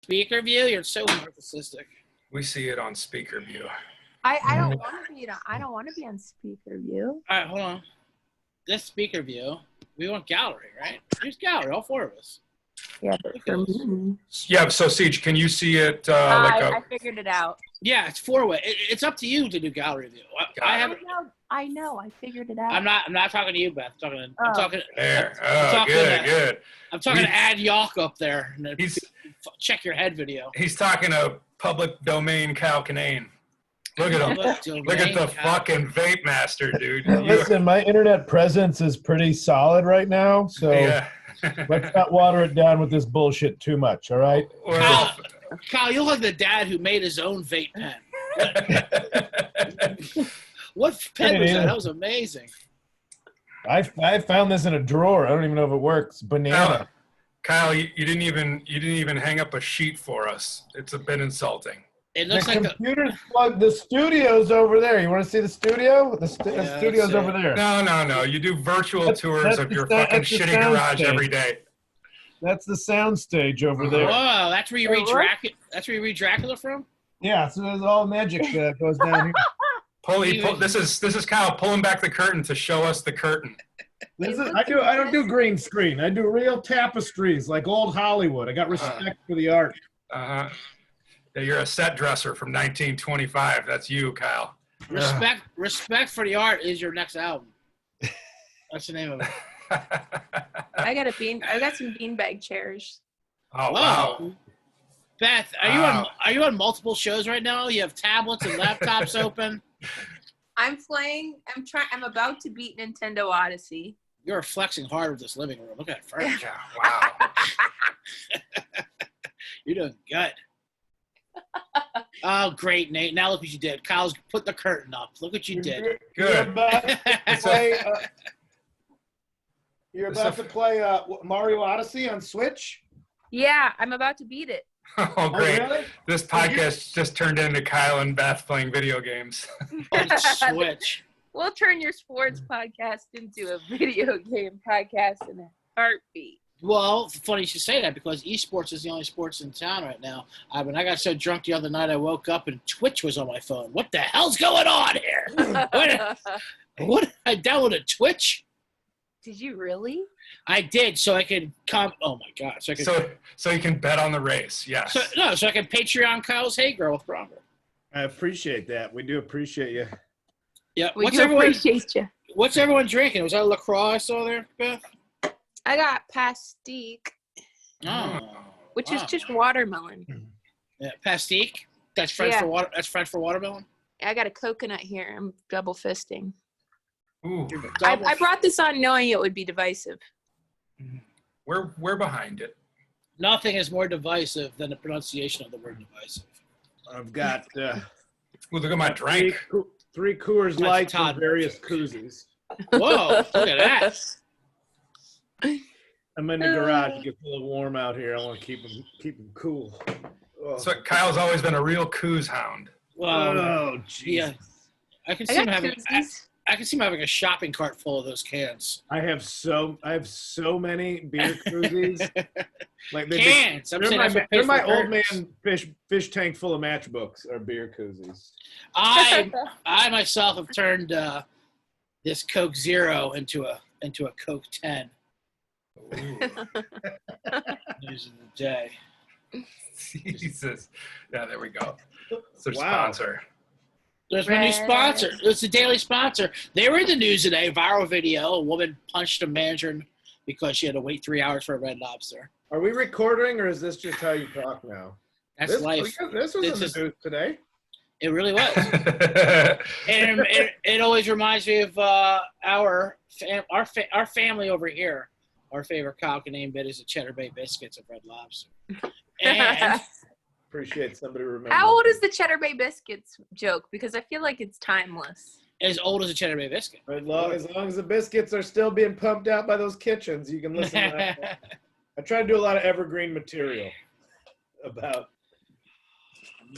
speaker view? You're so narcissistic. We see it on speaker view. I don't want to be. I don't want to be on speaker view. All right, hold on. This speaker view. We want gallery, right? Here's gallery. All four of us. Yeah, but for me. Yeah. So Siege, can you see it? I figured it out. Yeah, it's four-way. It's up to you to do gallery view. I know. I figured it out. I'm not talking to you, Beth. I'm talking. There. Good. I'm talking to Ad Yawk up there. Check your head video. He's talking to public domain Kyle Kinane. Look at him. Look at the fucking vape master, dude. Listen, my internet presence is pretty solid right now, so let's not water it down with this bullshit too much, all right? Kyle, you look like the dad who made his own vape pen. What pen was that? That was amazing. I found this in a drawer. I don't even know if it works. Banana. Kyle, you didn't even hang up a sheet for us. It's a bit insulting. It looks like computer's plugged. The studio's over there. You want to see the studio? The studio's over there. No. You do virtual tours of your fucking shitty garage every day. That's the sound stage over there. Whoa, that's where you read Dracula. That's where you read Dracula from. Yeah, so there's all magic that goes down here. This is Kyle pulling back the curtain to show us the curtain. I don't do green screen. I do real tapestries like old Hollywood. I got respect for the art. Yeah, you're a set dresser from 1925. That's you, Kyle. Respect for the art is your next album. That's the name of it. I got some beanbag chairs. Oh wow. Beth, are you on multiple shows right now? You have tablets and laptops open. I'm about to beat Nintendo Odyssey. You're flexing hard with this living room. Look at that furniture. Wow. You're doing good. Oh, great, Nate. Now look what you did. Kyle's put the curtain up. Look what you did. Good. You're about to play Mario Odyssey on Switch? Yeah, I'm about to beat it. Oh, great. Really? This podcast just turned into Kyle and Beth playing video games. On Switch. We'll turn your sports podcast into a video game podcast in a heartbeat. Well, funny you should say that because esports is the only sports in town right now. I got so drunk the other night I woke up and Twitch was on my phone. What the hell's going on here? What? I downloaded Twitch? Did you really? I did, so I could come. Oh my god! So you can bet on the race. Yes. So I can Patreon Kyle's Hey Girl with Bronger. I appreciate that. We do appreciate you. Yeah. We appreciate you. What's everyone drinking? Was that LaCroix I saw there, Beth? I got pastique. Oh. Which is just watermelon. Yeah, pastique. That's French for water. That's French for watermelon. I got a coconut here. I'm double fisting. Ooh. I brought this on knowing it would be divisive. We're behind it. Nothing is more divisive than the pronunciation of the word divisive. I've got Look at my drink. Three Coors Lights and various koozies. Whoa, look at that. I'm in the garage. It gets a little warm out here. I want to keep them cool. Oh. So Kyle's always been a real coos hound. Well, jeez. Yeah. I can see him having a shopping cart full of those cans. I have so many beer koozies. Like cans. They're my old man fish tank full of matchbooks or beer koozies. I myself have turned this Coke Zero into a Coke 10. News of the day. Jesus. Yeah, there we go. It's their sponsor. There's my new sponsor. It's the daily sponsor. They were in the news today. Viral video. A woman punched a manager because she had to wait 3 hours for a Red Lobster. Are we recording, or is this just how you talk now? That's life. This was in the news today. It really was. And it always reminds me of our family over here. Our favorite Kyle Kinane bit is the Cheddar Bay biscuits of Red Lobster. And appreciate somebody remembering. How old is the Cheddar Bay biscuits joke? Because I feel like it's timeless. As old as a Cheddar Bay biscuit. As long as the biscuits are still being pumped out by those kitchens, you can listen to that. I try to do a lot of evergreen material about.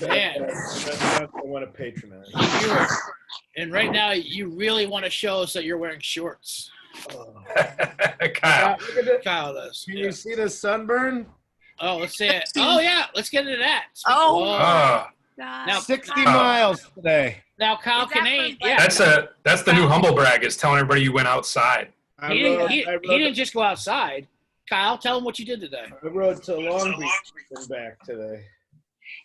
Man, I want to patronize. And right now, you really want to show us that you're wearing shorts. Kyle. Kyle does. Can you see the sunburn? Oh, let's see it. Oh, yeah. Let's get into that. Oh, Ah, God. Now, 60 miles today. now Kyle Is that Kinane, from yeah. that's the new humble brag is telling everybody you went outside. I He rode, didn't just go outside. Kyle, tell him what you did today. I rode to Long Beach and back today.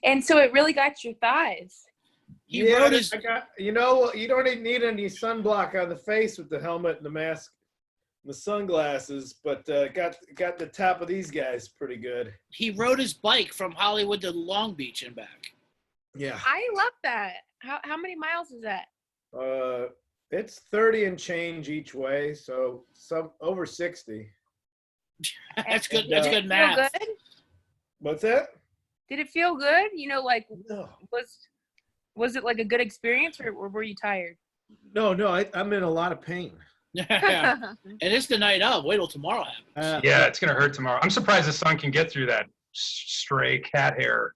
And so it really got your thighs. He rode his. You know, you don't even need any sunblock on the face with the helmet and the mask and the sunglasses, but got the top of these guys pretty good. He rode his bike from Hollywood to Long Beach and back. Yeah. I love that. How many miles is that? It's 30 and change each way, so some over 60. That's good. Did That's it good feel math. good? What's that? Did it feel good? You know, like No. was it like a good experience, or were you tired? No, I'm in a lot of pain. And it's the night of. Wait till tomorrow happens. Yeah, it's gonna hurt tomorrow. I'm surprised the sun can get through that stray cat hair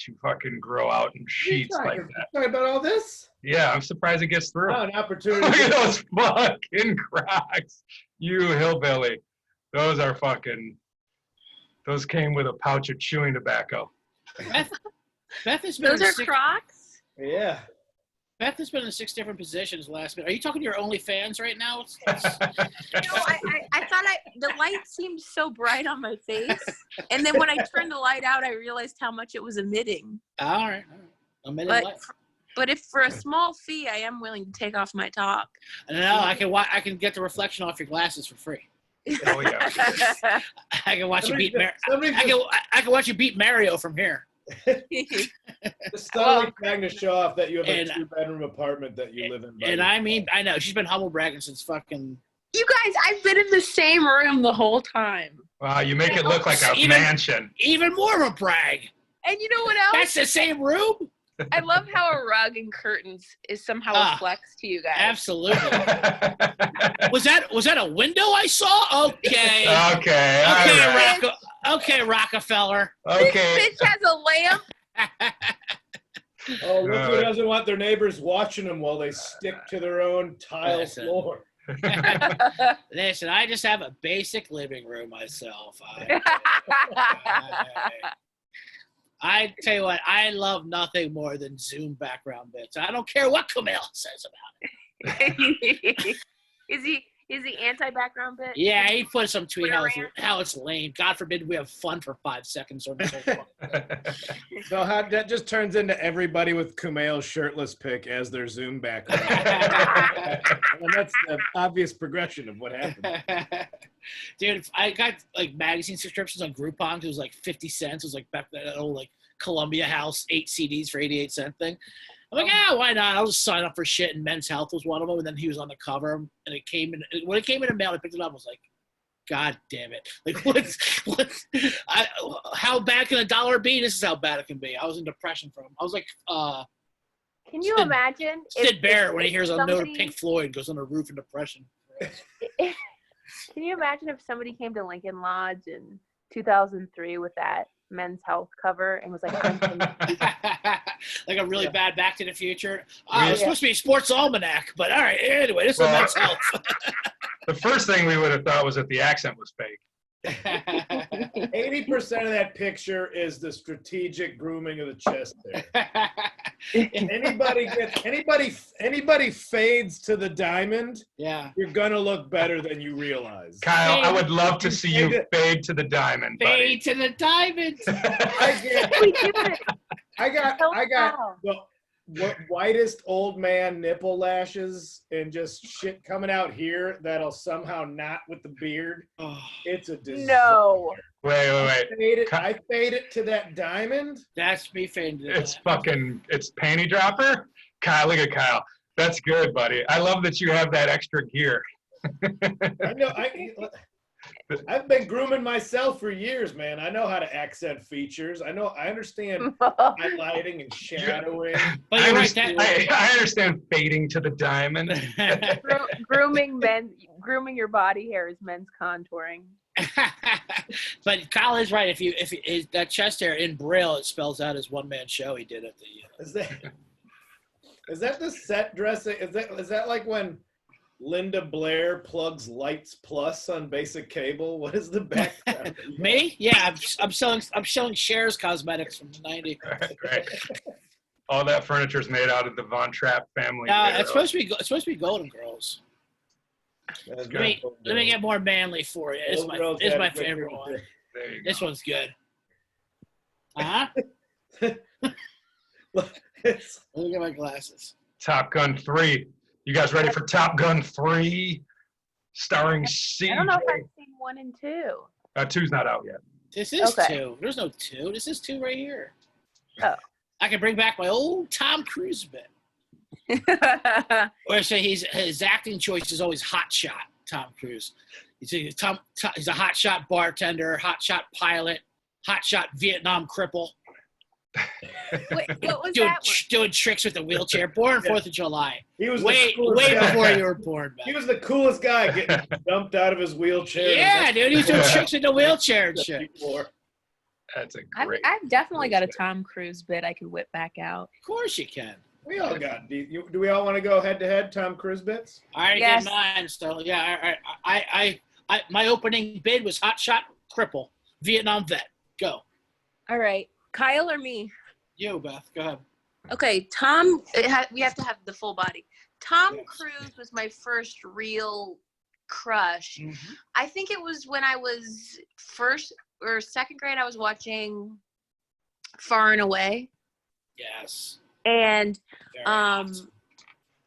to fucking grow out in sheets like that. Talking about all this? Yeah, I'm surprised it gets through. Oh, an opportunity. Look at those fucking Crocs, you hillbilly. Those are fucking. Those came with a pouch of chewing tobacco. Beth has been Those in are 6, Crocs. Yeah. Beth has been in 6 different positions last minute. Are you talking to your OnlyFans right now? No, I thought the light seemed so bright on my face, and then when I turned the light out, I realized how much it was emitting. All right. A minute left. But if for a small fee, I am willing to take off my top. No, I can get the reflection off your glasses for free. Oh yeah. I can watch you beat Somebody I can watch you beat Mario from here. just subtly trying to show off that you have a And- 2-bedroom apartment that you live in. And I mean, I know she's been humble bragging since fucking. You guys, I've been in the same room the whole time. Wow, you make it look like a Even- mansion. Even more of a brag. And you know what else? That's the same room. I love how a rug and curtains is somehow a flex to you guys. Absolutely. Was that a window I saw? Okay. Okay. All right. Okay, Rockefeller. Okay. This bitch has a lamp. Oh, look who doesn't want their neighbors watching them while they stick to their own tile Listen. floor. Listen, I just have a basic living room myself. I tell you what, I love nothing more than Zoom background bits. I don't care what Kumail says about it. Is he anti-background bit? Yeah, he put some tweet how it's lame. God forbid we have fun for 5 seconds or so. So that just turns into everybody with Kumail's shirtless pic as their Zoom background. And that's the obvious progression of what happened. Dude, I got like magazine subscriptions on Groupon. It was like 50 cents. It was like back that old like Columbia House 8 CDs for 88 cent thing. I'm like, why not? I'll just sign up for shit. And Men's Health was one of them. And then he was on the cover. And it came in. When it came in the mail, I picked it up. I was like, God damn it. Like, how bad can $1 be? This is how bad it can be. I was in depression from him. I was like, can you imagine? Sid Barrett when he hears a note of somebody- Pink Floyd goes on the roof in depression. Can you imagine if somebody came to Lincoln Lodge in 2003 with that Men's Health cover and was like, like a really bad Back to the Future. It's supposed to be a sports almanac, but all right. Anyway, this is Men's Health. The first thing we would have thought was that the accent was fake. 80% of that picture is the strategic grooming of the chest there. Anybody fades to the diamond, yeah, you're gonna look better than you realize. Kyle, I would love to see you fade to the diamond, buddy. Fade to the diamond. I got the whitest old man nipple lashes and just shit coming out here that'll somehow not with the beard. Oh, It's a disaster. no. Wait. I fade it to that diamond. that's me fading to the It's panty dropper. Kyle, look at Kyle. That's good, buddy. I love that you have that extra gear. I know. I've been grooming myself for years, man. I know how to accent features. I understand highlighting and shadowing. But you're right. I understand fading to the diamond. Grooming your body hair is men's contouring. But Kyle is right. If that chest hair in Braille, it spells out his one-man show he did at the. Is that the set dressing? Is that like when Linda Blair plugs Lights Plus on basic cable. What is the background? Me? Yeah, I'm selling Cher's cosmetics from the '90s. Right. All that furniture is made out of the Von Trapp family. No, it's supposed to be Golden Girls. That's Let me get more manly for you. It's my favorite one. There you go. This one's good. Uh-huh. Let me get my glasses. Top Gun 3. You guys ready for Top Gun 3? Starring CJ. I don't know if I've seen 1 and 2. 2's not out yet. This is Okay. 2. There's no 2. This is 2 right here. Oh. I can bring back my old Tom Cruise bit. Where I say his acting choice is always hot shot, Tom Cruise. He's a hot shot bartender, hot shot pilot, hot shot Vietnam cripple. Wait, what was that one? Doing tricks with the wheelchair. Born 4th of July. He was way guy. before you were born, man. He was the coolest guy getting dumped out of his wheelchair. Yeah, dude. He was doing tricks in the wheelchair and shit. That's a I've great. definitely got a Tom Cruise bit I could whip back out. Of course you can. We all got. Do we all want to go head to head Tom Cruise bits? I already Yes. did mine, so yeah. I my opening bid was hot shot cripple, Vietnam vet. Go. All right, Kyle or me? You, Beth. Go ahead. Okay, we have to have the full body. Tom Yes. Cruise was my first real crush. Mm-hmm. I think it was when I was first or second grade. I was watching Far and Away, Yes. and Very awesome.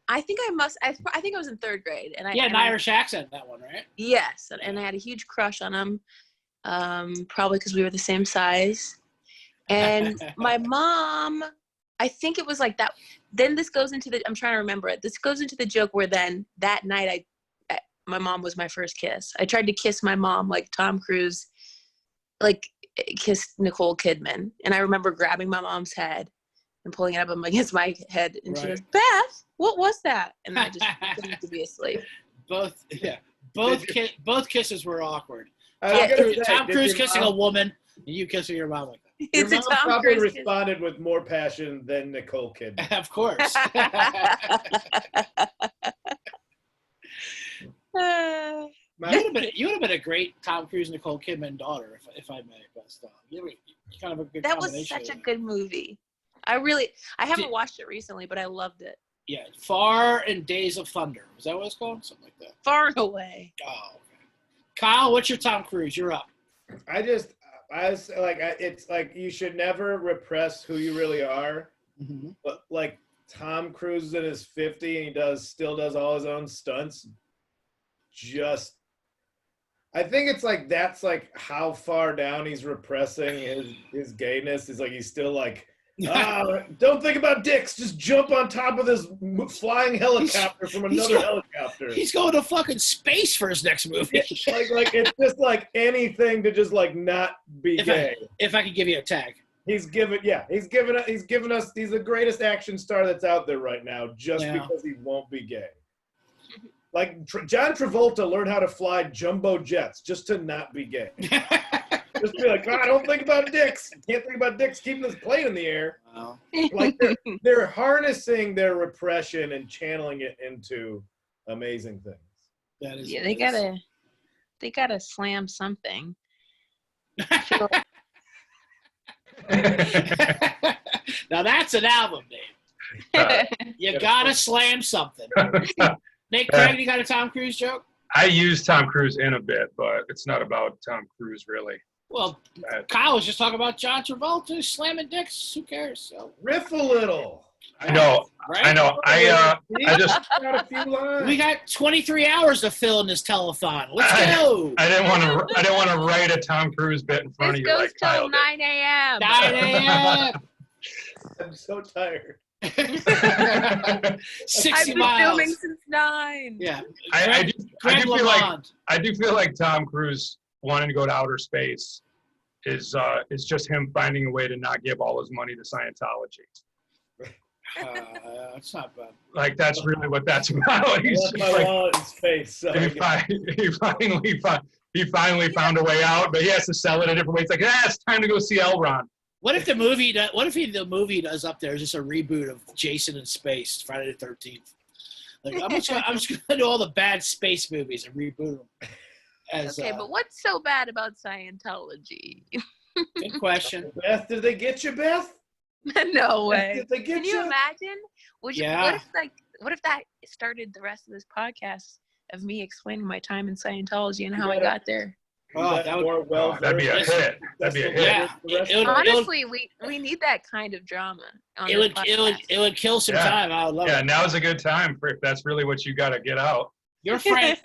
I think I was in third grade, and An Irish accent, that one, right? Yes, and I had a huge crush on him, probably because we were the same size. And my mom, I think it was like that. Then this goes into I'm trying to remember it. This goes into the joke where then that night my mom was my first kiss. I tried to kiss my mom like Tom Cruise, like kissed Nicole Kidman. And I remember grabbing my mom's head and pulling it up against my head. And she Right. goes, Beth, what was that? And I just continued to be asleep. Both kisses were awkward. Tom Cruise kissing a woman, and you kissing your mom like that. Your It's a mom Tom probably Cruise kiss. responded with more passion than Nicole Kidman. Of course. You would have been a great Tom Cruise, Nicole Kidman daughter, if I may. But you were kind of a good. That was combination such a of good movie. I haven't watched it recently, but I loved it. Yeah, Far and Days of Thunder. Was that what it's called? Something like that. Far and Away. Oh, okay. Kyle, what's your Tom Cruise? You're up. It's like you should never repress who you really are. Mm-hmm. But like Tom Cruise is in his 50 and he still does all his own stunts. I think it's like that's like how far down he's repressing his gayness. Is like he's still like, don't think about dicks. Just jump on top of this flying helicopter from another helicopter. He's going to fucking space for his next movie. like it's just like anything to just like not be gay. If I could give you a tag. He's given us. He's the greatest action star that's out there right now, just because he won't be gay. Like John Travolta learned how to fly jumbo jets just to not be gay. Just be like, God, don't think about dicks. Can't think about dicks keeping this plane in the air. Wow. Like they're harnessing their repression and channeling it into amazing things. That is. Yeah, they gotta slam something. Now that's an album name. You gotta slam something. Nate Craig, you got a Tom Cruise joke? I use Tom Cruise in a bit, but it's not about Tom Cruise really. Well, Kyle was just talking about John Travolta slamming dicks. Who cares? So, Riff a little. I know. Right? I know. I just got a few lines. We got 23 hours to fill in this telethon. Let's go. I didn't want to write a Tom Cruise bit in front This of you goes like till Kyle did. 9 a.m. 9 a.m. I'm so tired. 60 I've been miles. filming since 9. Yeah. I do Greg feel like LeMond. Tom Cruise wanting to go to outer space is just him finding a way to not give all his money to Scientology. It's not bad. Like that's really what that's about. He's Left just my like, wallet in space. So he finally found a way out, but he has to sell it a different way. It's like, it's time to go see L. Ron. What if the movie does up there is just a reboot of Jason in Space, Friday the 13th? Like I'm just gonna do all the bad space movies and reboot them. Okay, but what's so bad about Scientology? Good question. Beth, did they get you, Beth? No way. Did they get Can you imagine? Yeah. What if that started the rest of this podcast of me explaining my time in Scientology and how I got there? Oh, that'd be a hit. That'd be a hit. Yeah. Honestly, we need that kind of drama. It would kill some time. I would love it. Yeah, now's a good time if that's really what you got to get out. Your friend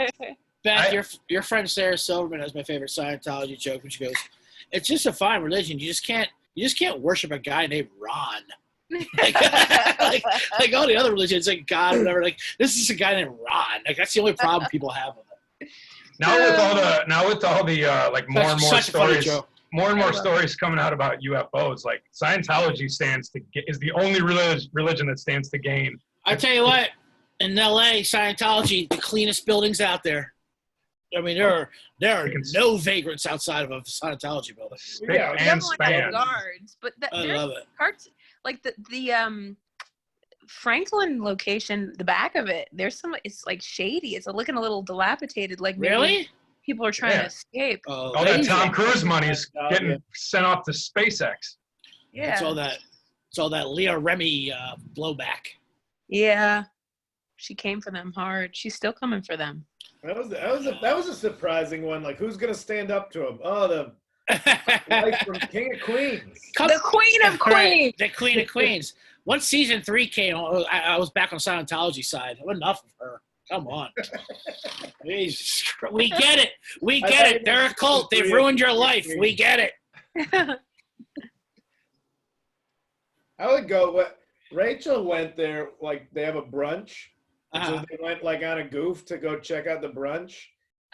Beth, your friend Sarah Silverman has my favorite Scientology joke when she goes, "It's just a fine religion. You just can't worship a guy named Ron." like all the other religions, like God or whatever. Like this is a guy named Ron. Like that's the only problem people have with it. Now with all the like more and more stories coming out about UFOs, like Scientology is the only religion that stands to gain. I tell you what, in LA, Scientology, the cleanest buildings out there. I mean, there are no vagrants outside of a Scientology building. And span. Guards, but I love it. Parts like the Franklin location, the back of it, it's like shady. It's looking a little dilapidated. Like maybe really, people are trying to escape. All that Tom Cruise money is getting sent off to SpaceX. Yeah, it's all that Leah Remy blowback. Yeah, she came for them hard. She's still coming for them. That was a surprising one. Like, who's gonna stand up to him? Oh, the wife from King of Queens. The Queen of Queens. The Queen of Queens. Once season 3 came, I was back on Scientology side. Enough of her. Come on. We get it. We get it. They're a cult. They've ruined your life. We get it. I would go. Rachel went there. Like they have a brunch. So they went like on a goof to go check out the brunch.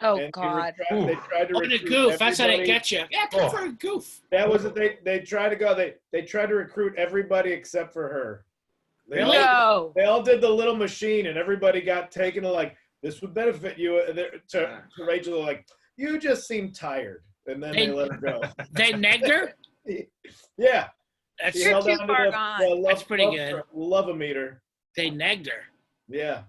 Oh God! They tried to recruit a goof. That's how they get you. Yeah, go for a goof. That was it. They tried to go. They tried to recruit everybody except for her. They all did the little machine, and everybody got taken to like this would benefit you. To Rachel, they're like you just seem tired, and then they let her go. They negged her. Yeah, that's too far gone. That's pretty good. Love-a-meter. They negged her. Yeah.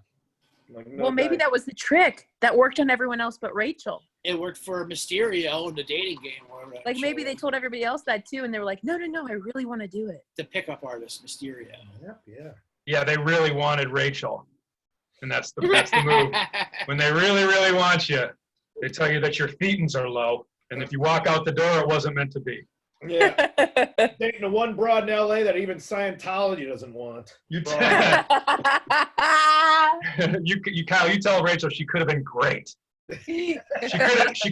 Like, well, maybe that was the trick that worked on everyone else but Rachel. It worked for Mysterio in the dating game. Like maybe they told everybody else that too, and they were like, "No, I really want to do it." The pickup artist, Mysterio. Yeah, they really wanted Rachel, and that's the move. When they really, really want you, they tell you that your thetans are low, and if you walk out the door, it wasn't meant to be. Yeah, dating the one broad in LA that even Scientology doesn't want. Kyle, you tell Rachel she could have been great. She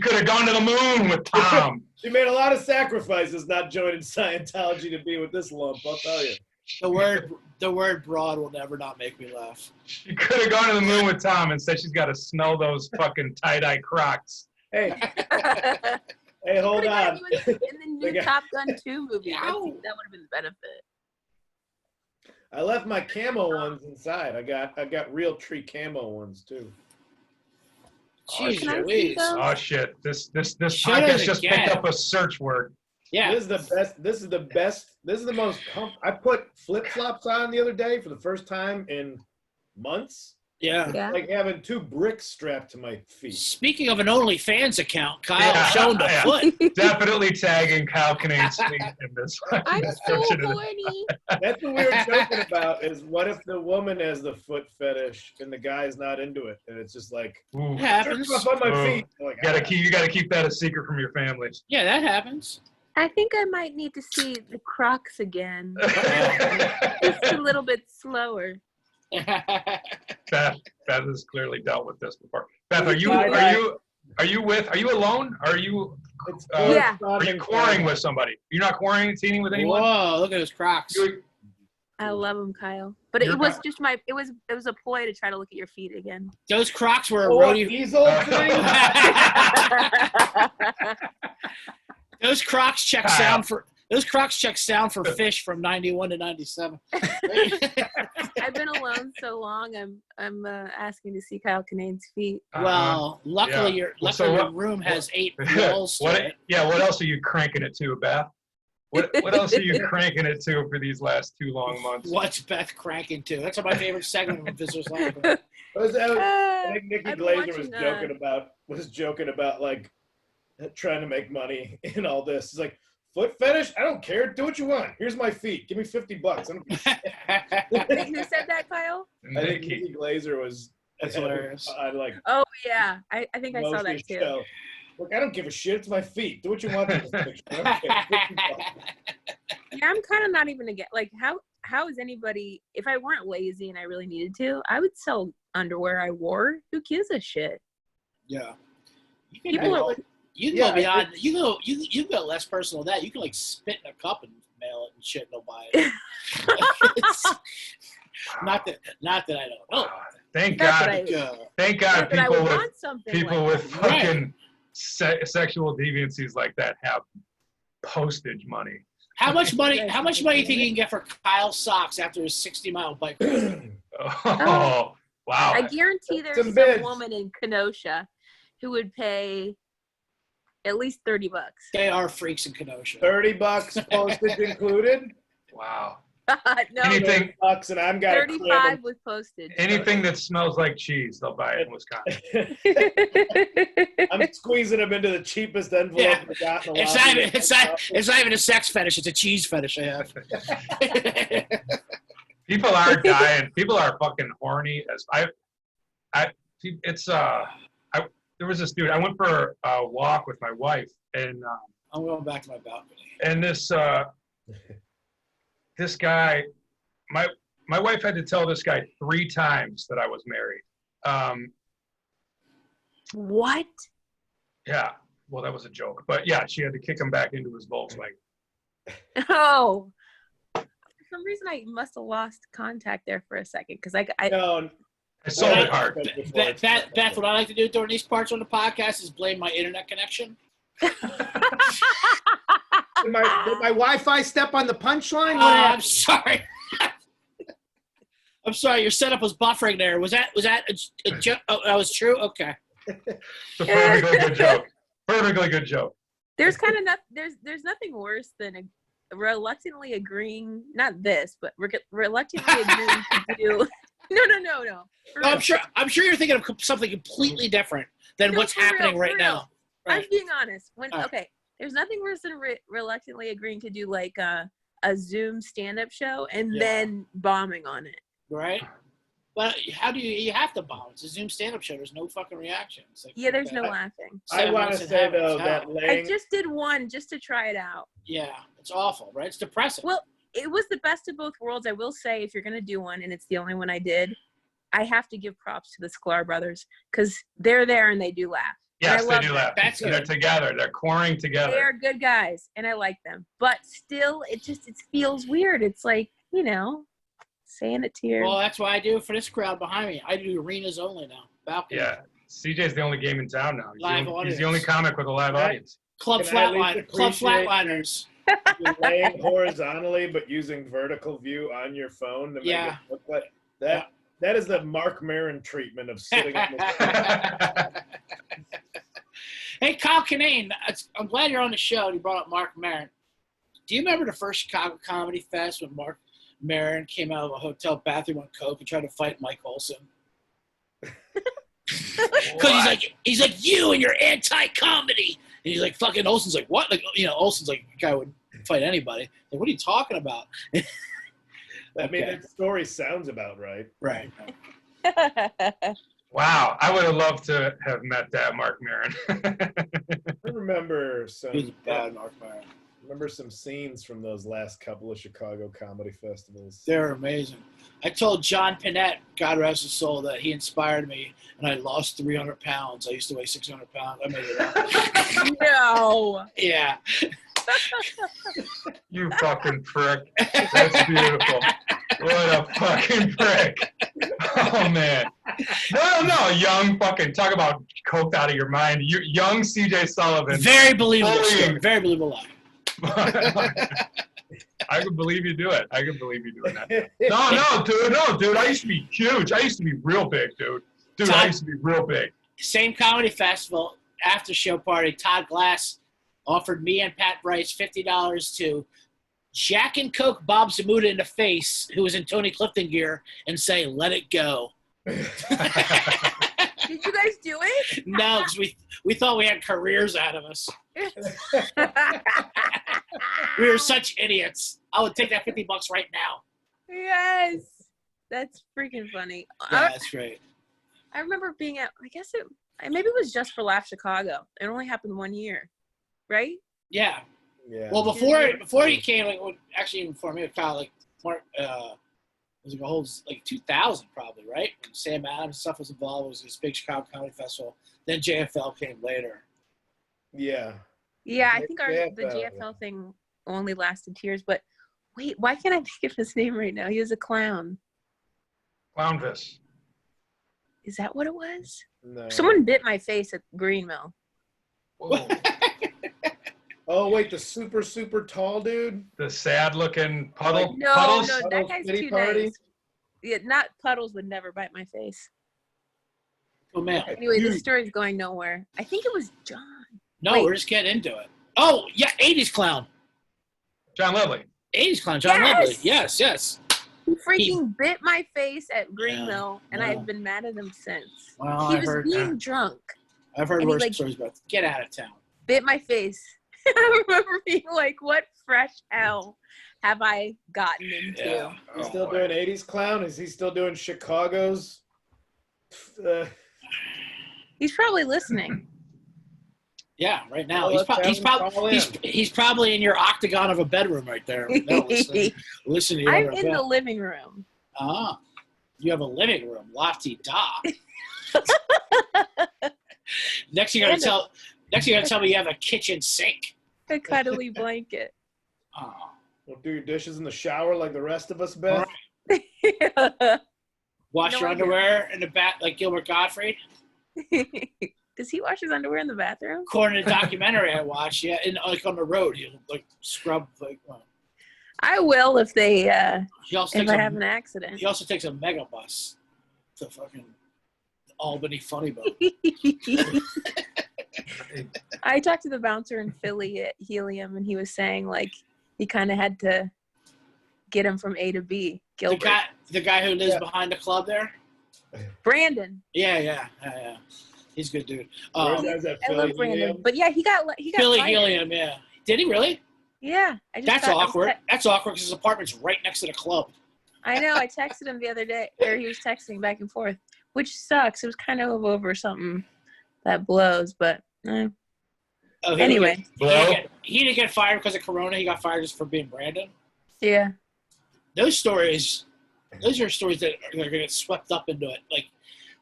could have gone to the moon with Tom. She made a lot of sacrifices not joining Scientology to be with this lump. I'll tell you. The word broad will never not make me laugh. She could have gone to the moon with Tom and said she's got to smell those fucking tie-dye Crocs. Hey, hold on. In the new Top Gun 2 movie, that would have been the benefit. I left my camo ones inside. I got real tree camo ones too. Jeez, oh shit! This podcast just picked up a search word. Yeah, this is the best. This is the best. This is the most. I put flip flops on the other day for the first time in months. Yeah. Like having 2 bricks strapped to my feet. Speaking of an OnlyFans account, Kyle showed the foot. Definitely tagging Kyle Kinane's feet in this. I'm so horny. That's what we were joking about is what if the woman has the foot fetish and the guy's not into it? And it's just like, it happens. Up on my feet. Like, you gotta keep that a secret from your family. Yeah, that happens. I think I might need to see the Crocs again. Just a little bit slower. Beth has clearly dealt with this before. Beth, are you alone? Are you are you quarrying with somebody? You're not quarantining with anyone? Whoa, look at those Crocs. I love them, Kyle. But it was just it was a ploy to try to look at your feet again. Those Crocs were a rodeo. Those Crocs check sound for. Those Crocs check sound for fish from 91 to 97. I've been alone so long. I'm asking to see Kyle Kinane's feet. Well, luckily your room has 8 walls. What else are you cranking it to, Beth? What else are you cranking it to for these last 2 long months? What's Beth cranking to? That's my favorite segment of Visitors Lounge. I think Nikki I've been Glazer watching, was joking about like trying to make money in all this. It's like foot fetish. I don't care. Do what you want. Here's my feet. Give me $50. I don't give a shit. Wait, who said that, Kyle? I think Nikki Glazer was. That's hilarious. I like. Oh yeah, I think I saw that too. Show. Look, I don't give a shit. It's my feet. Do what you want to this picture. I don't care. Yeah, I'm kind of not even to get like how is anybody? If I weren't lazy and I really needed to, I would sell underwear I wore. Who gives a shit? Yeah. People are. You can go beyond. You go less personal than that. You can like spit in a cup and mail it and shit. And they'll buy it. not that I don't know. Thank God. Thank God people with fucking sexual deviancies like that have postage money. How much money do you think you can get for Kyle's socks after his 60-mile bike ride? Oh, wow. I guarantee there's some woman in Kenosha who would pay at least $30. They are freaks in Kenosha. $30 postage included. Wow. No, anything $30 and I'm got 35 with postage. Anything that smells like cheese, they'll buy it in Wisconsin. I'm squeezing them into the cheapest envelope. Yeah. We got in the It's not even a sex fetish. It's a cheese fetish I have. People are dying. People are fucking horny. There was this dude. I went for a walk with my wife, and I'm going back to my balcony. And this guy, my wife had to tell this guy 3 times that I was married. What? Yeah. Well, that was a joke. But yeah, she had to kick him back into his Volkswagen. Oh. For some reason, I must have lost contact there for a second because I sold it hard. Beth, what I like to do during these parts on the podcast is blame my internet connection. Did my Wi-Fi step on the punchline? I'm sorry. I'm sorry. Your setup was buffering there. Was that a joke? Oh, that was true. Okay. It's a perfectly good joke. Perfectly good joke. There's kind of there's nothing worse than reluctantly agreeing. Not this, but reluctantly agreeing to do. No. I'm sure you're thinking of something completely different than what's happening right now. Right. I'm being honest. There's nothing worse than reluctantly agreeing to do like a Zoom stand-up show and then bombing on it. Right. But how do you have to bomb? It's a Zoom stand-up show. There's no fucking reaction. It's like, there's no laughing. I want to say though that I just did one just to try it out. Yeah, it's awful, right? It's depressing. Well, it was the best of both worlds. I will say, if you're gonna do one, and it's the only one I did, I have to give props to the Sklar brothers because they're there and they do laugh. Yes, they do laugh. That's They're together. They're quarrying together. They're good guys, and I like them. But still, it feels weird. It's like, saying it to your... Well, that's why I do it for this crowd behind me. I do arenas only now. Balcony. Yeah. CJ's the only game in town now. He's the only comic with a live audience. Club Flatliners. Laying horizontally but using vertical view on your phone to make it look like that. That is the Mark Maron treatment of sitting on the Hey, Kyle Kinane, I'm glad you're on the show. You brought up Mark Maron. Do you remember the first Chicago Comedy Fest when Mark Maron came out of a hotel bathroom on coke and tried to fight Mike Olson? Because he's like, you and your anti-comedy. And he's like, fucking Olson's like, what? Like, Olson's like, the guy would fight anybody. Like, what are you talking about? I mean, that story sounds about right. Right. Wow, I would have loved to have met that Mark Maron. I remember some. He's bad, Mark Maron. Remember some scenes from those last couple of Chicago comedy festivals. They're amazing. I told John Pinette, God rest his soul, that he inspired me, and I lost 300 pounds. I used to weigh 600 pounds. I made it up. No. Yeah. You fucking prick. That's beautiful. What a fucking prick. Oh, man. No, young fucking, talk about coked out of your mind. Young CJ Sullivan. Very believable story. Very believable lie. I could believe you do it. I could believe you doing that. No, dude. I used to be huge. I used to be real big, dude. I used to be real big. Same comedy festival, after show party, Todd Glass offered me and Pat Bryce $50 to Jack and Coke Bob Zamuda in the face, who was in Tony Clifton gear, and say, "Let it go." Did you guys do it? No, because we thought we had careers out of us. We were such idiots. I would take that $50 right now. Yes. That's freaking funny. Yeah, that's great. I remember being at, I guess maybe it was Just for Laugh Chicago. It only happened 1 year, right? Yeah. Yeah. Well, before he came, actually even before me, Kyle, like, it was like a whole, like 2000 probably, right? When Sam Adams stuff was involved. It was this big Chicago Comedy Festival. Then JFL came later. Yeah. Yeah, I think the JFL, JFL thing only lasted 2 years. But wait, why can't I think of his name right now? He was a clown. Clownvis. Is that what it was? No. Someone bit my face at Greenmill. Whoa. Oh wait, the super tall dude. The sad-looking puddle. No, Puddles? no, that Puddles guy's Pity too Party? nice. Yeah, not Puddles would never bite my face. Oh, man. Anyway, this story's going nowhere. I think it was John. No, Wait. we're just getting into it. Oh, yeah, 80s clown. John Lovely. 80s clown, John Yes! Lovely. Yes. He freaking bit my face at Greenmill, and no. I've been mad at him since. Well, He I've was heard, being drunk. I've heard and he, worse like- stories about get out of town. Bit my face. I remember being like, what fresh hell have I gotten into? Yeah. He's still doing 80s clown? Is he still doing Chicago's? He's probably listening. Yeah, right now. Well, He's probably in your octagon of a bedroom right there. No, listen to you. I'm in the living room. Ah, you have a living room, lofty da. Next, you're gonna tell me you have a kitchen sink. A cuddly blanket. Oh. We'll do your dishes in the shower like the rest of us, Beth. Wash No, your I do. underwear in the bath like Gilbert Gottfried. Does he wash his underwear in the bathroom? According to the documentary I watched, yeah, and like on the road, he'll like scrub like. I will if they He also if takes I a, have an accident. he also takes a mega bus to fucking Albany Funny Bone. I talked to the bouncer in Philly at Helium, and he was saying like he kind of had to get him from A to B. Gilbert. The guy who lives behind the club there. Brandon. Yeah. He's a good dude. Where's that, is that I Philly love Brandon, Helium? but yeah, he got Philly fired. Helium, yeah. Did he really? Yeah, I just That's got- awkward. That's awkward because his apartment's right next to the club. I know. I texted him the other day, or he was texting back and forth, which sucks. It was kind of over something that blows, but Oh, he anyway. didn't Blow. he didn't get fired because of Corona. He got fired just for being Brandon. Yeah. Those are stories that are going to get swept up into it. Like,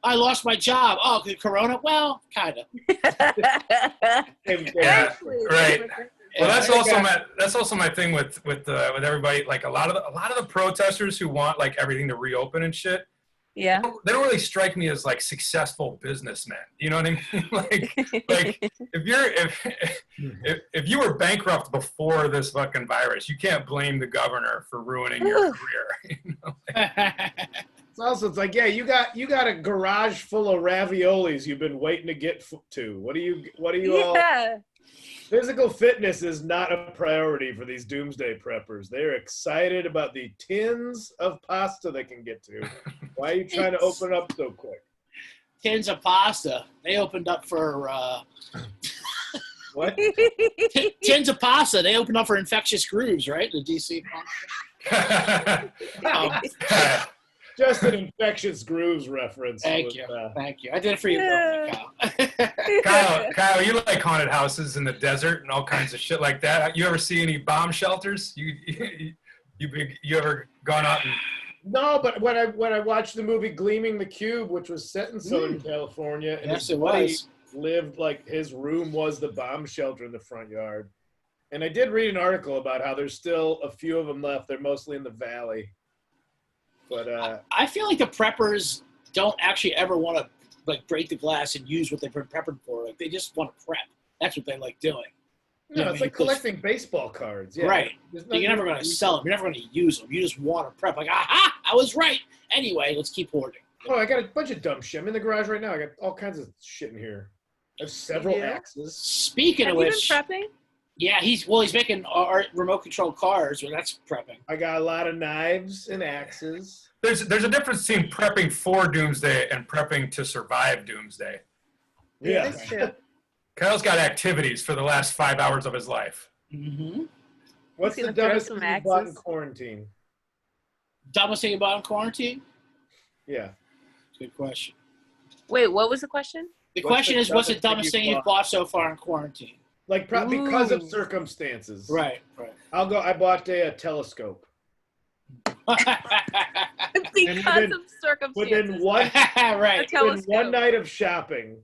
I lost my job. Oh, Corona? Well, kind of. Yeah, right. Well, that's also my thing with everybody. Like a lot of the protesters who want like everything to reopen and shit. Yeah. They don't really strike me as like successful businessmen. You know what I mean? like if you were bankrupt before this fucking virus, you can't blame the governor for ruining your career. You know? It's like, yeah, you got a garage full of raviolis you've been waiting to get to. What do you all? Yeah. Physical fitness is not a priority for these doomsday preppers. They're excited about the tins of pasta they can get to. Why are you trying to open up so quick? Tins of pasta. They opened up for What? tins of pasta. They opened up for Infectious Grooves, right? The DC. Just an Infectious Grooves reference. Thank you. I did it for you, Kyle, you like haunted houses in the desert and all kinds of shit like that. You ever see any bomb shelters? You ever gone out and? No, but when I watched the movie Gleaming the Cube, which was set in Southern California, and Yes, his it buddy was. lived like his room was the bomb shelter in the front yard. And I did read an article about how there's still a few of them left. They're mostly in the valley. But I feel like the preppers don't actually ever want to like break the glass and use what they've been prepping for. Like they just want to prep. That's what they like doing. no, Yeah, it's like collecting baseball cards. Yeah. Right. There's You're never going to sell them. You're never going to use them. You just want to prep. Like, aha, I was right. Anyway, let's keep hoarding. Oh, I got a bunch of dumb shit. I'm in the garage right now. I got all kinds of shit in here. I have several Yeah. axes. Speaking Have of you which, been prepping? Yeah, he's making our remote control cars, so that's prepping. I got a lot of knives and axes. There's a difference between prepping for doomsday and prepping to survive doomsday. Yeah. That's true. Kyle's got activities for the last 5 hours of his life. Mm-hmm. What's He's the gonna throw dumbest some thing you bought in axes. quarantine? Dumbest thing about in quarantine? Yeah. Good question. Wait, what was the question? The What's question the is, what's the dumbest dumbest thing thing you you've bought so far in quarantine? Like because of Ooh. circumstances. Right. I bought a telescope. Because of circumstances. Within one right. one night of shopping,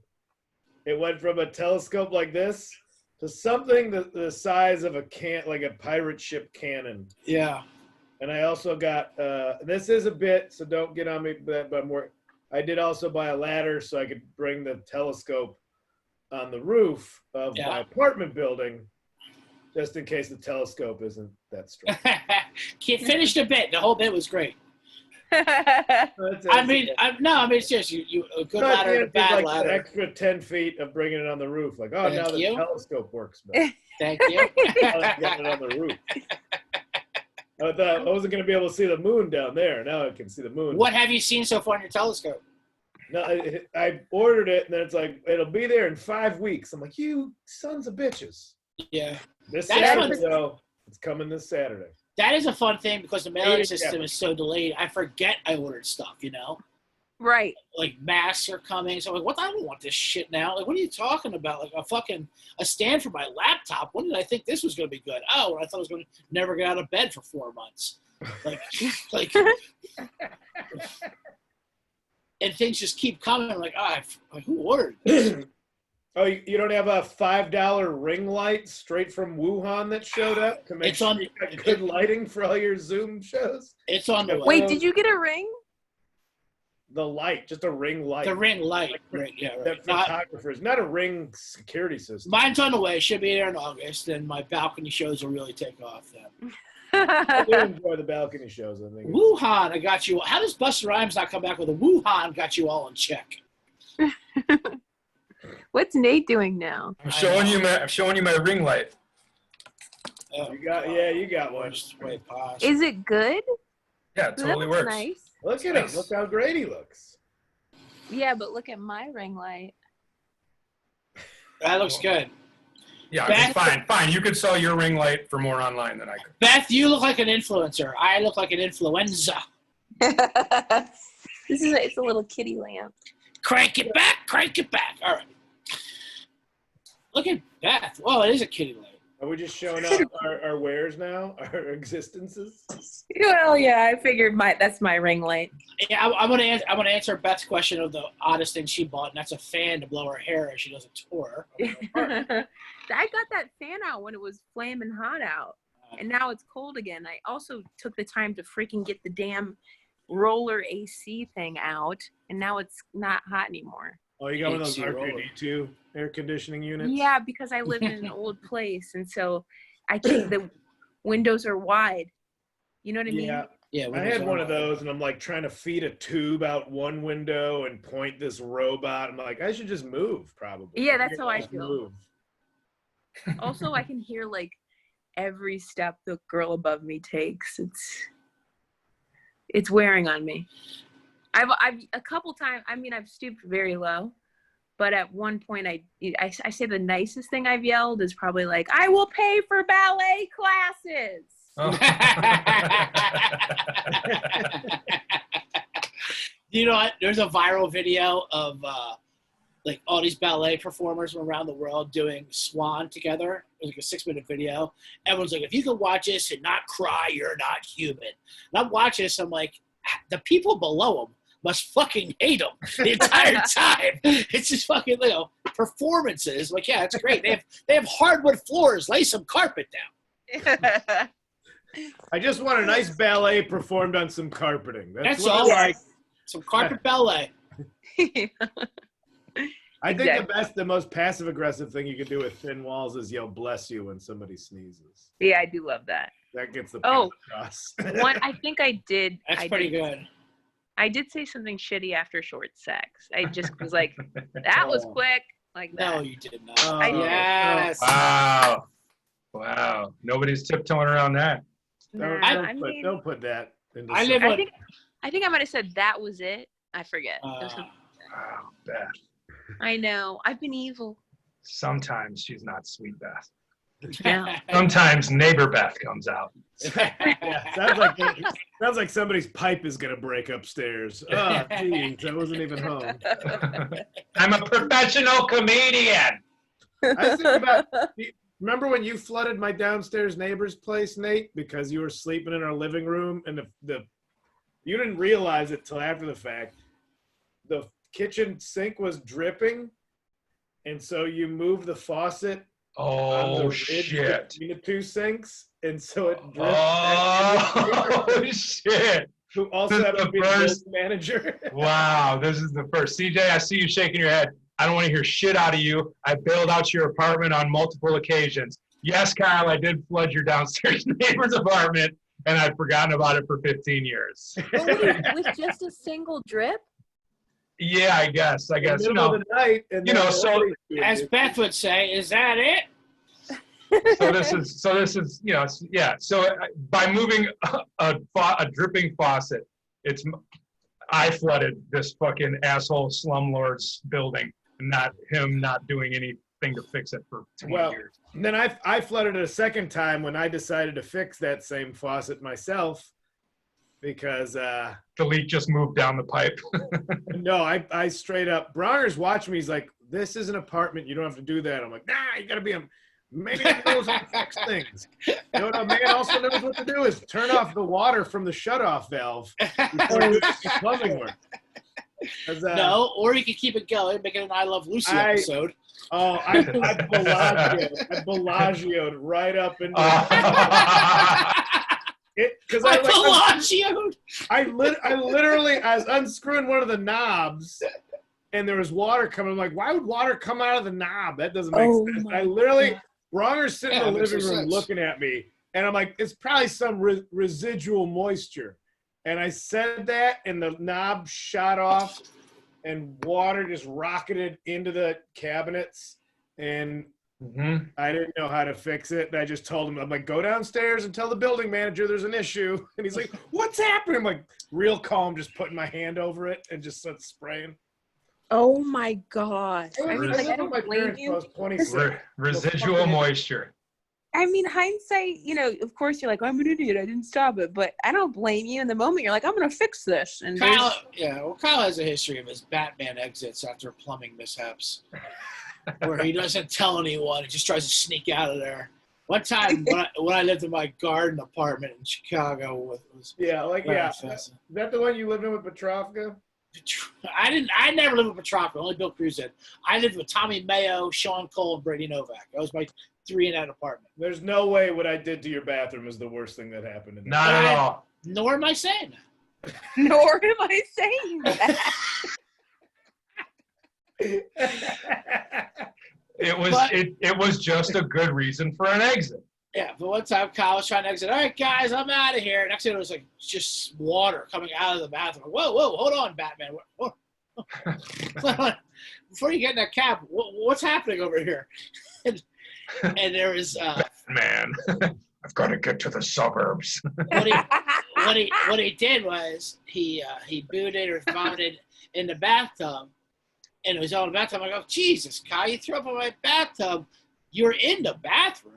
it went from a telescope like this to something the size of a pirate ship cannon. Yeah. And I also got this is a bit, so don't get on me, but I did also buy a ladder so I could bring the telescope on the roof of my apartment building, just in case the telescope isn't that strong. Finish the bit. The whole bit was great. That's I mean, it's just you a good ladder and a bad ladder. An extra 10 feet of bringing it on the roof. Like, oh, now the telescope works better. Thank you. I got it on the roof. I thought I wasn't going to be able to see the moon down there. Now I can see the moon. What have you seen so far on your telescope? No, I ordered it, and then it's like, it'll be there in 5 weeks. I'm like, you sons of bitches. Yeah. This That's Saturday, though, it's coming this Saturday. That is a fun thing because the mailing system is so delayed. I forget I ordered stuff, Right. Like masks are coming. So I'm like, I don't want this shit now. Like, what are you talking about? Like a stand for my laptop. When did I think this was going to be good? Oh, I thought I was going to never get out of bed for 4 months. Like, and things just keep coming. I'm like, who ordered this? Oh, you don't have a $5 ring light straight from Wuhan that showed up to make sure you got good lighting for all your Zoom shows? It's on the way. Wait, did you get a ring? The light, just a ring light. The ring light. Right, yeah, right. That photographers, not a ring security system. Mine's on the way. Should be there in August. Then my balcony shows will really take off then. I do enjoy the balcony shows, I think. Wuhan, I got you. How does Busta Rhymes not come back with a Wuhan got you all in check? What's Nate doing now? I'm showing you my ring light. You got one. Just way past. Is it good? Yeah, it totally works. Nice. Look at him. Look how great he looks. Yeah, but look at my ring light. That looks good. Yeah, Beth, fine. You could sell your ring light for more online than I could. Beth, you look like an influencer. I look like an influenza. It's a little kitty lamp. Crank it back. All right. Look at Beth. Well, it is a kitty light. Are we just showing off our wares now? Our existences? Well, yeah, I figured that's my ring light. Yeah, I'm gonna answer Beth's question of the oddest thing she bought, and that's a fan to blow her hair as she does a tour. I got that fan out when it was flaming hot out, and now it's cold again. I also took the time to freaking get the damn roller AC thing out, and now it's not hot anymore. Oh, you got one of those R2D2 air conditioning units? Yeah, because I live in an old place, and so I think the windows are wide. You know what I mean? Yeah. I had one of those, and I'm like trying to feed a tube out one window and point this robot. I'm like, I should just move, probably. Yeah, that's how I feel. Move. Also, I can hear like every step the girl above me takes. It's wearing on me. I've a couple times. I mean, I've stooped very low, but at one point, I say the nicest thing I've yelled is probably like, "I will pay for ballet classes." Oh. You know what? There's a viral video of like all these ballet performers from around the world doing Swan together. It was like a 6-minute video. Everyone's like, if you can watch this and not cry, you're not human. And I'm watching this. I'm like, the people below them must fucking hate them the entire time. It's just fucking, performances. Like, yeah, it's great. They have hardwood floors. Lay some carpet down. I just want a nice ballet performed on some carpeting. That's what all. I like. Some carpet ballet. I think the most passive aggressive thing you can do with thin walls is yell "bless you" when somebody sneezes. Yeah, I do love that. That gets the point across. One, I think I did. That's pretty good. I did say something shitty after short sex. I just was like, that was quick. Like that. No, you did not. I did. Yes. Wow. Wow. Nobody's tiptoeing around that. Don't, Nah, don't I put, mean, don't put that into I live on. I think I might have said that was it. I forget. Wow, Beth. I know. I've been evil. Sometimes she's not sweet Beth. Yeah. Sometimes neighbor Beth comes out. Yeah, sounds like somebody's pipe is gonna break upstairs. Oh, geez, I wasn't even home. I'm a professional comedian. I was thinking about. Remember when you flooded my downstairs neighbor's place, Nate, because you were sleeping in our living room and you didn't realize it till after the fact. The kitchen sink was dripping, and so you moved the faucet. Oh shit! Between the two sinks, and so it dripped. Oh shit! Who also happened to be the first manager. Wow, this is the first. CJ, I see you shaking your head. I don't want to hear shit out of you. I bailed out your apartment on multiple occasions. Yes, Kyle, I did flood your downstairs neighbor's apartment, and I'd forgotten about it for 15 years. With just a single drip? Yeah, I guess. In the middle of the night, and so As Beth would say, is that it? So this is, yeah. So by moving a dripping faucet, I flooded this fucking asshole slumlord's building, and not him not doing anything to fix it for 20 years. And then I flooded it a second time when I decided to fix that same faucet myself, because the leak just moved down the pipe. No, I straight up. Bronner's watching me. He's like, "This is an apartment. You don't have to do that." I'm like, "Nah, you got to be a man that knows how to fix things." You know what a man also knows what to do is turn off the water from the shutoff valve before you do plumbing work. No, or you could keep it going, make it an I Love Lucy episode. Oh, I Bellagio'd right up into it. Because I literally, I was unscrewing one of the knobs, and there was water coming. I'm like, why would water come out of the knob? That doesn't make sense. I literally, Bronner's sitting in the living room looking at me, and I'm like, it's probably some residual moisture. And I said that, and the knob shot off, and water just rocketed into the cabinets, and I didn't know how to fix it. And I just told him, I'm like, go downstairs and tell the building manager there's an issue. And he's like, what's happening? I'm like, real calm, just putting my hand over it and just started spraying. Oh my God. I mean, I don't blame you. Residual moisture. I mean, hindsight, of course you're like, I'm an idiot, I didn't stop it. But I don't blame you. In the moment, you're like, I'm going to fix this. And Kyle has a history of his Batman exits after plumbing mishaps, where he doesn't tell anyone. He just tries to sneak out of there. One time, when I lived in my garden apartment in Chicago, is that the one you lived in with Petrovka? I never lived with Petrovka. Only Bill Cruz did. I lived with Tommy Mayo, Sean Cole, and Brady Novak. That was my 3 in that apartment. There's no way what I did to your bathroom is the worst thing that happened. Not at all. Nor am I saying that. Nor am I saying that. It was just a good reason for an exit. Yeah, but one time Kyle was trying to exit. All right, guys, I'm out of here. Next thing it was like just water coming out of the bathroom. Whoa, hold on, Batman. Whoa. Before you get in that cab, what's happening over here? And there was man, I've got to get to the suburbs. What he did was he booted or vomited in the bathtub, and it was all in the bathtub. I go, Jesus, Kyle, you threw up in my bathtub. You're in the bathroom.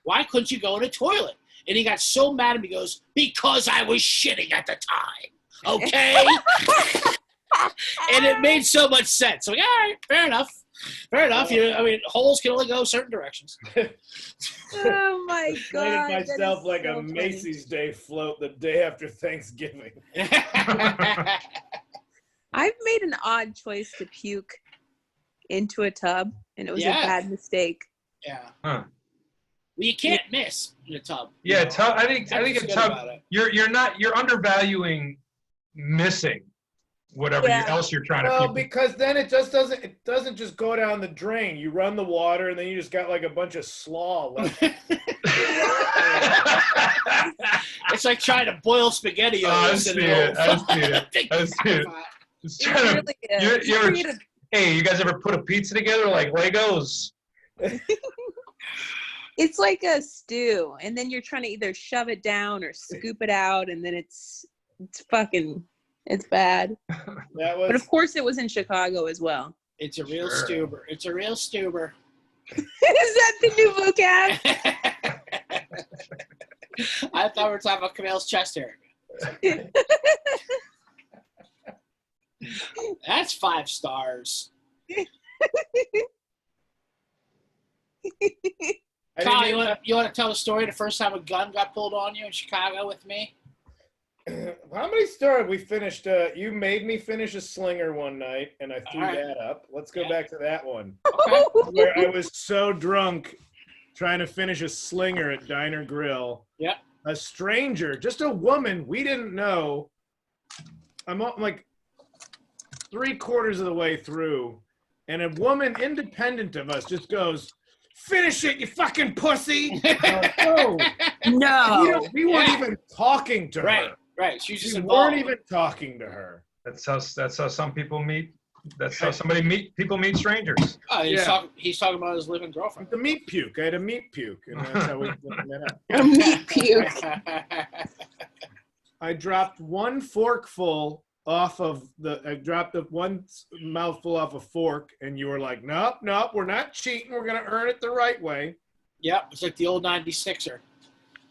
Why couldn't you go in the toilet? And he got so mad at me. He goes, because I was shitting at the time. Okay. And it made so much sense. So like, all right, fair enough. Holes can only go certain directions. Oh my God! I made myself like so a Macy's Day float the day after Thanksgiving. I've made an odd choice to puke into a tub, and it was a bad mistake. Yeah. Huh. Well, you can't miss in a tub. Yeah, tub. I think a tub. You're undervaluing missing whatever else you're trying to. Well, because then it doesn't just go down the drain. You run the water, and then you just got like a bunch of slaw left. It's like trying to boil spaghetti. I see it. Just trying Hey, you guys ever put a pizza together like Legos? It's like a stew, and then you're trying to either shove it down or scoop it out, and then it's bad. But of course, it was in Chicago as well. It's a real stuber. It's a real stuber. Is that the new vocab? I thought we were talking about Camille's chest hair. That's 5 stars. Kyle, you want to tell the story the first time a gun got pulled on you in Chicago with me? How many stories we finished? You made me finish a slinger one night, and I threw that up. Let's go back to that one. Okay. Where I was so drunk trying to finish a slinger at Diner Grill. Yeah. A stranger, just a woman we didn't know. I'm like 3/4 of the way through, and a woman independent of us just goes, "Finish it, you fucking pussy!" Oh, No. we weren't even talking to her. Right. She was just We involved. weren't even talking to her. That's how some people meet. That's how people meet strangers. Oh, he's talking about his living girlfriend. The meat puke. I had a meat puke, and that's how we met up. A meat puke. I dropped one forkful off of I dropped one mouthful off a fork, and you were like, nope, we're not cheating. We're going to earn it the right way. Yep, it's like the old 96er.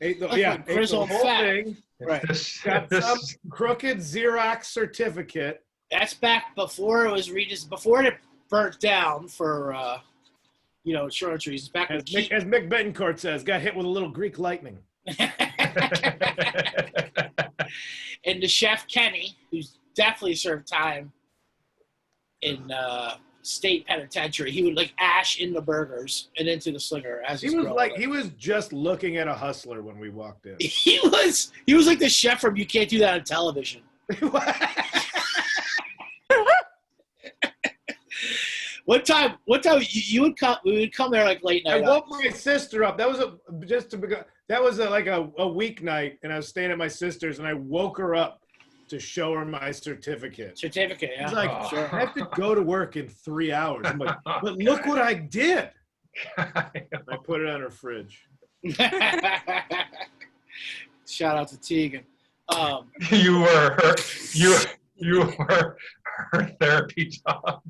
Ate the grizzled whole fat. thing. Right. Got some crooked Xerox certificate. That's back before it was before it burnt down for, insurance reasons. Back As Mick Betancourt says, got hit with a little Greek lightning. And the chef Kenny, who's definitely served time in state penitentiary, he would like ash in the burgers and into the slinger as he was just looking at a hustler when we walked in. He was like the chef from You Can't Do That on Television. What time you would come? We would come there like late night. I woke my sister up. That was a weeknight, and I was staying at my sister's, and I woke her up to show her my certificate. Yeah. It's like, sure. I have to go to work in 3 hours. I'm like, but look what I did. I put it on her fridge. Shout out to Tegan. You were her therapy dog.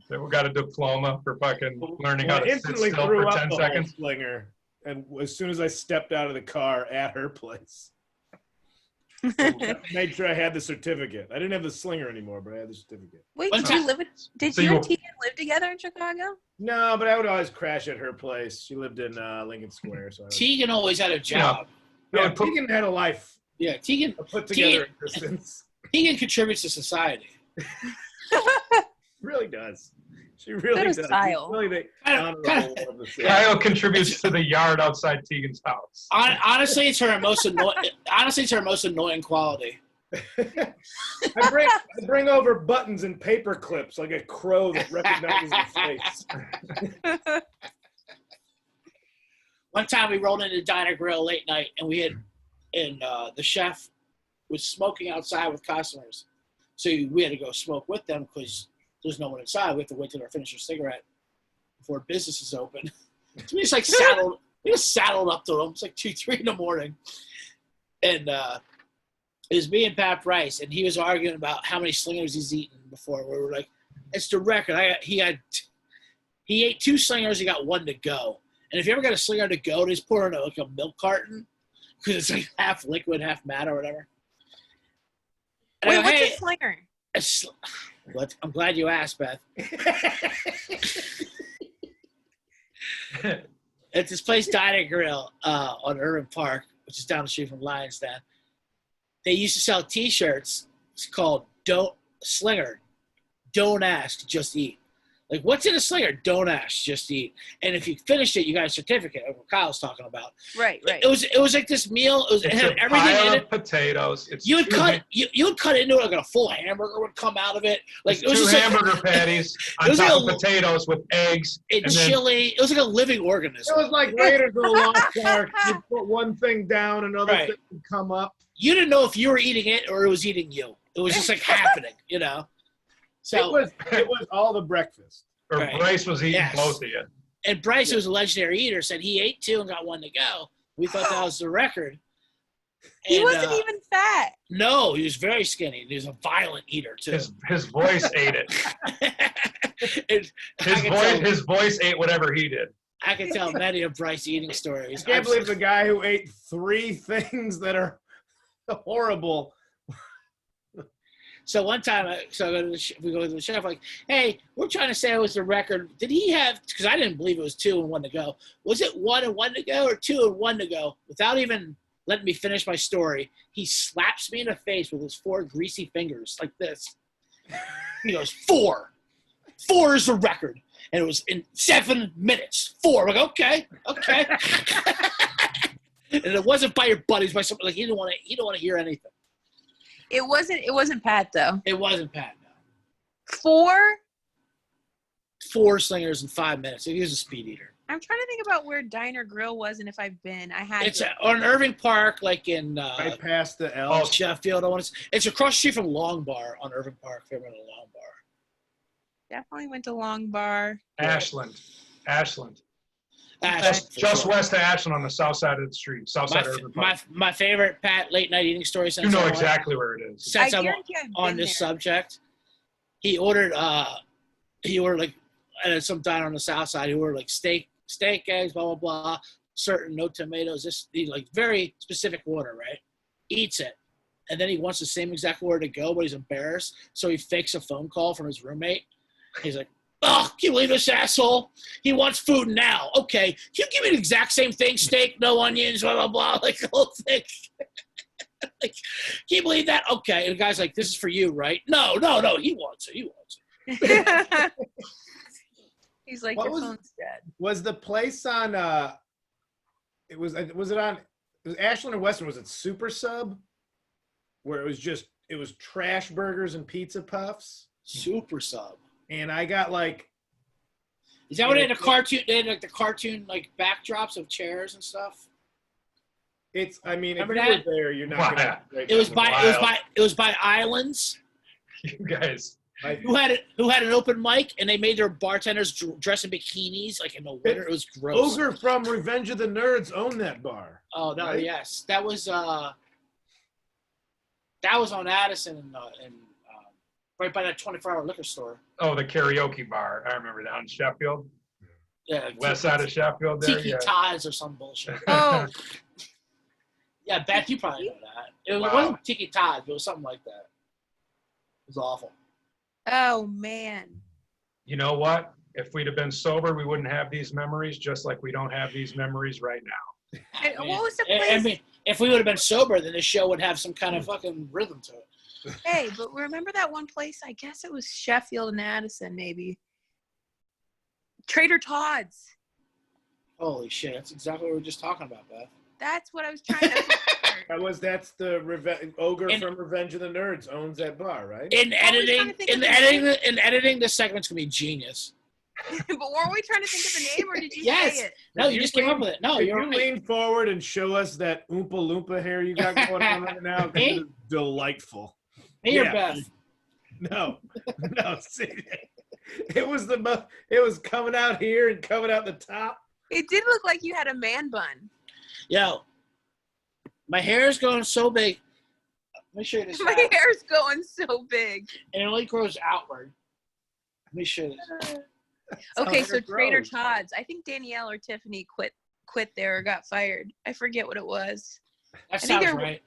That got a diploma for fucking learning how to sit still for 10 seconds. Slinger, and as soon as I stepped out of the car at her place, made sure I had the certificate. I didn't have the slinger anymore, but I had the certificate. Wait, did you and Tegan live together in Chicago? No, but I would always crash at her place. She lived in Lincoln Square. So Tegan always had a job. Yeah, Tegan had a life. Yeah, Tegan put together existence. Tegan contributes to society. Really does. She really does. Style. Really Kyle contributes to the yard outside Tegan's house. Honestly, it's her most annoying quality. I bring over buttons and paper clips like a crow that recognizes the face. One time we rolled into Diner Grill late night, and the chef was smoking outside with customers, so we had to go smoke with them because there's no one inside. We have to wait till they finish their cigarette before business is open. So we just saddled up to them. It's like 2-3 in the morning. And it was me and Pat Price, and he was arguing about how many slingers he's eaten before. We were like, it's the record. He ate 2 slingers, he got 1 to go. And if you ever got a slinger to go, just pour it in like a milk carton because it's like half liquid, half matter or whatever. And Wait, what's a slinger? What? I'm glad you asked, Beth. It's this place, Diner Grill, on Urban Park, which is down the street from Lions Den. They used to sell T-shirts. It's called Slinger. Don't ask, just eat. Like, what's in a slinger? Don't ask, just eat. And if you finished it, you got a certificate. Like what Kyle's talking about. Right. It was like this meal. It had everything in it. Potatoes. You would cut into it like a full hamburger would come out of it. Like it was 2 hamburger patties on top of potatoes with eggs and chili. It was like a living organism. It was like Raiders of the Lost Ark. You put one thing down, another thing would come up. You didn't know if you were eating it or it was eating you. It was just like happening, So it was all the breakfast. Or Bryce was eating both of you. And Bryce, who was a legendary eater, said he ate 2 and got 1 to go. We thought that was the record. He And, wasn't even fat. No, he was very skinny. He was a violent eater too. His voice ate it. His voice ate whatever he did. I can tell many of Bryce's eating stories. I can't believe the guy who ate 3 things that are horrible. So one time, we go to the chef, like, hey, we're trying to say it was the record. Did he have, because I didn't believe it was 2 and 1 to go. Was it 1 and 1 to go or 2 and 1 to go? Without even letting me finish my story, he slaps me in the face with his 4 greasy fingers like this. He goes, 4. 4 is the record. And it was in 7 minutes. 4. I'm like, okay. And it wasn't by your buddies, by something like he didn't want to hear anything. It wasn't Pat though. It wasn't Pat, no. 4 slingers in 5 minutes. He was a speed eater. I'm trying to think about where Diner Grill was and if I've been. It's on Irving Park, like in right past the L. Sheffield. It's across the street from Long Bar on Irving Park. If you ever been to Long Bar. Definitely went to Long Bar. Ashland. Just sure. west of Ashland on the south side of the street. South side of Irving Park. My favorite Pat late night eating story. You know exactly where it is. Since I'm on this subject, he ordered like at some diner on the south side. He ordered like steak, eggs, blah blah blah. Certain no tomatoes. This like very specific order, right? Eats it, and then he wants the same exact order to go, but he's embarrassed, so he fakes a phone call from his roommate. He's like, "Oh, can you believe this asshole? He wants food now. Okay, can you give me the exact same thing? Steak, no onions, blah blah blah, like the whole thing." Like, can you believe that? Okay, and the guy's like, "This is for you, right?" No, he wants it. He's like, What your was- phone's dead. Was the place on it was Ashland or Western? Was it Super Sub? Where it was trash burgers and pizza puffs? Super Sub. And I got like, Is that what they had a cartoon? They had like the cartoon like backdrops of chairs and stuff. Remember if you that? were there, you're not gonna It was by Islands. You guys. Who had an open mic and they made their bartenders dress in bikinis like in the winter. It was gross. Ogre from Revenge of the Nerds owned that bar. Oh no, right? yes, that was on Addison and right by that 24-hour liquor store. Oh, the karaoke bar. I remember down in Sheffield. Yeah, West side of Sheffield there. Tiki Yeah. Ties or some bullshit. Oh, Yeah, Beth, you probably know that. It Wow. wasn't Tiki Ties, but it was something like that. It was awful. oh man. You know what? If we'd have been sober, we wouldn't have these memories, just like we don't have these memories right now. And what was the I place? mean, if we would have been sober, then the show would have some kind of fucking rhythm to it. Hey, but remember that one place? I guess it was Sheffield and Addison, maybe. Trader Todd's. Holy shit, that's exactly what we were just talking about, Beth. That's what I was trying to. That's the Ogre from Revenge of the Nerds owns that bar, right? In trying to think of the editing, this segment's gonna be genius. But weren't we trying to think of the name, or did you Yes. say it? No, you just came up with it. No, If you're you right. lean forward and show us that Oompa Loompa hair you got going on right now, 'cause it is delightful. Hey, Yeah. Beth. No, see, it was coming out here and coming out the top. It did look like you had a man bun. Yo, my hair is going so big. Let me show you this. My hat. hair's going so big. And it only grows outward. Let me show you this. Okay, how so hair Trader grows. Todd's. I think Danielle or Tiffany quit there or got fired. I forget what it was. That think sounds they're- right.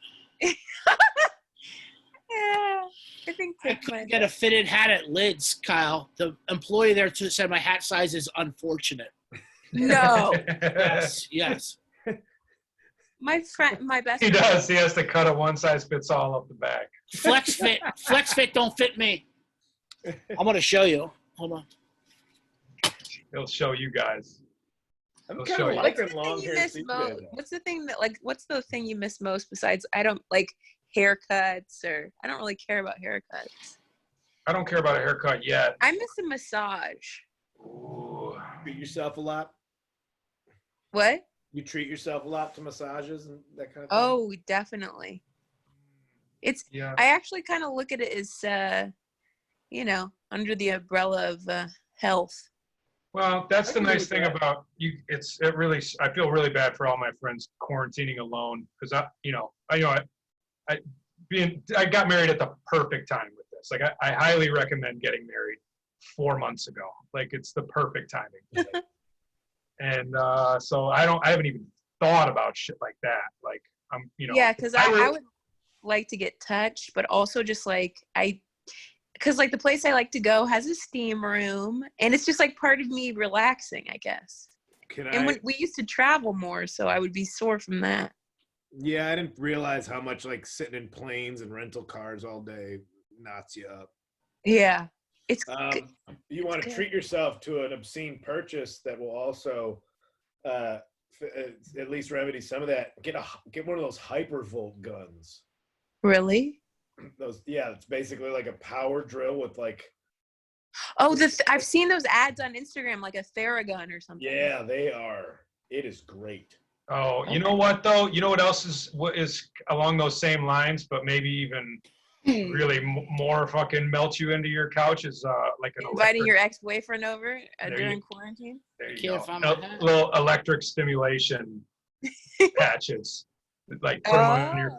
Yeah, I think I Tiff couldn't might. get a fitted hat at Lids, Kyle. The employee there said my hat size is unfortunate. No, Yes. my best He friend. does. He has to cut a one size fits all up the back. Flex fit don't fit me. I'm gonna show you. Hold on. He'll show you guys. I'm I'll kind show of you. What's liking the long thing you hair. miss these most? days. What's the thing you miss most besides I don't like haircuts or I don't really care about haircuts. I don't care about a haircut yet. I miss a massage. Ooh. Treat yourself a lot. What? You treat yourself a lot to massages and that kind of thing. Oh, definitely. Yeah. I actually kind of look at it as, under the umbrella of health. Well, that's I the agree nice with thing that. about you. I feel really bad for all my friends quarantining alone because I got married at the perfect time with this. Like I highly recommend getting married 4 months ago. Like it's the perfect timing. And so I haven't even thought about shit like that. Like Yeah, because I would like to get touched, but also just like because like the place I like to go has a steam room, and it's just like part of me relaxing, I guess. And when we used to travel more, so I would be sore from that. Yeah, I didn't realize how much like sitting in planes and rental cars all day knots you up. Yeah, it's You want to good. treat yourself to an obscene purchase that will also at least remedy some of that. Get one of those hypervolt guns. Really? It's basically like a power drill with like. Oh, I've seen those ads on Instagram, like a Theragun or something. Yeah, they are. It is great. Oh, you know what though? You know what else is along those same lines, but maybe even really more fucking melt you into your couch is like an inviting electric, your ex-boyfriend over during quarantine. there you Can't go. find my hat. Little electric stimulation patches. Like put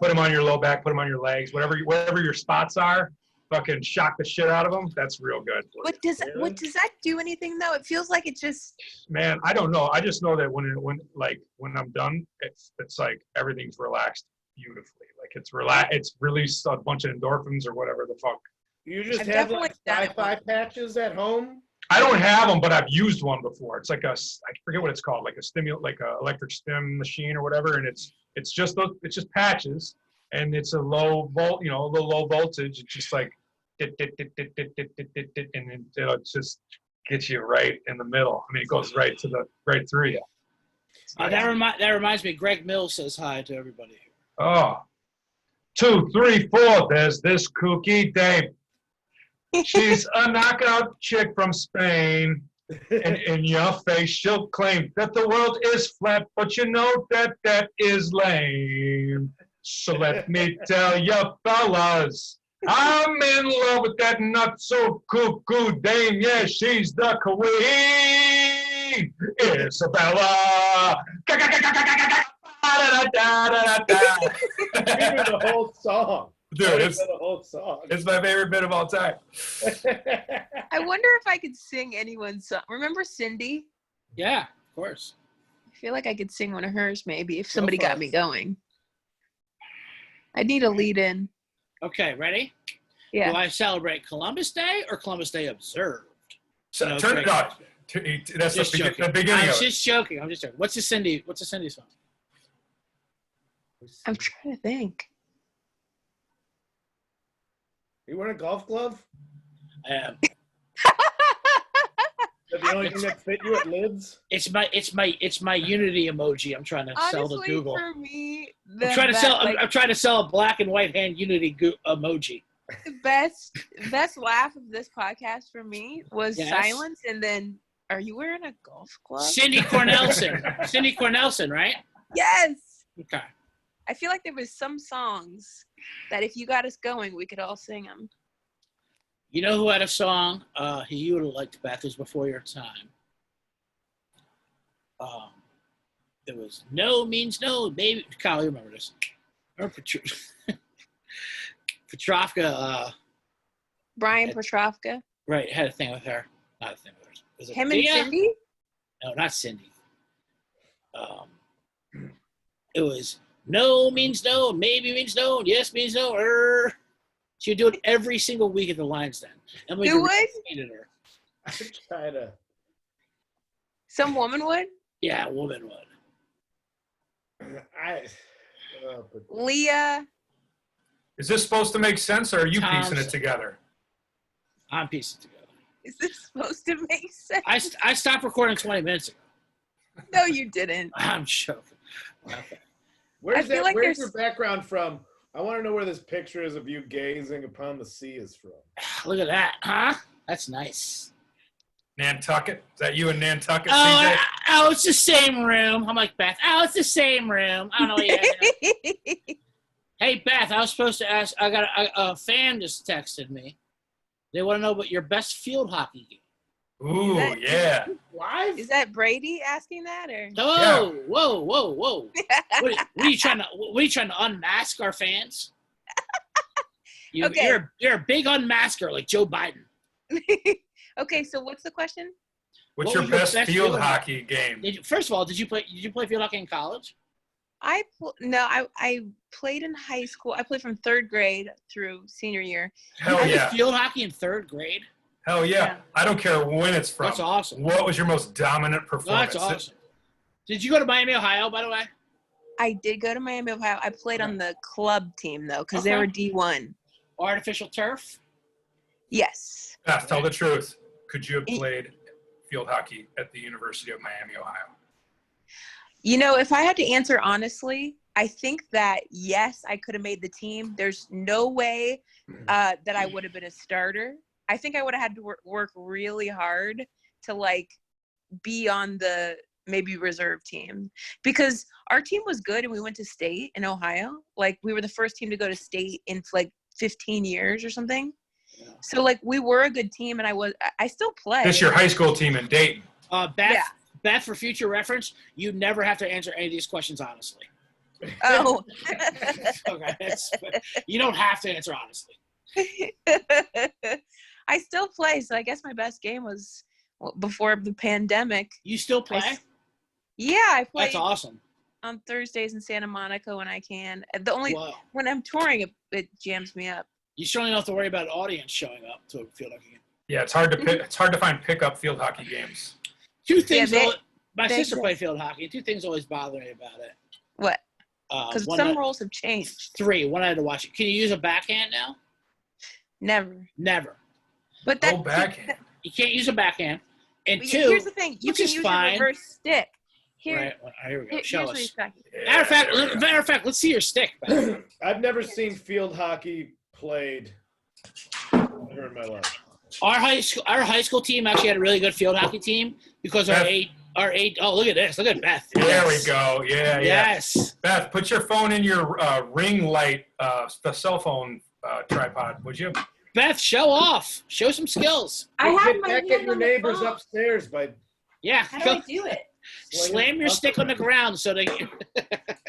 them on your low back, put them on your legs, whatever your spots are. Fucking shock the shit out of them. That's real good. What does that do anything though? It feels like it just. Man, I don't know. I just know that when I'm done, it's like everything's relaxed beautifully. Like it's released a bunch of endorphins or whatever the fuck. You just I've have definitely like done it sci-fi once. patches at home? I don't have them, but I've used one before. It's like I forget what it's called, like a electric stim machine or whatever, and it's just patches, and it's a low low voltage. It's just like and it just gets you right in the middle. I mean, it goes right through you. That reminds me. Greg Mills says hi to everybody. Oh, 2, 3, 4. There's this kooky dame. She's a knockout chick from Spain. And in your face, she'll claim that the world is flat, but you know that is lame. So let me tell you, fellas, I'm in love with that not so cuckoo dame. Yeah, she's the queen, Isabella. Give me the whole song. Dude, it's the whole song. It's my favorite bit of all time. I wonder if I could sing anyone's song. Remember Cindy? Yeah, of course. I feel like I could sing one of hers maybe if somebody got me going. I'd need a lead in. Okay, ready? Yeah. Do I celebrate Columbus Day or Columbus Day observed? So, turn it on. That's Just joking. the beginning I'm of it. just joking. What's a Cindy song? I'm trying to think. You wearing a golf glove? I am. Is that the only thing that fit you at lids? It's my Unity emoji. I'm trying to sell to Honestly, Google. for me, I'm trying to sell a black and white hand Unity emoji. the best laugh of this podcast for me was silence, and then, are you wearing a golf glove? Cindy Cornelson, right? Yes. Okay. I feel like there was some songs that if you got us going, we could all sing them. You know who had a song you would have liked, Beth? It was before your time. It was No Means No, Baby. Kyle, you remember this. Remember Petrovka. Brian Petrovka. Right, had a thing with her. Not a thing with her. Was it Him Thea? and Cindy? No, not Cindy. It was no means no, maybe means no, yes means no. She would do it every single week at the Lions Den. Emily Who would? hated her. I try to. Some woman would? Yeah, a woman would. Leah. Is this supposed to make sense, or are you Tom's- piecing it together? I'm piecing it together. Is this supposed to make sense? I stopped recording 20 minutes ago. No, you didn't. I'm joking. Okay. Where's feel like where's there's- your background from? I want to know where this picture is of you gazing upon the sea is from. Look at that, huh? That's nice. Nantucket? Is that you in Nantucket, Oh, CJ? It's the same room. I'm like, Beth. Oh, it's the same room. I don't know what you guys. Hey, Beth, I was supposed to ask. I got a fan just texted me. They want to know about your best field hockey game. Ooh, that- yeah. Live? Is that Brady asking that or? Oh, whoa. What are you trying to unmask our fans? Okay. You're a big unmasker like Joe Biden. Okay, so what's the question? What's What your was your best best field field hockey game? First of all, did you play field hockey in college? I played in high school. I played from 3rd grade through senior year. Hell You played yeah. field hockey in 3rd grade? Hell yeah. Yeah. I don't care when it's from. That's awesome. What was your most dominant performance? That's awesome. Did you go to Miami, Ohio, by the way? I did go to Miami, Ohio. I played on the club team though, because they Okay. were D1. Artificial turf? Yes. Beth, tell the truth. Could you have played field hockey at the University of Miami, Ohio? You know, if I had to answer honestly, I think that yes, I could have made the team. There's no way that I would have been a starter. I think I would have had to work really hard to like be on the maybe reserve team, because our team was good and we went to state in Ohio. Like we were the first team to go to state in like 15 years or something. Yeah. So like we were a good team, and I still play. This your high school team in Dayton. Beth, for future reference, you never have to answer any of these questions honestly. Oh. Okay, you don't have to answer honestly. I still play, so I guess my best game was before the pandemic. You still play? Yeah, I play. That's awesome. On Thursdays in Santa Monica when I can. The only Whoa. when I'm touring, it jams me up. You certainly don't have to worry about an audience showing up to a field hockey game. Yeah, it's hard to find pickup field hockey games. Two things. they my sister exist. played field hockey. Two things always bother me about it. What? Because some rules have changed. 3. One, I had to watch it. Can you use a backhand now? Never. Oh, But that backhand. You can't use a backhand. And but 2, here's the thing: you which can is use fine. your reverse stick. Here, Right, well, here we go. here's Show what us. he's talking. Yeah, Matter of fact, let's see your stick. Beth. I've never seen field hockey played ever in my life. Our high school team actually had a really good field hockey team because our eight. Oh, look at this! Look at Beth. There we go. Yeah, yeah. Yes. Beth, put your phone in your ring light, the cell phone tripod, would you? Beth, show off. Show some skills. I have Get my back hand at your on the neighbors phone. upstairs by Yeah. How do I do it? Slam your stick on the ground so they.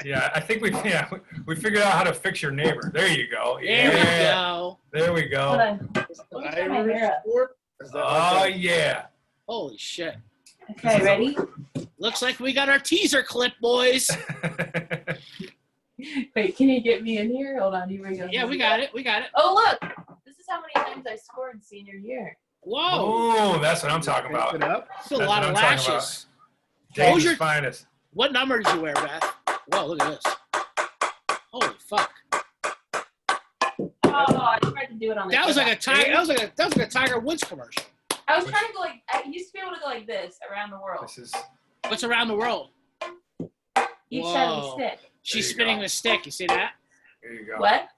Yeah, I think we figured out how to fix your neighbor. There you go. There we Yeah. go. There we Hold go. on. Let me turn my Irish hair up. sport. Is that Oh like yeah. Holy shit! Okay, ready? Looks like we got our teaser clip, boys. Wait, can you get me in here? Hold on, here we go. Yeah, we got it. We got it. Oh, look. This is how many times I scored senior year. Whoa! Oh, that's what I'm talking Fix about. it up? That's a That's lot what of I'm talking lashes. Dayton's your- finest. What number did you wear, Beth? Whoa! Look at this. Holy fuck! Oh, I tried to do it on the That was like a keyboard. Tiger. That was like a Tiger Woods commercial. I was trying to go like, I used to be able to go like this around the world. This is What's around the world? Each side of the Whoa. stick. She's There you spinning go. the stick. You see that? there you go. What?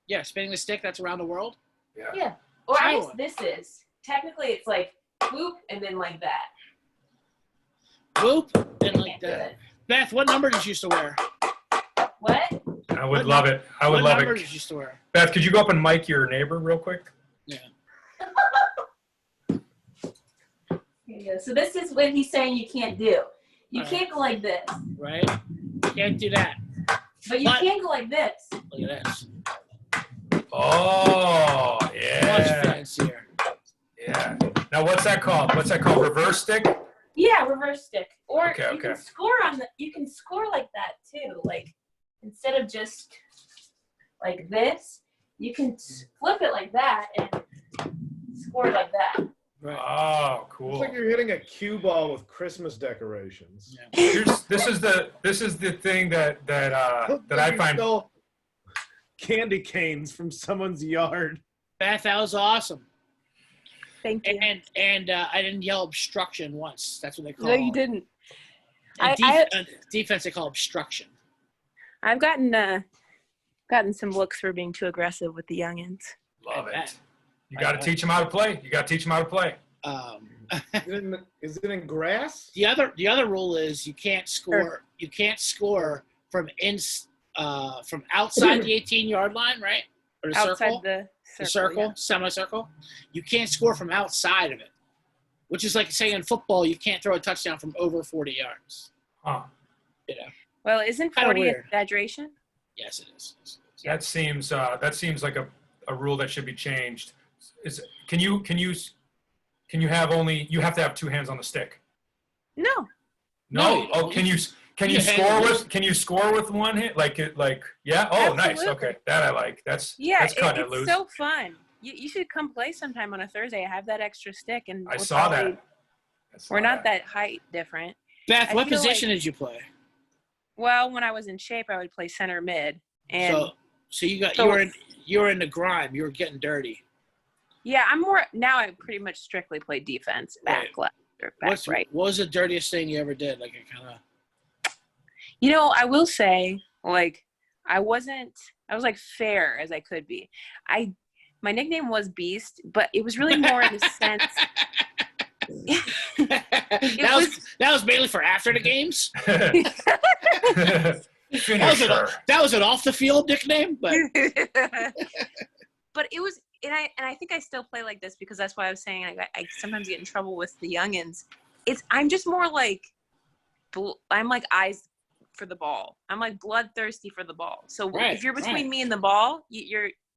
Yeah, spinning the stick. That's around the world. Yeah. Yeah. Or I Try guess one. this is. Technically, it's like whoop and then like that. Whoop and like Can't do that. it. Beth, what number did you used to wear? What? I would What love it. I would What love number it. did you used to wear? Beth, could you go up and mic your neighbor real quick? Here you go. So this is what he's saying you can't do. You All right. can't go like this, Right? Can't do that. but you What? can go like this. Look at this. Oh, Much yeah. fancier. Yeah. Now what's that called? What's that called? Reverse stick? Yeah, reverse stick. Or Okay, you okay. can score on the. You can score like that too. Like instead of just like this, you can flip it like that and score like that. Right. Oh, It's cool. like you're hitting a cue ball with Christmas decorations. Yeah. This is the thing that I find. Stole candy canes from someone's yard. Beth, that was awesome. Thank you. And I didn't yell obstruction once. That's what they call No, you didn't. Defense, they call obstruction. I've gotten some looks for being too aggressive with the youngins. Love I bet. it. You got to teach them how to play. You got to teach them how to play. Is it in grass? The other rule is you can't score. You can't score from outside the 18-yard line, right? Or the Outside circle. the The circle, yeah. semicircle. You can't score from outside of it. which is like saying in football you can't throw a touchdown from over 40 yards. Huh. You know. Well, isn't Kinda 40 an weird. exaggeration? Yes, it is. Yes, it is. That seems like a rule that should be changed. Can you have only, you have to have two hands on the stick? No. No. No, Oh, can you score with one hand? Yeah. Oh, nice. Absolutely. Okay, that I like. That's cutting it it's loose. so fun. You should come play sometime on a Thursday. I have that extra stick, and I saw that. We're not that height different. Beth, I what feel position did you play? Well, when I was in shape, I would play center mid, and So you were in the grime. You were getting dirty. yeah, I pretty much strictly play defense, back left or back right. What was the dirtiest thing you ever did? Like a kind of. I will say, like, I was like fair as I could be. My nickname was Beast, but it was really more in the sense. that was mainly for after the games. Finisher. That was an off the field nickname, but but it was, and I think I still play like this because that's why I was saying I sometimes get in trouble with the youngins. I'm just more like, I'm like eyes for the ball. I'm like bloodthirsty for the ball. So if you're between me and the ball,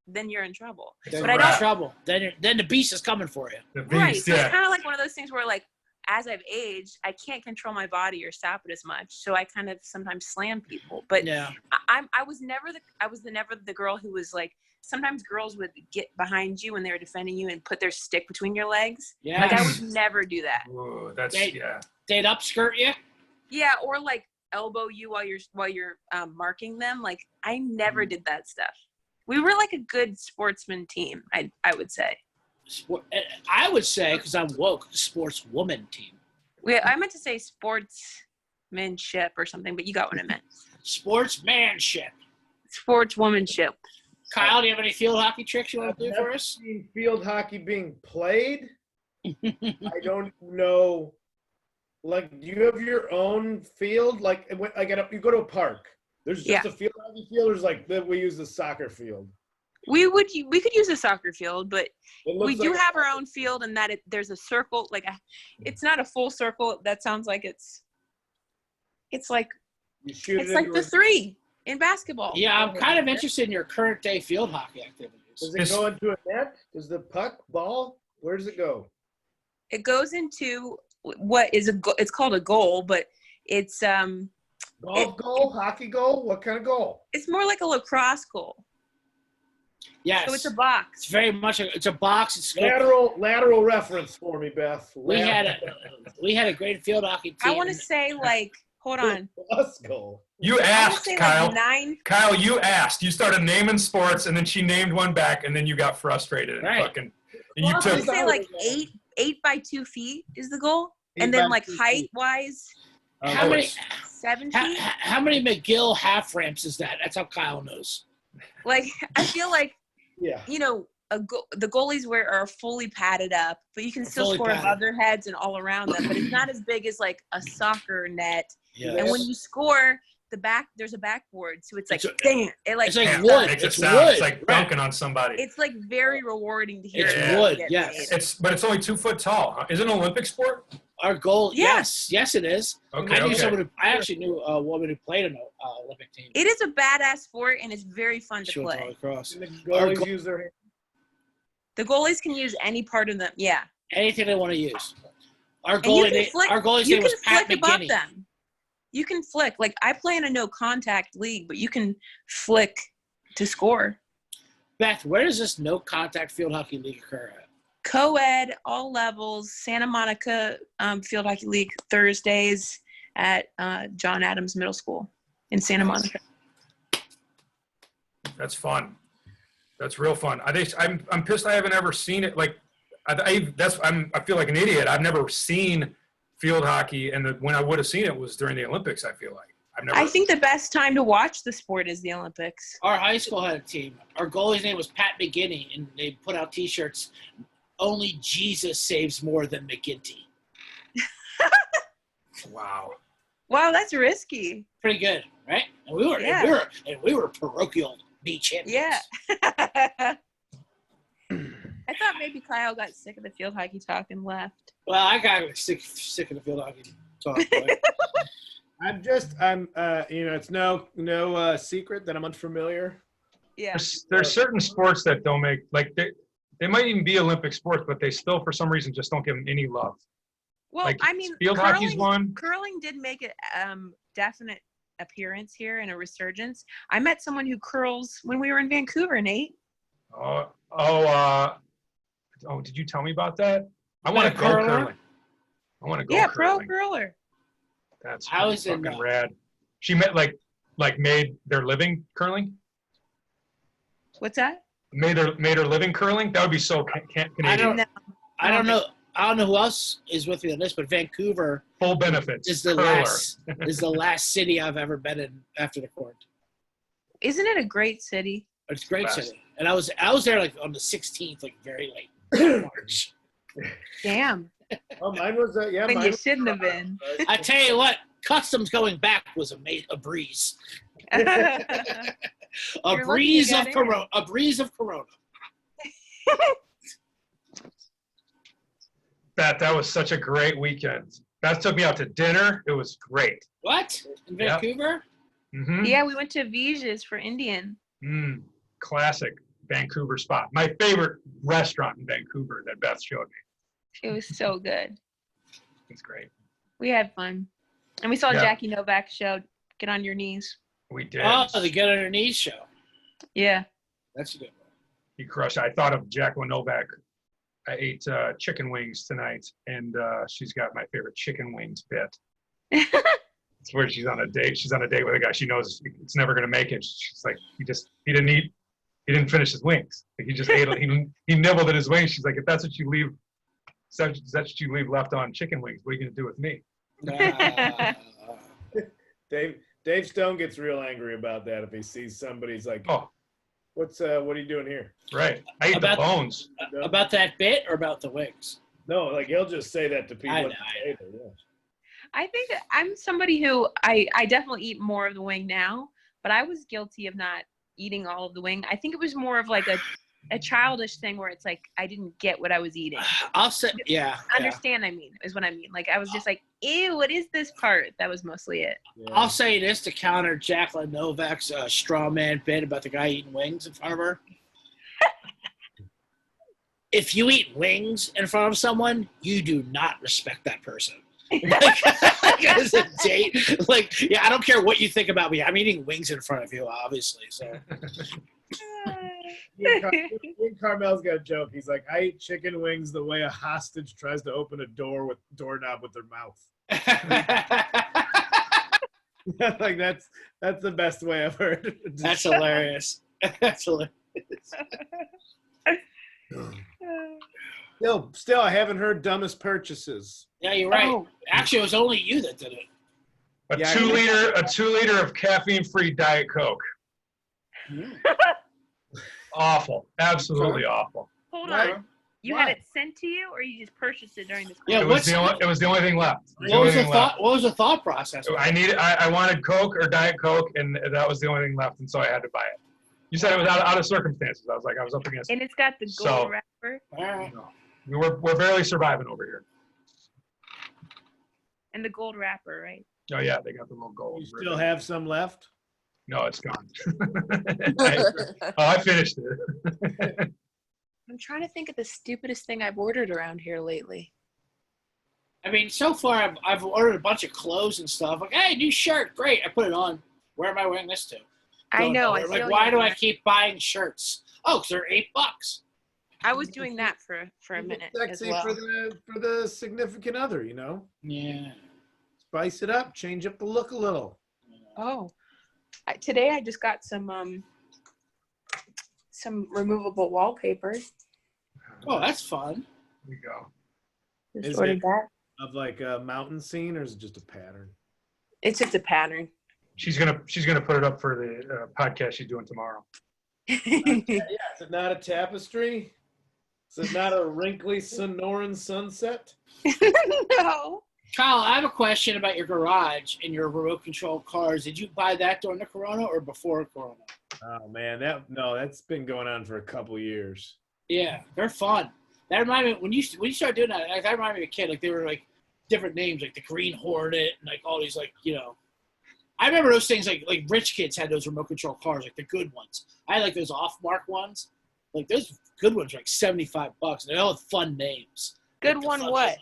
then you're in trouble. But I don't trouble. Then the beast is coming for you. The beast, right. So it's kind of like one of those things where, like, as I've aged, I can't control my body or stop it as much. So I kind of sometimes slam people. But yeah. I was never the girl who was like, sometimes girls would get behind you when they were defending you and put their stick between your legs. Yeah. Like, I would never do that. Ooh, They'd upskirt you. Yeah, or like elbow you while you're marking them. Like, I never did that stuff. We were like a good sportsman team, I would say. I would say, because I'm woke, sportswoman team. I meant to say sportsmanship or something, but you got what I meant. Sportsmanship. Sportswomanship. Kyle, do you have any field hockey tricks you want to do for us? Seen field hockey being played. I don't know. Like, do you have your own field? Like, you go to a park. There's just a field hockey field. There's like we use the soccer field. We could use a soccer field, but we do like have our own field, and that there's a circle. Like, it's not a full circle. That sounds like it's like the three in basketball. Yeah, I'm kind of interested in your current day field hockey activities. Does it go into a net? Does the ball? Where does it go? It goes into what is it's called a goal, but it's golf goal, hockey goal. What kind of goal? It's more like a lacrosse goal. Yes. So it's a box. It's very much it's a box. It's lateral reference for me, Beth. We had a great field hockey team. I want to say, like, hold on. Let's go. You asked, Kyle. Like Kyle, you asked. You started naming sports, and then she named one back, and then you got frustrated and fucking. I want to say like 8 by 2 feet is the goal, and then like height wise. How many? 7 feet. How many McGill half ramps is that? That's how Kyle knows. Like, I feel like, the goalies are fully padded up, but you can still score above their heads and all around them. But it's not as big as like a soccer net. Yes. And when you score, there's a backboard, so it's like damn. It's like wood. It's wood. It's like dunking on somebody. It's like very rewarding to hear. It's wood. Yes. But it's only 2 foot tall. Huh? Is it an Olympic sport? Our goal. Yes, it is. Okay. I actually knew a woman who played in an Olympic team. It is a badass sport, and it's very fun to play. And the goalies use their hands. The goalies can use any part of them. Yeah. Anything they want to use. Our goalie's name was Pat McGinney. Them. You can flick. Like, I play in a no contact league, but you can flick to score. Beth, where does this no contact field hockey league occur at? Co-ed, all levels, Santa Monica Field Hockey League Thursdays at John Adams Middle School in Santa Monica. That's fun. That's real fun. I'm pissed I haven't ever seen it. Like, I feel like an idiot. I've never seen field hockey, and when I would have seen it was during the Olympics. I feel like I think the best time to watch the sport is the Olympics. Our high school had a team. Our goalie's name was Pat McGinney, and they put out T-shirts. Only Jesus saves more than McGinty. Wow, that's risky. Pretty good, right? And we were parochial beach hippies. Yeah. I thought maybe Kyle got sick of the field hockey talk and left. Well, I got sick of the field hockey talk. But it's no secret that I'm unfamiliar. Yeah. There's certain sports that don't make, like, they might even be Olympic sports, but they still, for some reason, just don't give them any love. Well, Like, I mean, field hockey's one. Curling did make a definite appearance here and a resurgence. I met someone who curls when we were in Vancouver, Nate. Did you tell me about that? I Is want that to a go curler? curling. I want to go Yeah, curling. pro curler. That's How is it fucking not? rad. She met like made their living curling. What's that? Made her living curling. That would be so Canadian. No. I don't know. I don't know who else is with me on this, but Vancouver Full benefits. is the curler. last city I've ever been in after the quarantine. Isn't it a great city? It's a great Best. city, and I was there like on the 16th, like very late March. Damn. Oh, mine was yeah. When mine you was- shouldn't have been. I tell you what, customs going back was a breeze. A You're lucky breeze you of got in. corona. A breeze of corona. Beth, that was such a great weekend. Beth took me out to dinner. It was great. What in Yep. Vancouver? Mm-hmm. Yeah, we went to Vija's for Indian. Classic Vancouver spot. My favorite restaurant in Vancouver that Beth showed me. It was so good. It's great. We had fun. And we saw Yeah. Jackie Novak's show, Get on Your Knees. We did. Oh, the Get on Your Knees show. Yeah. That's a good one. He crushed. I thought of Jacqueline Novak. I ate chicken wings tonight, and she's got my favorite chicken wings bit. It's where she's on a date. She's on a date with a guy she knows it's never going to make it. She's like, he didn't finish his wings. Like, he just ate it. He nibbled at his wings. She's like, if that's what you leave, that's what you leave left on chicken wings, what are you going to do with me? Dave Stone gets real angry about that if he sees somebody's like, Oh, what are you doing here? right. I ate the bones. About that bit or about the wings? No, like he'll just say that to people. I at know, the table, yeah. I think that I'm somebody who I definitely eat more of the wing now, but I was guilty of not eating all of the wing. I think it was more of like a childish thing where it's like I didn't get what I was eating. I'll say, yeah. Understand, is what I mean. Like I was just like, ew, what is this part? That was mostly it. Yeah. I'll say this to counter Jacqueline Novak's straw man bit about the guy eating wings in front of her. If you eat wings in front of someone, you do not respect that person. Like, as a date, like, yeah, I don't care what you think about me. I'm eating wings in front of you, obviously. So Ian Carmel's got a joke. He's like, I eat chicken wings the way a hostage tries to open a doorknob with their mouth. Like that's the best way I've heard. that's hilarious. That's hilarious. Still, I haven't heard dumbest purchases. Yeah, you're right. Oh. Actually, it was only you that did it. A Yeah, 2 liter of caffeine-free Diet Coke. Awful. Absolutely awful. Hold Right. on. You Why? had it sent to you, or you just purchased it during this? Yeah, It was the only thing left. It was the What only was the thing thought? left. What was the thought process? I wanted Coke or Diet Coke, and that was the only thing left, and so I had to buy it. You said it was out of circumstances. I was up against it. And it's got the So- gold wrapper All right. We're barely surviving over here. and the gold wrapper, right? Oh yeah, they got the little gold. You still have some left? No, it's gone. I finished it. I'm trying to think of the stupidest thing I've ordered around here lately. I mean, so far I've ordered a bunch of clothes and stuff. Like, hey, new shirt, great. I put it on. Where am I wearing this to? I know. I Like, feel why you. do I keep buying shirts? Oh, because they're $8. I was doing that for a minute as Sexy well. for the significant other, you know. Yeah. Spice it up, change up the look a little. Oh, today I just got some removable wallpaper. Oh, that's fun. There we go. Just Is ordered it- that. Of like a mountain scene, or is it just a pattern? It's just a pattern. She's gonna put it up for the podcast she's doing tomorrow. Yeah, is it not a tapestry? Is it not a wrinkly Sonoran sunset? No. Kyle, I have a question about your garage and your remote control cars. Did you buy that during the Corona or before Corona? Oh man, that's been going on for a couple years. Yeah, they're fun. That reminded me when you started doing that. That reminded me of a kid. Like they were like different names, like the Green Hornet, and like all these like I remember those things like rich kids had those remote control cars, like the good ones. I had like those off-mark ones. Like those good ones were like $75. They all had fun names. Good like, one, what?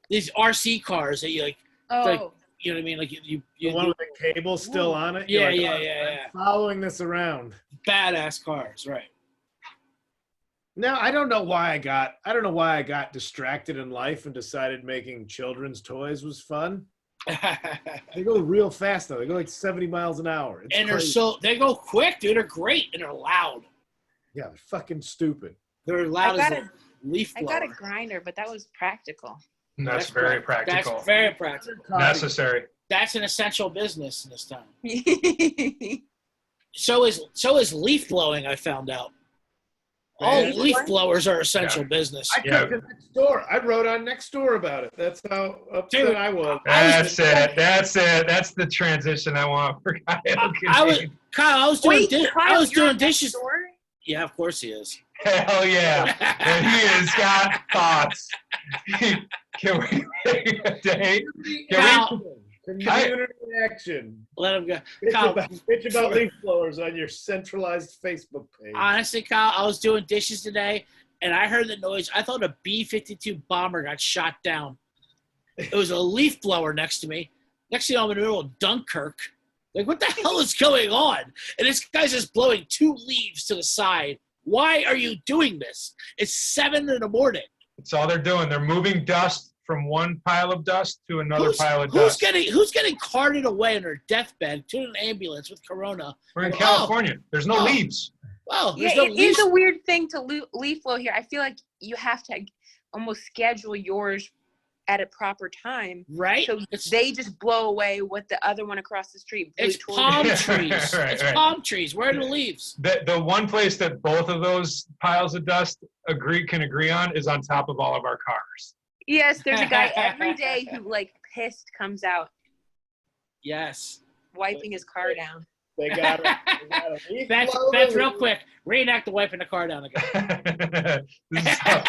These RC cars that you like. Oh. Like, you know what I mean? Like you The one with the cable still on it. Yeah, You're like, yeah. I'm following this around. Badass cars, right? Now I don't know why I got distracted in life and decided making children's toys was fun. They go real fast though. They go like 70 miles an hour. It's and crazy. they go quick, dude. They're great and they're loud. Yeah, they're fucking stupid. They're loud I as got a leaf blower. I got a grinder, but that was practical. That's very practical. That's very practical. Necessary. That's an essential business in this town. So is leaf blowing, I found out. All Man. leaf blowers are essential business. I took to next door. I wrote on next door about it. That's how upset Dude, I was. That's it. That's the transition I want for Kyle. Kyle, I was doing You're dishes. next door? Yeah, of course he is. Hell yeah. And he has got thoughts. Can we make a date? Kyle, Community action. let him go. Bitch about leaf blowers on your centralized Facebook page. Honestly, Kyle, I was doing dishes today, and I heard the noise. I thought a B-52 bomber got shot down. It was a leaf blower next to me. Next thing you know, I'm in the middle of Dunkirk. Like, what the hell is going on? And this guy's just blowing 2 leaves to the side. Why are you doing this? It's 7 in the morning. That's all they're doing. They're moving dust from one pile of dust to another pile of dust. Who's getting carted away in their deathbed to an ambulance with corona? We're in California. There's no leaves. Well, Yeah, it is a weird thing to leaf blow here. I feel like you have to almost schedule yours at a proper time. Right? So they just blow away what the other one across the street blew It's towards. palm trees. Right. Palm trees. Where are the leaves? The one place that both of those piles of dust can agree on is on top of all of our cars. Yes, there's a guy every day who like pissed comes out Yes. wiping his car down. They got a leaf Beth, blower. real quick. Reenact the wiping the car down again. This is how-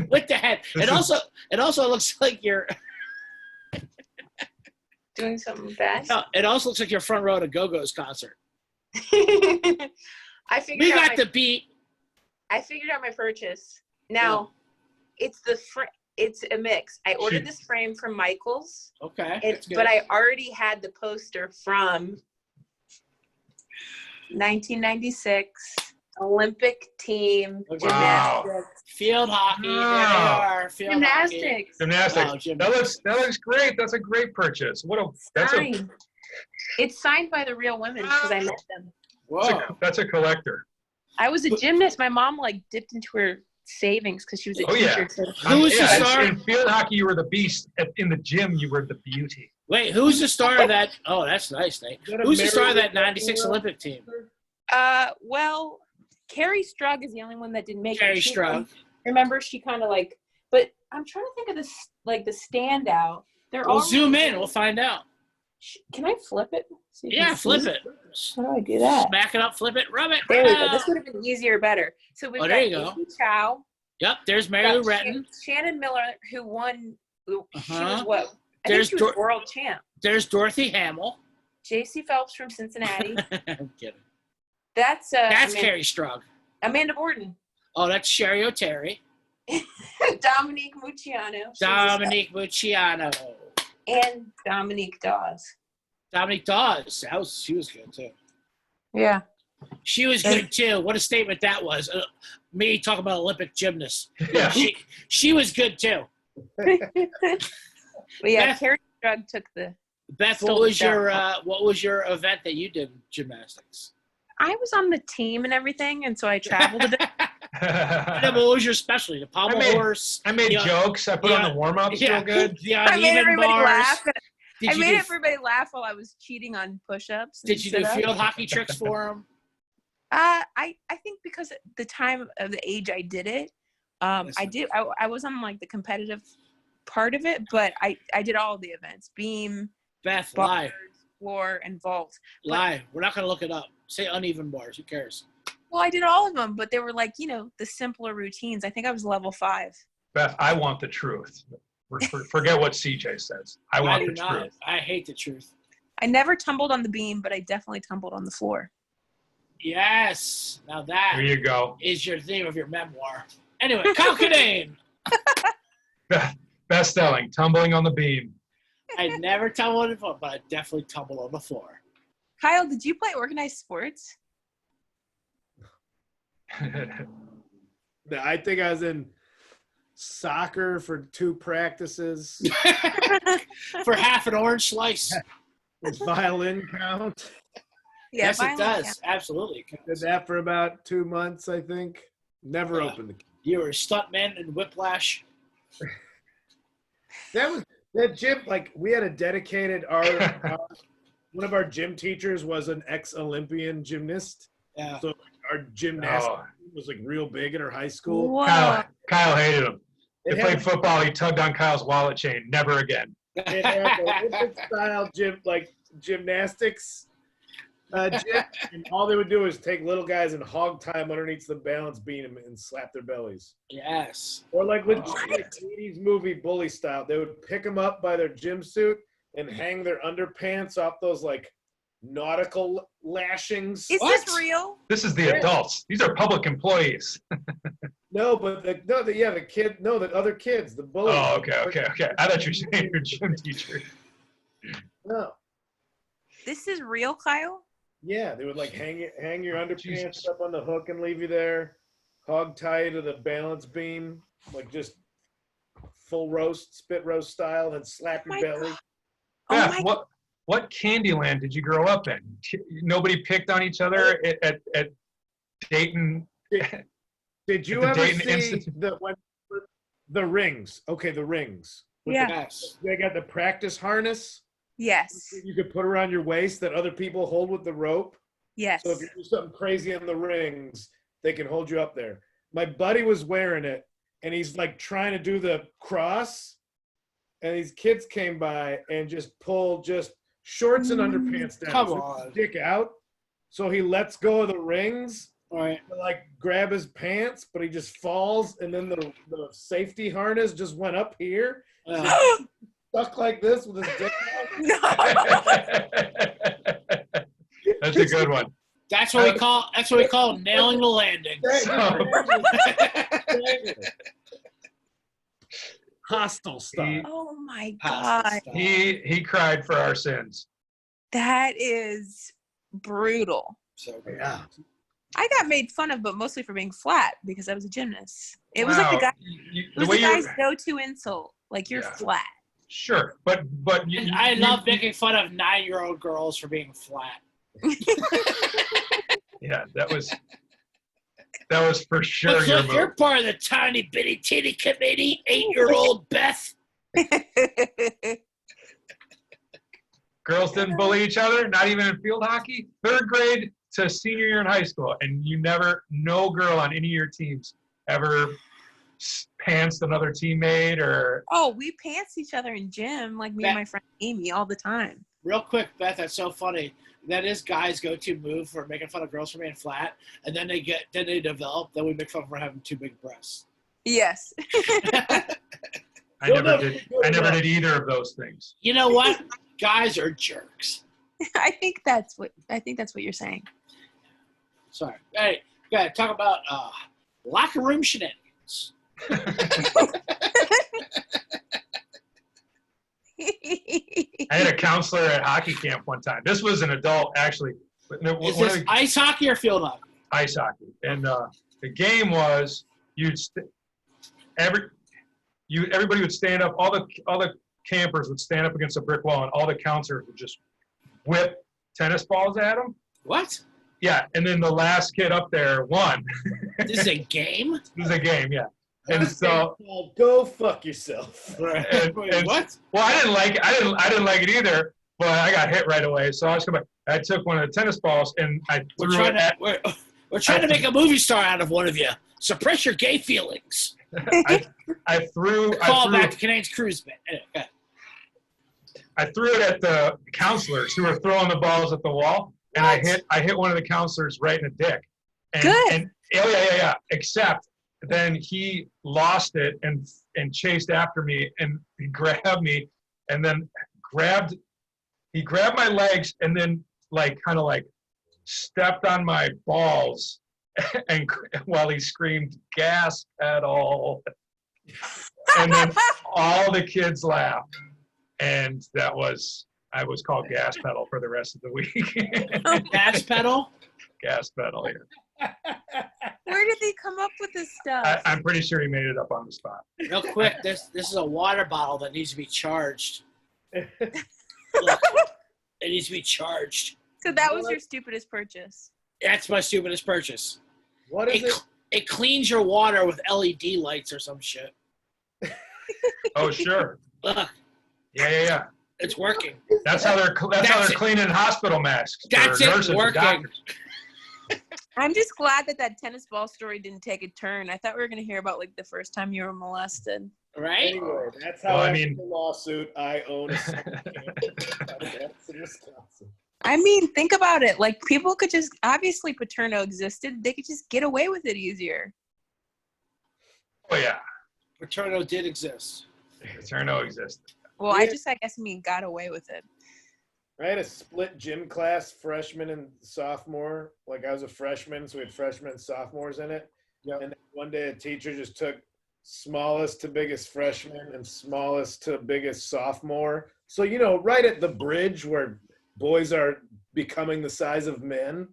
With the head. It also looks like you're. Doing something bad. No, it also looks like you're front row at a Go-Go's concert. I figured We out got the beat. I figured out my purchase. Now, it's a mix. I ordered this frame from Michaels. Okay. But I already had the poster from 1996 Olympic team Wow. gymnastics. Field hockey. There they Wow. are. Field hockey. Gymnastics. Gymnastics. Oh, that looks great. That's a great purchase. Signed. It's signed by the real women because I met them. Whoa. That's a collector. I was a gymnast. My mom like dipped into her savings because she was a teacher. So Who was the star? In field hockey, you were the beast. In the gym, you were the beauty. Wait, who's the star of that? Oh, that's nice, Nate. Who's the star of that 96 Olympic team? well, Carrie Strug is the only one that didn't make Carrie it. Strug. Remember, she kind of like, but I'm trying to think of this, like the standout. They're all We'll zoom in. We'll find out. Can I flip it? So you Yeah, can flip see? it. How do I do that? Smack it up, flip it, rub it. There we go. Wow. This would have been easier, better. So we've Oh, got there you go. Amy Chow. Yep, there's Mary Lou Retton. Shannon Miller, who won. She Uh-huh. was what? I There's think she was world champ. There's Dorothy Hamill. J.C. Phelps from Cincinnati. I'm kidding. That's Carrie Strug. Amanda Borden. Oh, that's Sherry O'Terry. Dominique Mucciano. Dominique Mucciano. And Dominique Dawes. Dominique Dawes. She was good, too. Yeah. She was good, too. What a statement that was. Me talking about Olympic gymnasts. Yeah. She was good, too. But yeah, Beth- Carrie Strug took the. Beth, what was your event that you did in gymnastics? I was on the team and everything, and so I traveled a bit. What was your specialty? The pommel horse? I made jokes. I put on the warm-ups real good. The I made uneven everybody bars. laugh. Did I you made do- everybody laugh while I was cheating on push-ups. Did you do field hockey tricks for them? I think because at the time of the age I did it, I was on like the competitive part of it, but I did all the events: beam, Beth, bars, lie. floor, and vault. Lie. We're not going to look it up. Say uneven bars. Who cares? Well, I did all of them, but they were like, the simpler routines. I think I was level 5. Beth, I want the truth. Forget what CJ says. I want the truth. I hate the truth. I never tumbled on the beam, but I definitely tumbled on the floor. Yes. Now that There you go. is your theme of your memoir. Anyway, Kyle Kinane. Beth Stelling, tumbling on the beam. I never tumbled on the floor, but I definitely tumbled on the floor. Kyle, did you play organized sports? I think I was in soccer for 2 practices. For half an orange slice. Does violin count? Yeah, Yes, it does. yeah. Absolutely. Did that for about 2 months, I think. Never opened the. You were a stuntman in Whiplash. That gym, like we had a dedicated one of our gym teachers was an ex-Olympian gymnast. Yeah. So our gymnastics was like real big at our high school. Whoa. Kyle hated him. They It played had- football. He tugged on Kyle's wallet chain. Never again. It had the Olympic style gymnastics gym, and all they would do is take little guys and hog tie them underneath the balance beam and slap their bellies. Yes. Or like legit like 80s movie bully style. They would pick them up by their gym suit and hang their underpants off those like nautical lashings. Is What? this real? This is the adults. These are public employees. No, but the other kids, the bullies. Oh, okay. I thought you were saying your gym teacher. No. This is real, Kyle? Yeah, they would like hang your underpants Jesus. up on the hook and leave you there, hog tie you to the balance beam, like just full roast, spit roast style, then slap your my belly. God. Oh Beth, my what Candyland did you grow up in? Nobody picked on each other at Dayton. Did you At the ever Dayton see Institute. the rings? Okay, the rings. With Yeah. Yes. They got the practice harness Yes. you could put around your waist that other people hold with the rope. Yes. So if you do something crazy in the rings, they can hold you up there. My buddy was wearing it, and he's like trying to do the cross, and these kids came by and just pulled just shorts and underpants down. Come So on. his dick out. So he lets go of the rings All right. to like grab his pants, but he just falls, and then the safety harness just went up here, stuck like this with his dick out. No. That's a good one. That's what we call nailing the landing. Hostile stuff. Oh my Hostile God. style. He cried for our sins. That is brutal. So good. Yeah. I got made fun of, but mostly for being flat because I was a gymnast. It was like the Wow. guy. You- It was way the you're- guy's go-to insult. Like you're Yeah. flat. Sure, but And I love making fun of 9-year-old girls for being flat. Yeah, that was for sure Look, your you're move. part of the tiny bitty titty committee, 8-year-old Beth. Girls didn't bully each other, not even in field hockey. 3rd grade to senior year in high school, and no girl on any of your teams ever pantsed another teammate or. Oh, we pants each other in gym, like me and my friend Amy, all the time. Real quick, Beth, that's so funny. That is guys' go-to move for making fun of girls for being flat, and then they develop. Then we make fun for having too big breasts. Yes. I never did either of those things. You know what? Guys are jerks. I think that's what you're saying. Sorry. Hey, gotta talk about locker room shenanigans. I had a counselor at hockey camp one time. This was an adult, actually. But no, Is one of this the- ice hockey or field hockey? ice hockey, and the game was everybody would stand up. All the campers would stand up against a brick wall, and all the counselors would just whip tennis balls at them. What? Yeah, and then the last kid up there won. This is a game? It was a game, yeah. And so, Go fuck yourself. and- What? well, I didn't like it. I didn't like it either, but I got hit right away. So I took one of the tennis balls and I threw it at. We're trying to make a movie star out of one of you. Suppress your gay feelings. I threw Back to Kinane's cruise bit. Anyway, go ahead. I threw it at the counselors who were throwing the balls at the wall, and I hit one of the counselors right in the dick. Good. And yeah. Except then he lost it and chased after me and he grabbed me and then he grabbed my legs and then kind of stepped on my balls and while he screamed gas pedal. And then all the kids laughed. And I was called gas pedal for the rest of the week. Gas pedal? Gas pedal, yeah. Where did they come up with this stuff? I'm pretty sure he made it up on the spot. Real quick, this is a water bottle that needs to be charged. Look, it needs to be charged. So that was your stupidest purchase. That's my stupidest purchase. What is it? It cleans your water with LED lights or some shit. Oh, sure. Look, Yeah. it's working. That's how they're cleaning hospital masks. That's for it nurses and working. doctors. I'm just glad that tennis ball story didn't take a turn. I thought we were going to hear about the first time you were molested. Right? Anyway, that's how Well, I mean, the lawsuit. I own a Wisconsin. I mean, think about it. People could just, obviously Paterno existed. They could just get away with it easier. Oh, yeah. Paterno did exist. Paterno existed. Well, Yeah. I guess got away with it. I had a split gym class, freshman and sophomore. I was a freshman, so we had freshmen and sophomores in it. Yep. And then one day a teacher just took smallest to biggest freshman and smallest to biggest sophomore. So, right at the bridge where boys are becoming the size of men,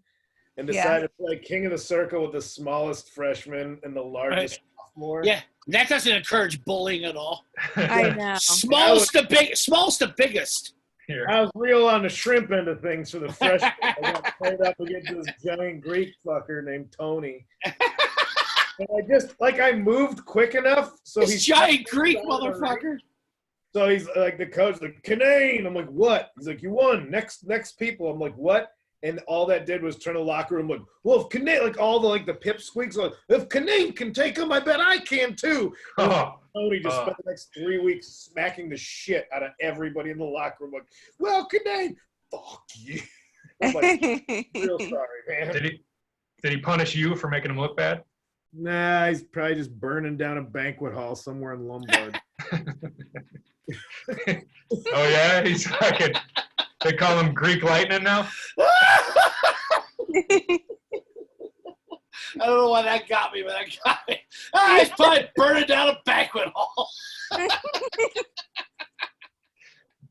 and decided to play king of the circle with the smallest freshman and the largest sophomore. Yeah, that doesn't encourage bullying at all. I know. Smallest to biggest. Here. I was real on the shrimp end of things for the freshman. I got played up against this giant Greek fucker named Tony. And I moved quick enough so This he's giant Greek motherfucker. So he's the coach, Kinane. I'm like, what? He's like, you won. Next people. I'm like, what? And all that did was turn the locker room well, if Kinane, all the pipsqueaks, if Kinane can take him, I bet I can too. Tony just spent the next 3 weeks smacking the shit out of everybody in the locker room. Well, Kinane, fuck you. I'm real sorry, man. Did he punish you for making him look bad? Nah, he's probably just burning down a banquet hall somewhere in Lombard. Oh, yeah? He's fucking... They call him Greek lightning now? I don't know why that got me, but that got me. He's probably burning down a banquet hall.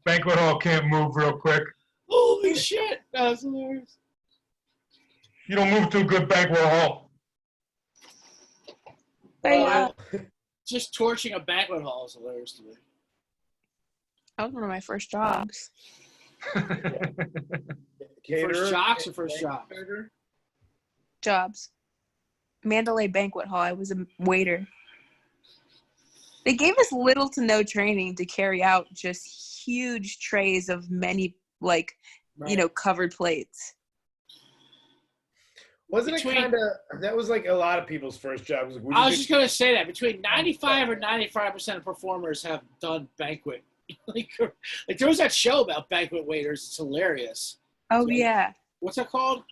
Banquet hall can't move real quick. Holy shit. That's hilarious. You don't move to a good banquet hall. Just torching a banquet hall is hilarious to me. That was one of my first jobs. First jocks or first job? Jobs. Mandalay Banquet Hall. I was a waiter. They gave us little to no training to carry out just huge trays of many, covered plates. Wasn't it kind of, that was a lot of people's first jobs. I was just going to say that. Between 95 or 95% of performers have done banquet. There was that show about banquet waiters. It's hilarious. Oh, yeah. What's that called?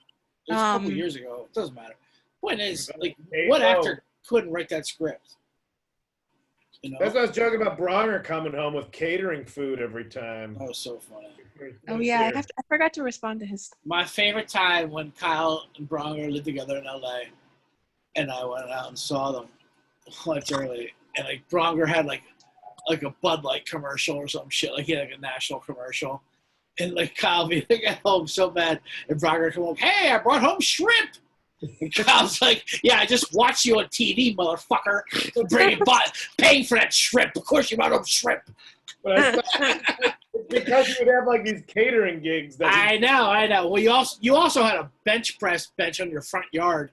It was a couple years ago. It doesn't matter. Point is, what actor couldn't write that script? That's what I was joking about Bronger coming home with catering food every time. That was so funny. Oh, yeah. I forgot to respond to his. My favorite time when Kyle and Bronger lived together in L.A. and I went out and saw them once early. And, Bronger had, a Bud Light commercial or some shit. He had, a national commercial. And, Kyle be at home so bad. And Bronger come home, hey, I brought home shrimp. And Kyle's yeah, I just watched you on TV, motherfucker. Paying for that shrimp. Of course you brought home shrimp. But because you would have, these catering gigs. I know. Well, you also had a bench press bench on your front yard.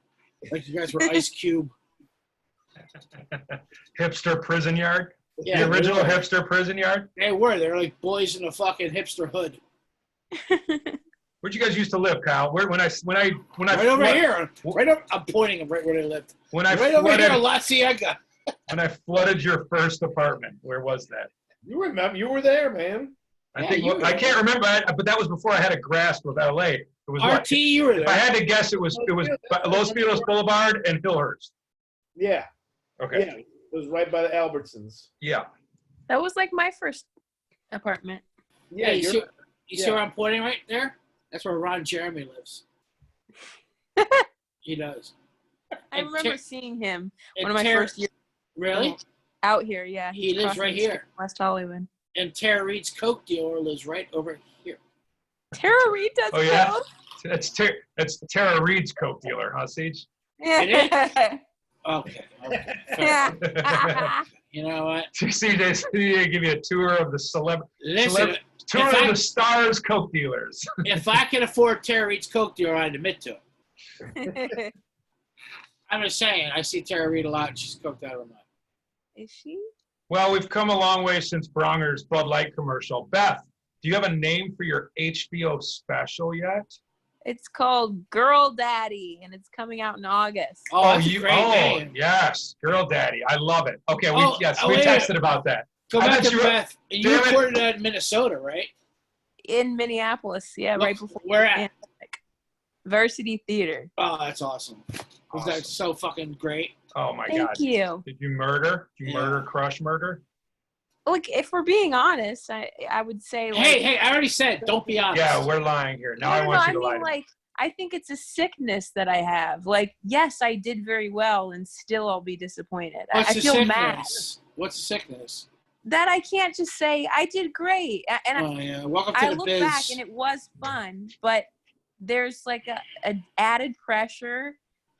You guys were Ice Cube. Hipster prison yard? Yeah, the original hipster prison yard? They were. They were boys in a fucking hipster hood. Where'd you guys used to live, Kyle? When I right over here. Right over, I'm pointing right where they lived. Right over here in La Cienega. When I flooded your first apartment, where was that? You remember? You were there, man. I can't remember, but that was before I had a grasp of LA. It was RT, what? you were If I there. had to guess, it was Los Feliz Boulevard and Hillhurst. Yeah. Okay. Yeah. It was right by the Albertsons. Yeah. That was like my first apartment. Yeah. Hey, you yeah. see where I'm pointing right there? That's where Ron Jeremy lives. He does. I remember seeing him and one of my first years Really? out here. Yeah, He lives across right the street here. from West Hollywood. And Tara Reid's Coke dealer lives right over here. Tara Reid does Oh, yeah? Coke? That's Tara Reid's Coke dealer, huh, Siege? Yeah. Okay. Yeah. You know what? CJ give you a tour of the Listen, tour of the stars Coke dealers. if I can afford Tara Reid's Coke dealer, I'd admit to it. I'm just saying, I see Tara Reid a lot, and she's coked out of her mind. Is she? Well, we've come a long way since Bronger's Bud Light commercial. Beth, do you have a name for your HBO special yet? It's called Girl Daddy, and it's coming out in August. Oh, that's a great name. Yes, Girl Daddy. I love it. Okay, we wait a texted minute. about that. Go I back bet to you- Beth. You damn it. recorded that in Minnesota, right? In Minneapolis, yeah, right before. Where at? Varsity Theater. Oh, that's awesome. Was that so fucking great? Oh my Thank God. you. Did you murder? Did you murder, crush, murder? Like, if we're being honest, I would say, like, Hey, I already said, don't be honest. Yeah, we're lying here. Now I no, want you to I lie. mean, to me. like, I think it's a sickness that I have. Like, yes, I did very well, and still I'll be disappointed. What's I the feel sickness? mad What's the sickness? that I can't just say I did great. And Oh, yeah. Welcome to I the look biz. back, and it was fun, but there's like a added pressure,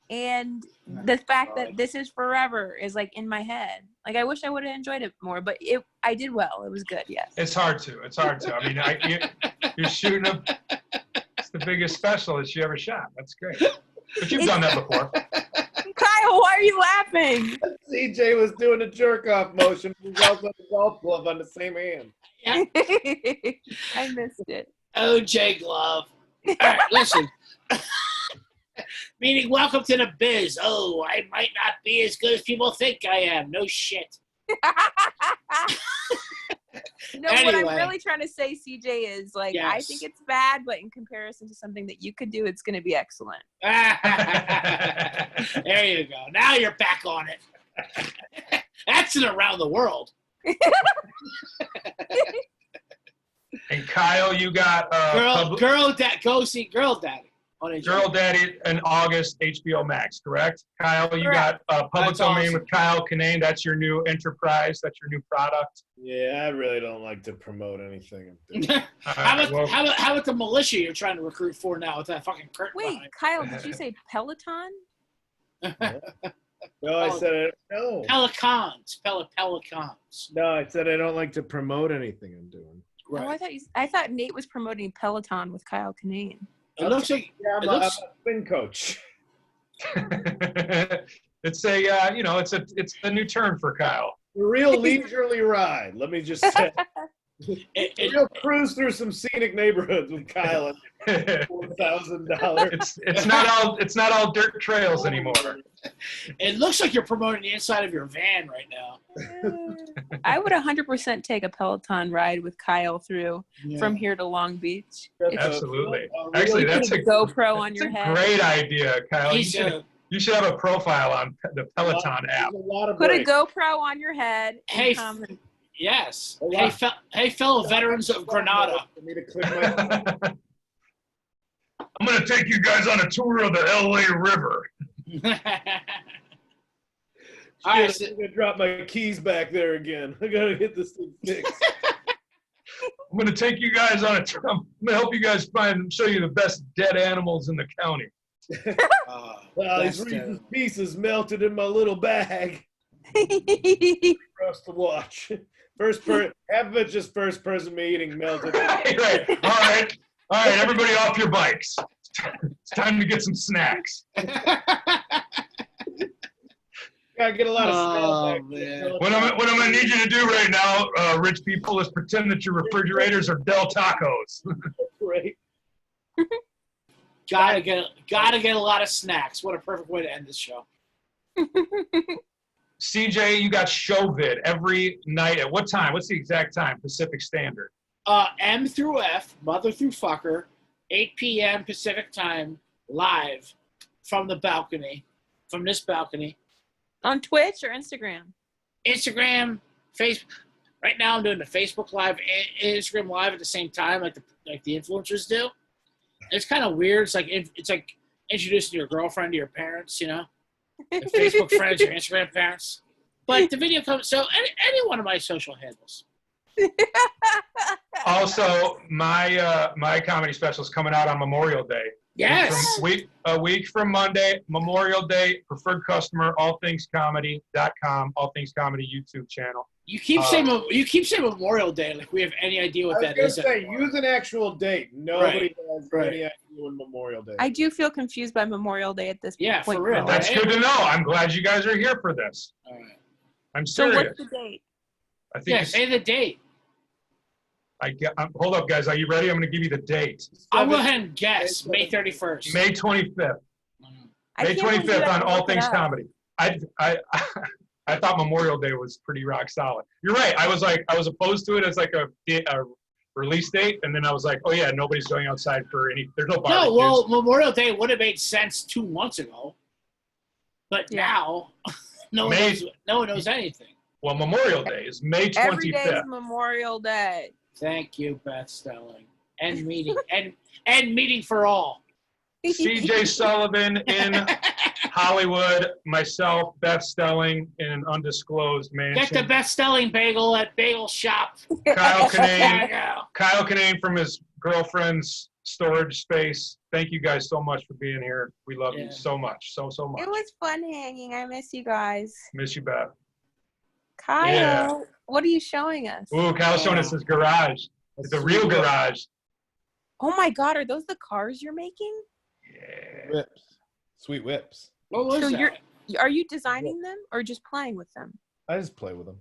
and the fact that this is forever is like in my head. Like, I wish I would have enjoyed it more, but I did well. It was good. Yes. It's hard to. I mean, you're shooting it's the biggest special that you ever shot. That's great. But you've done that before. Kyle, why are you laughing? CJ was doing a jerk off motion from golf on the golf glove on the same hand. I missed it. OJ Glove. All right, listen. Meaning, welcome to the biz. Oh, I might not be as good as people think I am. No shit. No, what Anyway. I'm really trying to say, CJ, is like, I Yes. think it's bad, but in comparison to something that you could do, it's going to be excellent. There you go. Now you're back on it. That's in around the world. And Kyle, you got Go see Girl Daddy. On HBO. Girl Daddy in August, HBO Max, correct? Kyle, you got Public That's Domain awesome. with Kyle Kinane. That's your new enterprise. That's your new product. Yeah, I really don't like to promote anything I'm doing. How Well, about the militia you're trying to recruit for now with that fucking curtain Wait, behind? Kyle, did you say Peloton? No, I said it. No. Pelicans. No, I said I don't like to promote anything I'm doing. Oh, I thought Nate was promoting Peloton with Kyle Kinane. It looks like Yeah, I'm a spin coach. it's it's a new term for Kyle. A real leisurely ride. Let me just say. it, Real cruise through some scenic neighborhoods with Kyle at $4,000. It's not all dirt trails anymore. it looks like you're promoting the inside of your van right now. I would 100% take a Peloton ride with Kyle through Yeah. from here to Long Beach. Absolutely. Actually, that's Put a a GoPro on your head. great idea, Kyle. He's, You should have a profile on the Peloton app. Put a GoPro on your head. And Hey, come and- yes. Oh, wow. Hey, fellow veterans of Granada. For me to click my I'm going to take you guys on a tour of the LA River. All right, Shit, I'm gonna drop my keys back there again. I gotta get this thing fixed. I'm going to take you guys on a tour. I'm going to help you guys show you the best dead animals in the county. Well, these that's Reese's Pieces melted in my little bag for us to watch. Half of it's just first person me eating melted. Right. All right, everybody off your bikes. It's time to get some snacks. Gotta get a lot of Oh, smell back. man. What I'm going to need you to do right now, rich people, is pretend that your refrigerators are Del Tacos. Great. gotta get a lot of snacks. What a perfect way to end this show. CJ, you got show vid every night. At what time? What's the exact time? Pacific Standard. M through F, mother through fucker, 8 p.m. Pacific time, live from the balcony, from this balcony. On Twitch or Instagram? Instagram, Facebook. Right now, I'm doing the Facebook Live and Instagram Live at the same time, like the influencers do. It's kind of weird. It's like introducing your girlfriend to your parents, you know, your Facebook friends, your Instagram parents. But the video comes. So any one of my social handles. Also, my comedy special is coming out on Memorial Day. Yes. A week from Monday, Memorial Day. Preferred customer, allthingscomedy.com, All Things Comedy YouTube channel. You keep saying Memorial Day like we have any idea what that is. I was going to say, use an actual date. Nobody has any idea when Memorial Day. I do feel confused by Memorial Day at this point. Yeah, for real. That's good to know. I'm glad you guys are here for this. All right. I'm So serious. what's the date? I think Yeah, say the date. hold up, guys. Are you ready? I'm going to give you the date. I'll go ahead and guess. May 31st. May 25th. I May can't believe 25th I on looked All it Things up. Comedy. I thought Memorial Day was pretty rock solid. You're right. I was opposed to it as like a release date, and then I was like, oh yeah, nobody's going outside for any. There's no barbecues. No, well, Memorial Day would have made sense 2 months ago, but now no one knows anything. Well, Memorial Day is May 25th. Every day is Memorial Day. Thank you, Beth Stelling. End meeting and meeting for all. CJ Sullivan in Hollywood, myself, Beth Stelling in an undisclosed mansion. Get the Beth Stelling bagel at Bagel Shop. Kyle There you go. Kinane from his girlfriend's storage space. Thank you guys so much for being here. We love you so much. So much. It was fun hanging. I miss you guys. Miss you, Beth. Kyle, what are you showing us? Ooh, Kyle's showing us his garage. It's a real garage. Oh my God, are those the cars you're making? Yeah. Whips. Sweet whips. What was So that? are you designing them or just playing with them? I just play with them.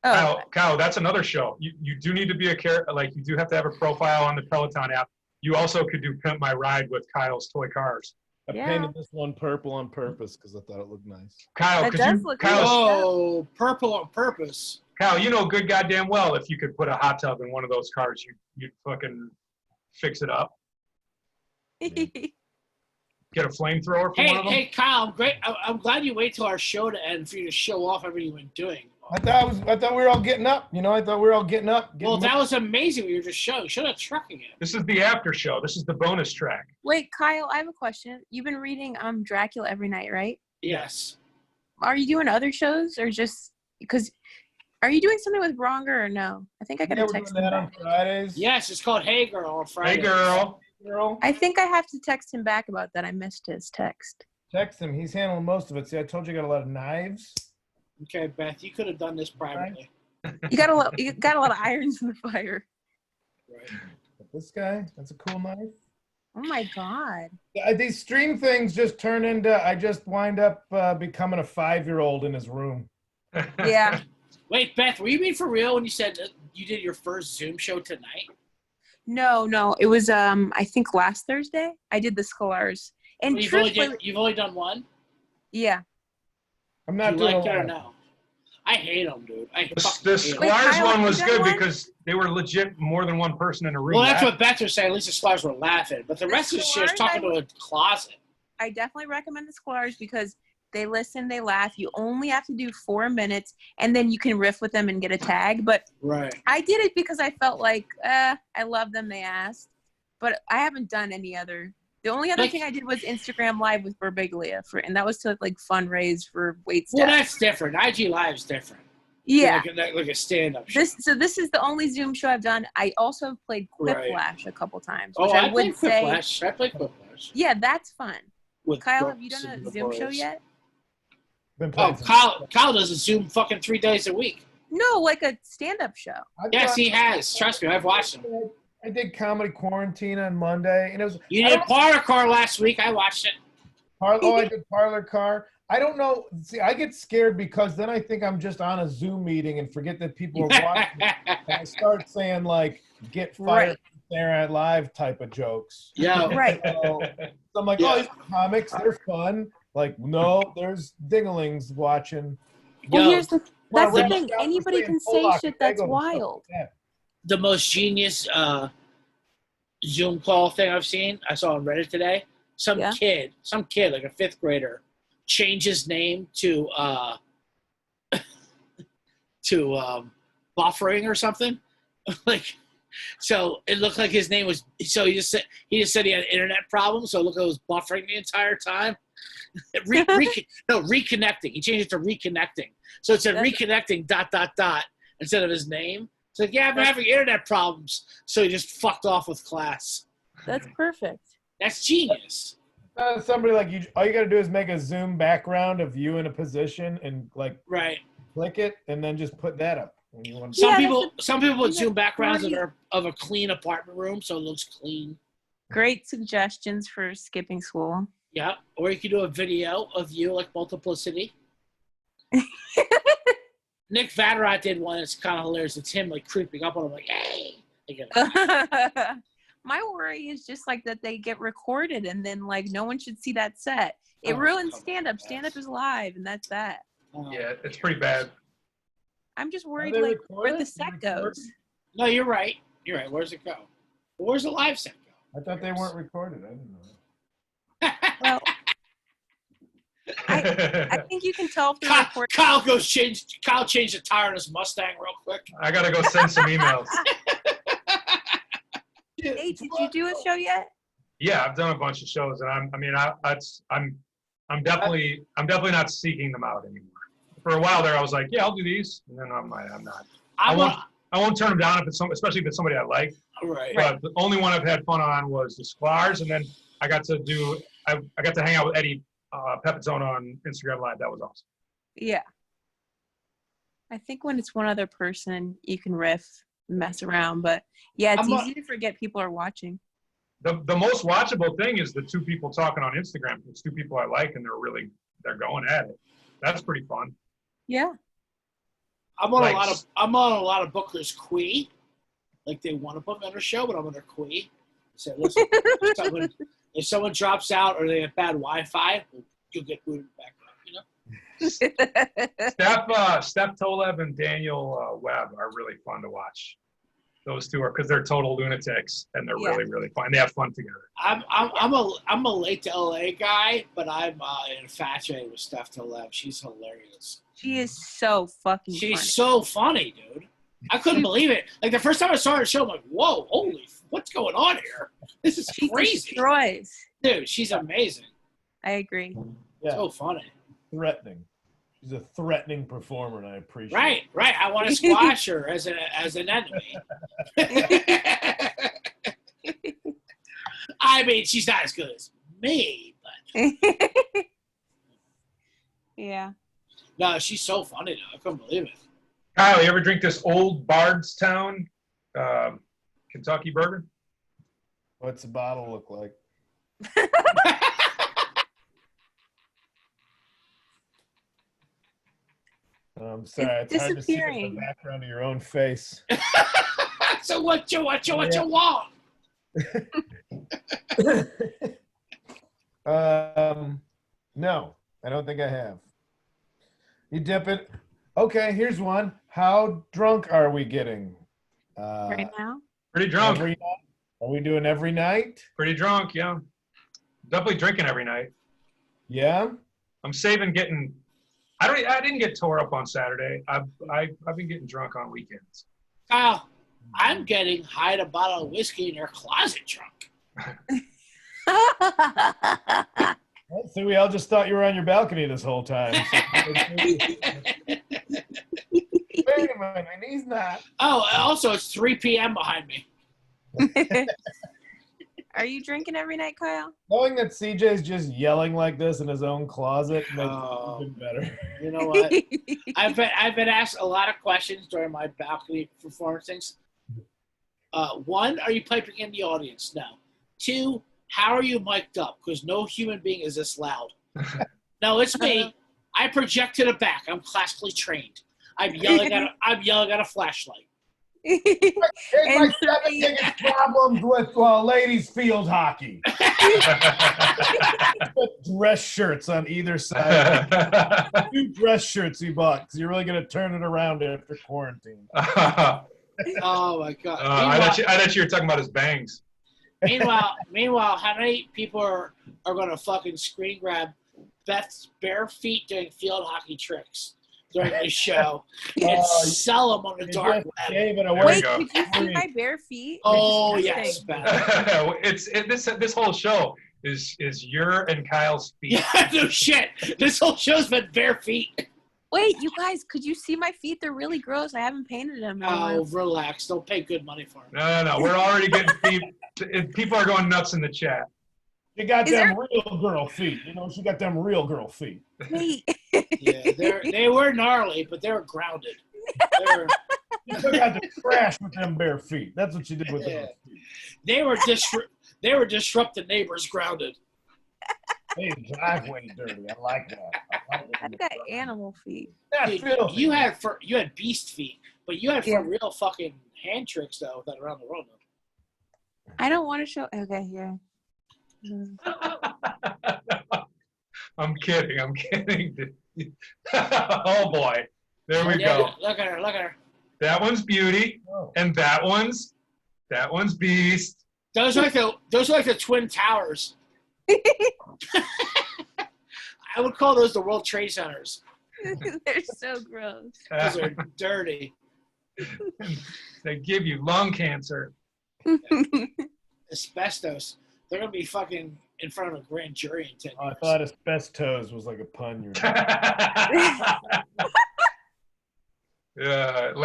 Oh, Kyle, that's another show. You do need to be you do have to have a profile on the Peloton app. You also could do Pimp My Ride with Kyle's toy cars. I painted this one purple on purpose because I thought it looked nice. Kyle, That does look Kyle, Oh, purple on purpose. Kyle, you know good goddamn well if you could put a hot tub in one of those cars, you'd fucking fix it up. Get a flamethrower for one of them. Hey, Kyle, I'm glad you wait till our show to end for you to show off everything you've been doing. I thought we were all getting up. You know, I thought we were all getting up. Well, that was amazing what you were just showing. Show that truck again. This is the after show. This is the bonus track. Wait, Kyle, I have a question. You've been reading Dracula every night, right? Yes. Are you doing other shows or just because? Are you doing something with Bronger or no? I think I got a text him that on back. Fridays. Yes, it's called Hey Girl on Friday. Hey, girl. I think I have to text him back about that. I missed his text. Text him. He's handling most of it. See, I told you I got a lot of knives. Okay, Beth, you could have done this privately. You got a lot of irons in the fire. Right. But this guy, that's a cool knife. Oh my God. These stream things just turn into, I just wind up becoming a 5-year-old in his room. Yeah. Wait, Beth, were you being for real when you said you did your first Zoom show tonight? No. It was I think last Thursday. I did the Scholars. And Well, you've only done one? yeah. I'm Do not you doing like a that or lot. no? I hate them, dude. The hate 'em. Wait, Squires Kyle, one have was you good done one? because they were legit more than one person in a room. Well, that's what Beth was saying. At least the Squires were laughing. But the rest of the shit was Scholars, talking to a closet. I definitely recommend the Scholars because they listen, they laugh. You only have to do 4 minutes, and then you can riff with them and get a tag. But Right. I did it because I felt like I love them. They asked, but I haven't done any other. The only other thing I did was Instagram Live with Berbiglia and that was to like fundraise for wait staff. Well, that's different. IG Live's different. Yeah. Like a stand-up show. This is the only Zoom show I've done. I also have played Quiplash a couple times, which I would say. I played Quiplash. Yeah, that's fun. With Kyle, Brooks have you done and a the Zoom show boys. yet? Been Oh, playing Kyle does a Zoom fucking 3 days a week. No, like a stand-up show. Yes, he has. Trust me, I've watched him. I did Comedy Quarantine on Monday, and it was. You did Parlor Car last week. I watched it. I did Parlor Car. I don't know. See, I get scared because then I think I'm just on a Zoom meeting and forget that people are watching. And I start saying like "get fired" from Saturday Night Live type of jokes. Yeah. Right. So I'm like, oh, these comics, they're fun. Like, no, there's dinglings watching. Well, Yo, that's the thing. Anybody can say shit that's wild. the most genius Zoom call thing I've seen. I saw on Reddit today. Some kid, like a 5th grader, changed his name to buffering or something. Like, so it looked like his name was. So he just said he had internet problems. So it looked like it was buffering the entire time. Reconnecting. He changed it to reconnecting. So it said reconnecting ... instead of his name. It's like, yeah, I'm having internet problems. So he just fucked off with class. That's perfect. That's genius. Somebody like you, all you got to do is make a Zoom background of you in a position and like click it, and then just put that up. When you want some people put Zoom backgrounds of a clean apartment room, so it looks clean. Great suggestions for skipping school. Yeah, or you could do a video of you like Multiplicity. Nick Vatterott did one. It's kind of hilarious. It's him like creeping up on him like, hey. My worry is just like that they get recorded and then like no one should see that set. It ruins stand-up. Stand-up is live, and that's that. Yeah, it's pretty bad. I'm just worried like where the set goes. No, you're right. You're right. Where's it go? Where's the live set go? I thought they weren't recorded. I didn't know. Well, I think you can tell if they're recorded. Kyle changed the tire on his Mustang real quick. I gotta go send some emails. Hey, did you do a show yet? Yeah, I've done a bunch of shows, and I'm definitely not seeking them out anymore. For a while there, I was like, yeah, I'll do these, and then I'm not. I won't turn them down if it's especially if it's somebody I like. Right. But the only one I've had fun on was the Sklar's, and then I got to hang out with Eddie Pepitone on Instagram Live. That was awesome. Yeah. I think when it's one other person, you can riff, mess around, but yeah, it's easy to forget people are watching. The most watchable thing is the 2 people talking on Instagram. It's 2 people I like, and they're going at it. That's pretty fun. Yeah. I'm on a lot of bookers' quee. Like they want to put me on a show, but I'm on their quee. So listen, if someone drops out or they have bad Wi-Fi, you'll get booted back up. You know. Steph Tolev and Daniel Webb are really fun to watch. Those 2 are because they're total lunatics and they're really, really fun. They have fun together. I'm a late to LA guy, but I'm infatuated with Steph Tolev. She's hilarious. She is so fucking funny. She's so funny, dude. I couldn't believe it. Like the first time I saw her show, I'm like, whoa, what's going on here? This is crazy. She destroys. Dude, she's amazing. I agree. Yeah. So funny. Threatening. She's a threatening performer, and I appreciate it. Right. I want to squash her as an enemy. I mean, she's not as good as me, but yeah. No, she's so funny though. I couldn't believe it. Kyle, you ever drink this old Bardstown Kentucky burger? What's the bottle look like? I'm sorry, it's hard to see the background of your own face. So what you want? No, I don't think I have. You dip it. Okay, here's one. How drunk are we getting? Right now? Pretty drunk. Every night? Are we doing every night? Pretty drunk, yeah. Definitely drinking every night. Yeah? I'm saving getting. I didn't get tore up on Saturday. I've been getting drunk on weekends. Kyle, I'm getting hide a bottle of whiskey in your closet drunk. So we all just thought you were on your balcony this whole time. Wait a minute, my knee's not. Oh, also it's 3 p.m. behind me. Are you drinking every night, Kyle? Knowing that CJ's just yelling like this in his own closet makes it even better. You know what? I've been asked a lot of questions during my balcony performances. 1, are you piping in the audience? No. 2, how are you mic'd up? Because no human being is this loud. No, it's me. I project to the back. I'm classically trained. I'm yelling at a flashlight. It's my 7 biggest problems with ladies field hockey. Put dress shirts on either side. 2 dress shirts he bought because you're really going to turn it around after quarantine. Oh my God! I thought you were talking about his bangs. Meanwhile, how many people are gonna fucking screen grab Beth's bare feet doing field hockey tricks during the show and sell them on the dark web? Wait, could you see my bare feet? Oh yes, Beth. This whole show is your and Kyle's feet. Yeah, no shit. This whole show's been bare feet. Wait, you guys, could you see my feet? They're really gross. I haven't painted them in a while. Oh, relax. Don't pay good money for them. No. We're already getting feet. People are going nuts in the chat. She got real girl feet. She got them real girl feet. Wait. Yeah, they were gnarly, but they were grounded. You took out the trash with them bare feet. That's what you did with them feet. They were disrupting neighbors grounded. Hey, driveway dirty. I like that. I've got animal feet. Dude, you had beast feet, but you had for real fucking hand tricks though that around the world. I don't want to show. Okay, yeah. I'm kidding. Oh boy, there we go. Look at her. That one's Beauty, and that one's Beast. Those are like the Twin Towers. I would call those the World Trade Centers. They're so gross. Those are dirty. They give you lung cancer. Asbestos. They're gonna be fucking in front of a grand jury in 10 years. I thought asbestos was like a pun. Yeah, it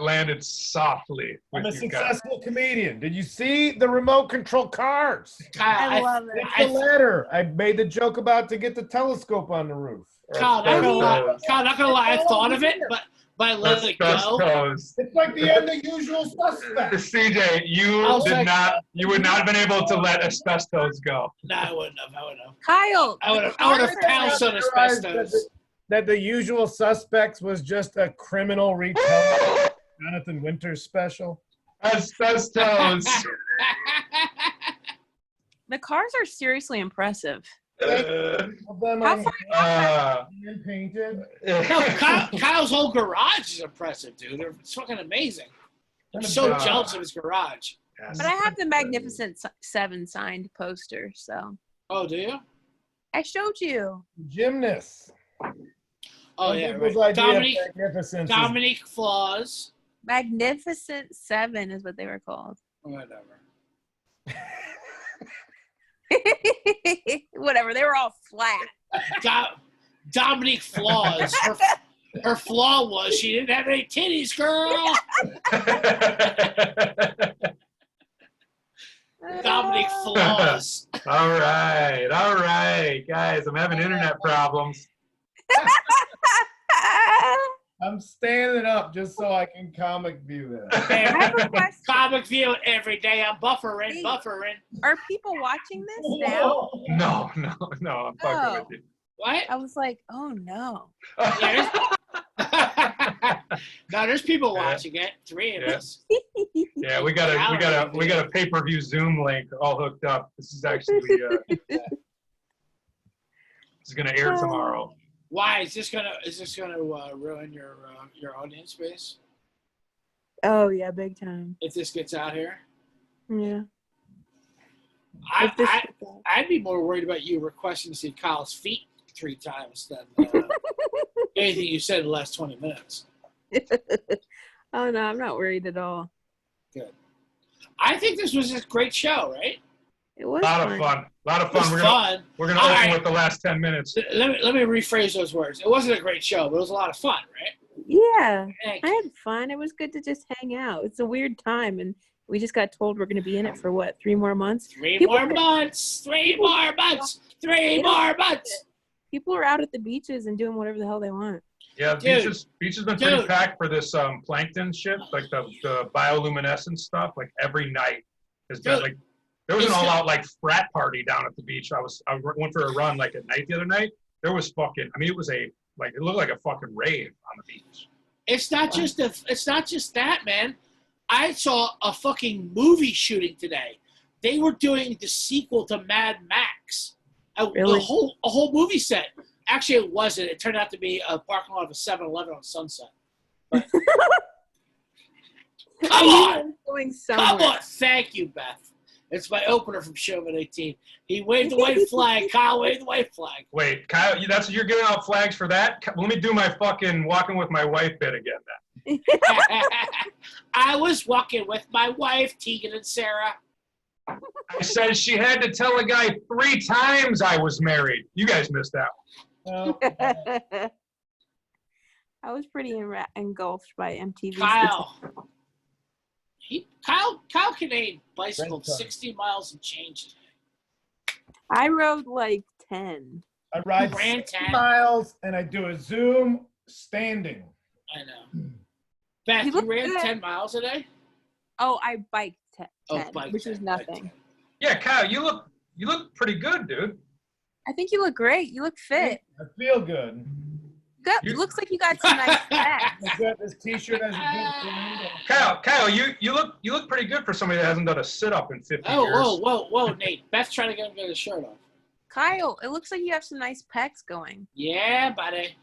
landed softly. I'm a successful comedian. Did you see the remote control cars? I love it. It's the ladder. I made the joke about to get the telescope on the roof. Kyle, not gonna lie, I thought of it, but I let it go. It's like the end of Usual Suspects. CJ, you would not have been able to let asbestos go. No, I wouldn't have. Kyle. I would have pounced on asbestos. That the Usual Suspects was just a criminal retelling Jonathan Winters special. Asbestos. The cars are seriously impressive. How far painted. No, Kyle's whole garage is impressive, dude. It's fucking amazing. I'm so jealous of his garage. But I have the Magnificent Seven signed poster, so. Oh, do you? I showed you. Gymnasts. Oh, yeah, right. Dominique Flaws. Magnificent Seven is what they were called. Whatever. Whatever. They were all flat. Dominique Flaws. Her flaw was she didn't have any titties, girl. Dominique Flaws. All right, guys. I'm having internet problems. I'm standing up just so I can comic view that. Comic view every day. I'm buffering. Are people watching this now? No. I'm fucking with you. What? I was like, oh no. Yeah, no, there's people watching it. 3 of us. Yeah, we got a pay-per-view Zoom link all hooked up. This is actually this is gonna air tomorrow. Why is this gonna ruin your audience base? Oh yeah, big time. If this gets out here. Yeah. I'd be more worried about you requesting to see Kyle's feet 3 times than anything you said in the last 20 minutes. Oh no, I'm not worried at all. Good. I think this was a great show, right? It was a lot of fun. We're gonna open with the last 10 minutes. Let me rephrase those words. It wasn't a great show, but it was a lot of fun, right? Yeah, I had fun. It was good to just hang out. It's a weird time, and we just got told we're going to be in it for what, 3 more months? 3 more months. 3 more months. 3 more months. People are out at the beaches and doing whatever the hell they want. Yeah, beach has been pretty packed for this plankton shit, like the bioluminescence stuff. Like every night has been like there was an all-out like frat party down at the beach. I went for a run like at night the other night. There was fucking. I mean, it looked like a fucking rave on the beach. It's not just that, man. I saw a fucking movie shooting today. They were doing the sequel to Mad Max. Really? A whole movie set. Actually, it wasn't. It turned out to be a parking lot of a 7-Eleven on Sunset. But, come on! Come on! Thank you, Beth. It's my opener from Sullivan 18. He waved the white flag. Kyle waved the white flag. Wait, Kyle, you're giving out flags for that? Let me do my fucking walking with my wife bit again then. I was walking with my wife, Tegan and Sarah. I said she had to tell a guy 3 times I was married. You guys missed that one. Oh, I was pretty engulfed by MTV. Kyle Kinane bicycled Red 60 miles and changed. I rode like 10. I ride Ran 60 10. miles and I do a Zoom standing. I know. Beth, You you look ran good. 10 miles a day? Oh, I biked 10, Bike which 10, is bike nothing. 10. Yeah, Kyle, you look pretty good, dude. I think you look great. You look fit. I feel good. It looks like you got some nice abs. This T-shirt has a good Kyle, you look pretty good for somebody that hasn't done a sit-up in 50 Oh, years. whoa, Nate. Beth's trying to get him to get his shirt off. Kyle, it looks like you have some nice pecs going. Yeah, buddy.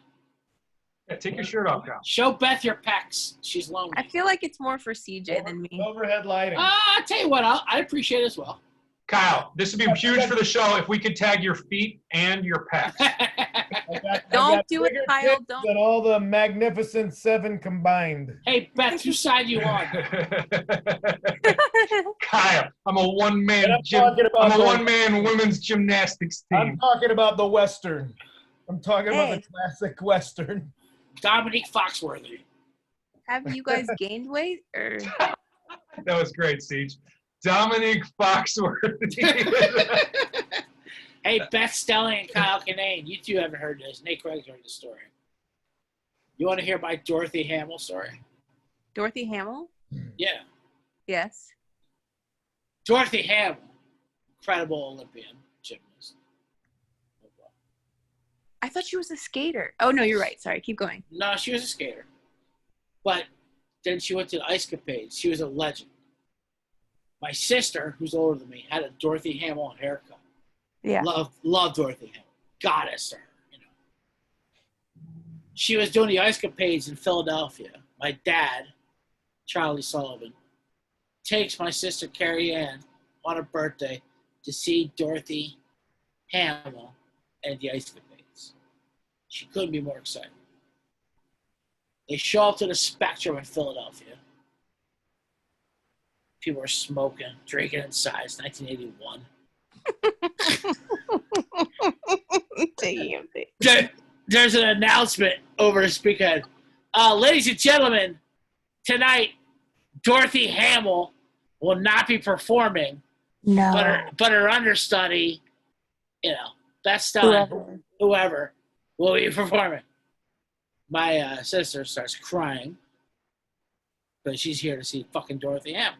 Yeah, take your shirt off, Kyle. Show Beth your pecs. She's lonely. I feel like it's more for CJ than me. overhead lighting. I'll tell you what, I appreciate it as well. Kyle, this would be huge for the show if we could tag your feet and your pecs. I Don't got do it, bigger Kyle, tits don't. than all the Magnificent Seven combined. Hey, Beth, whose side you on? Kyle, I'm a one-man And I'm talking about women's gymnastics I'm team. talking about the Western. I'm talking about Hey. the classic Western. Dominique Foxworthy. Have you guys gained weight or? That was great, Siege. Dominique Foxworthy. Hey, Beth Stelling and Kyle Kinane, you two haven't heard this. Nate Craig's heard this story. You want to hear my Dorothy Hamill story? Dorothy Hamill? Yeah. Yes. Dorothy Hamill, incredible Olympian gymnast. I thought she was a skater. Oh, no, you're right. Sorry. Keep going. No, she was a skater. But then she went to the Ice Capades. She was a legend. My sister, who's older than me, had a Dorothy Hamill haircut. Yeah. Love Dorothy Hamill. Goddess to her, you know. She was doing the Ice Capades in Philadelphia. My dad, Charlie Sullivan, takes my sister Carrie Ann on her birthday to see Dorothy Hamill and the Ice Capades. She couldn't be more excited. They show up to the Spectrum in Philadelphia. People are smoking, drinking inside. It's 1981. There's an announcement over the speakerhead. Ladies and gentlemen, tonight, Dorothy Hamill will not be performing, No. but her understudy, you know, Beth Stelling, whoever, will be performing. My sister starts crying, but she's here to see fucking Dorothy Hamill.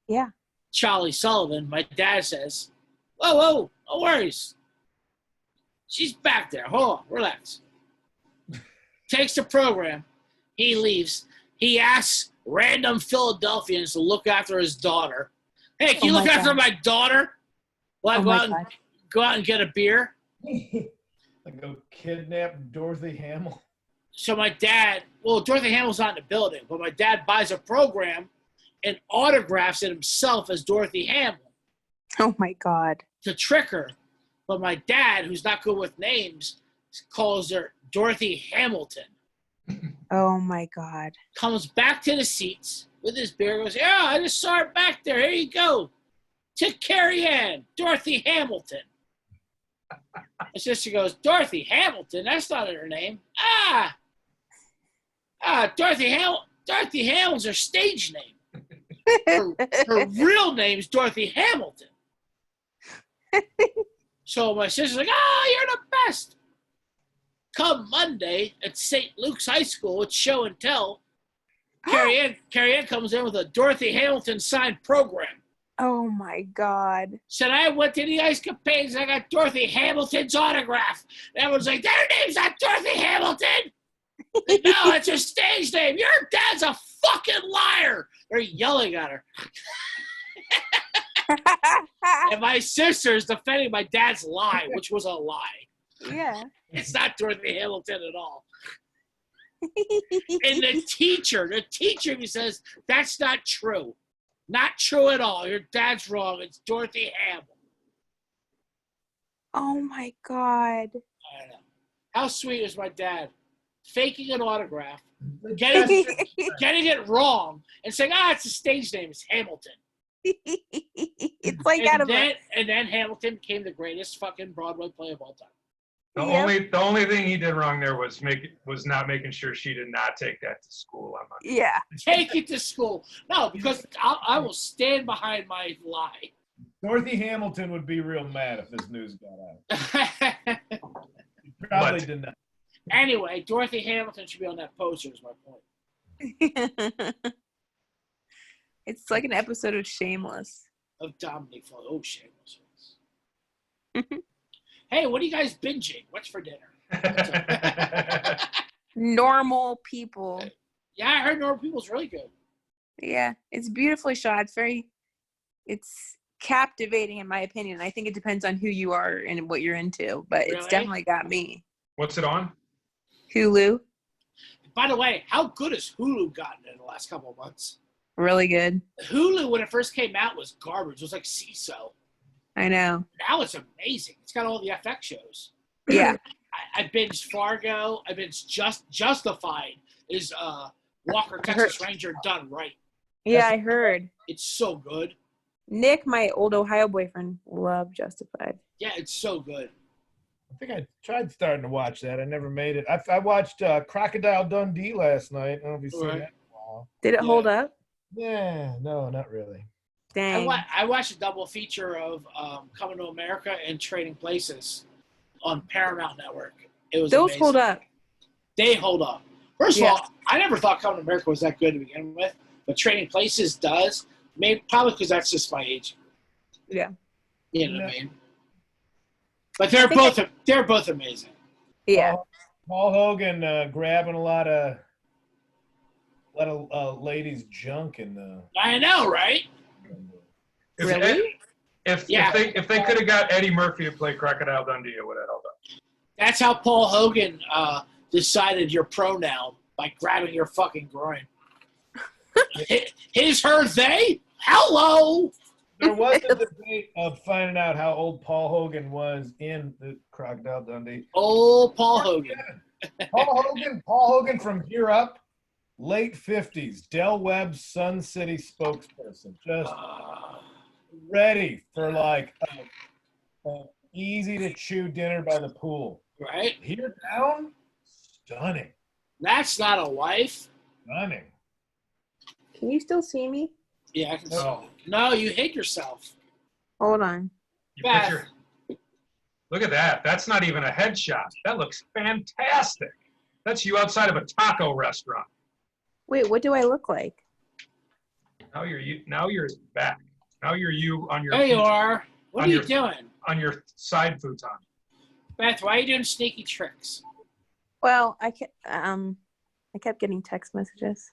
Yeah. Charlie Sullivan, my dad says, whoa, no worries. She's back there. Hold on, relax. Takes the program. He leaves. He asks random Philadelphians to look after his daughter. Hey, can you look after my daughter? Well, go out and get a beer. Like go kidnap Dorothy Hamill. So my dad, Dorothy Hamill's not in the building, but my dad buys a program and autographs it himself as Dorothy Hamill Oh my God. to trick her. But my dad, who's not good with names, calls her Dorothy Hamilton. Oh my God. Comes back to the seats with his beer, goes, yeah, I just saw it back there. Here you go. To Carrie Ann, Dorothy Hamilton. My sister goes, Dorothy Hamilton? That's not her name. Dorothy Hamill's her stage name. Her real name's Dorothy Hamilton. So my sister's like, you're the best. Come Monday at St. Luke's High School, it's show and tell. Carrie Ann comes in with a Dorothy Hamilton signed program. Oh my God. Said I went to the Ice Capades, I got Dorothy Hamilton's autograph. And everyone's like, their name's not Dorothy Hamilton. Like, no, it's her stage name. Your dad's a fucking liar. They're yelling at her. And my sister's defending my dad's lie, which was a lie. Yeah. It's not Dorothy Hamilton at all. And the teacher even says, that's not true. Not true at all. Your dad's wrong. It's Dorothy Hamill. Oh my God. I know. How sweet is my dad? Faking an autograph, getting it wrong, and saying, it's a stage name. It's Hamilton. It's like out of and then Hamilton became the greatest fucking Broadway play of all time. The only thing he did wrong there was not making sure she did not take that to school. Yeah. Take it to school. No, because I will stand behind my lie. Dorothy Hamilton would be real mad if this news got out. He probably did not. Anyway, Dorothy Hamilton should be on that poster is my point. It's like an episode of Shameless. Of Dominic Floyd. Oh, Shameless. Hey, what are you guys binging? What's for dinner? Normal People. Yeah, I heard Normal People's really good. Yeah, it's beautifully shot. It's captivating in my opinion. I think it depends on who you are and what you're into, but it's definitely got me. What's it on? Hulu. By the way, how good has Hulu gotten in the last couple of months? Really good. Hulu, when it first came out, was garbage. It was like CISO. I know. Now it's amazing. It's got all the FX shows. Yeah. I binged Fargo. I binged Justified. Is Walker, Texas Ranger done right? Yeah, I heard. It's so good. Nick, my old Ohio boyfriend, loved Justified. Yeah, it's so good. I think I tried starting to watch that. I never made it. I watched Crocodile Dundee last night. I don't know if you've seen that in a while. Did it hold up? Yeah, no, not really. Dang. I watched a double feature of Coming to America and Trading Places on Paramount Network. It was Those amazing. hold up. They hold up. First of all, I never thought Coming to America was that good to begin with, but Trading Places does. Maybe probably because that's just my age. Yeah. You know what I mean? But they're both amazing. Yeah. Paul Hogan grabbing a lot of ladies' junk in the. I know, right? If they could have got Eddie Murphy to play Crocodile Dundee, it would have held up. That's how Paul Hogan decided your pronoun, by grabbing your fucking groin. His, her, they? Hello! There was a debate of finding out how old Paul Hogan was in the Crocodile Dundee. Oh, Paul Hogan. Paul Hogan from here up, late 50s, Del Webb's Sun City spokesperson. Just ready for like an easy to chew dinner by the pool. Right? Here down, stunning. That's not a wife. Stunning. Can you still see me? Yeah, I can see. No, you hate yourself. Hold on. Beth. Look at that. That's not even a headshot. That looks fantastic. That's you outside of a taco restaurant. Wait, what do I look like? Now you're back. Now you're you on your. There you are. What are you doing? On your side futon. Beth, why are you doing sneaky tricks? Well, I kept getting text messages.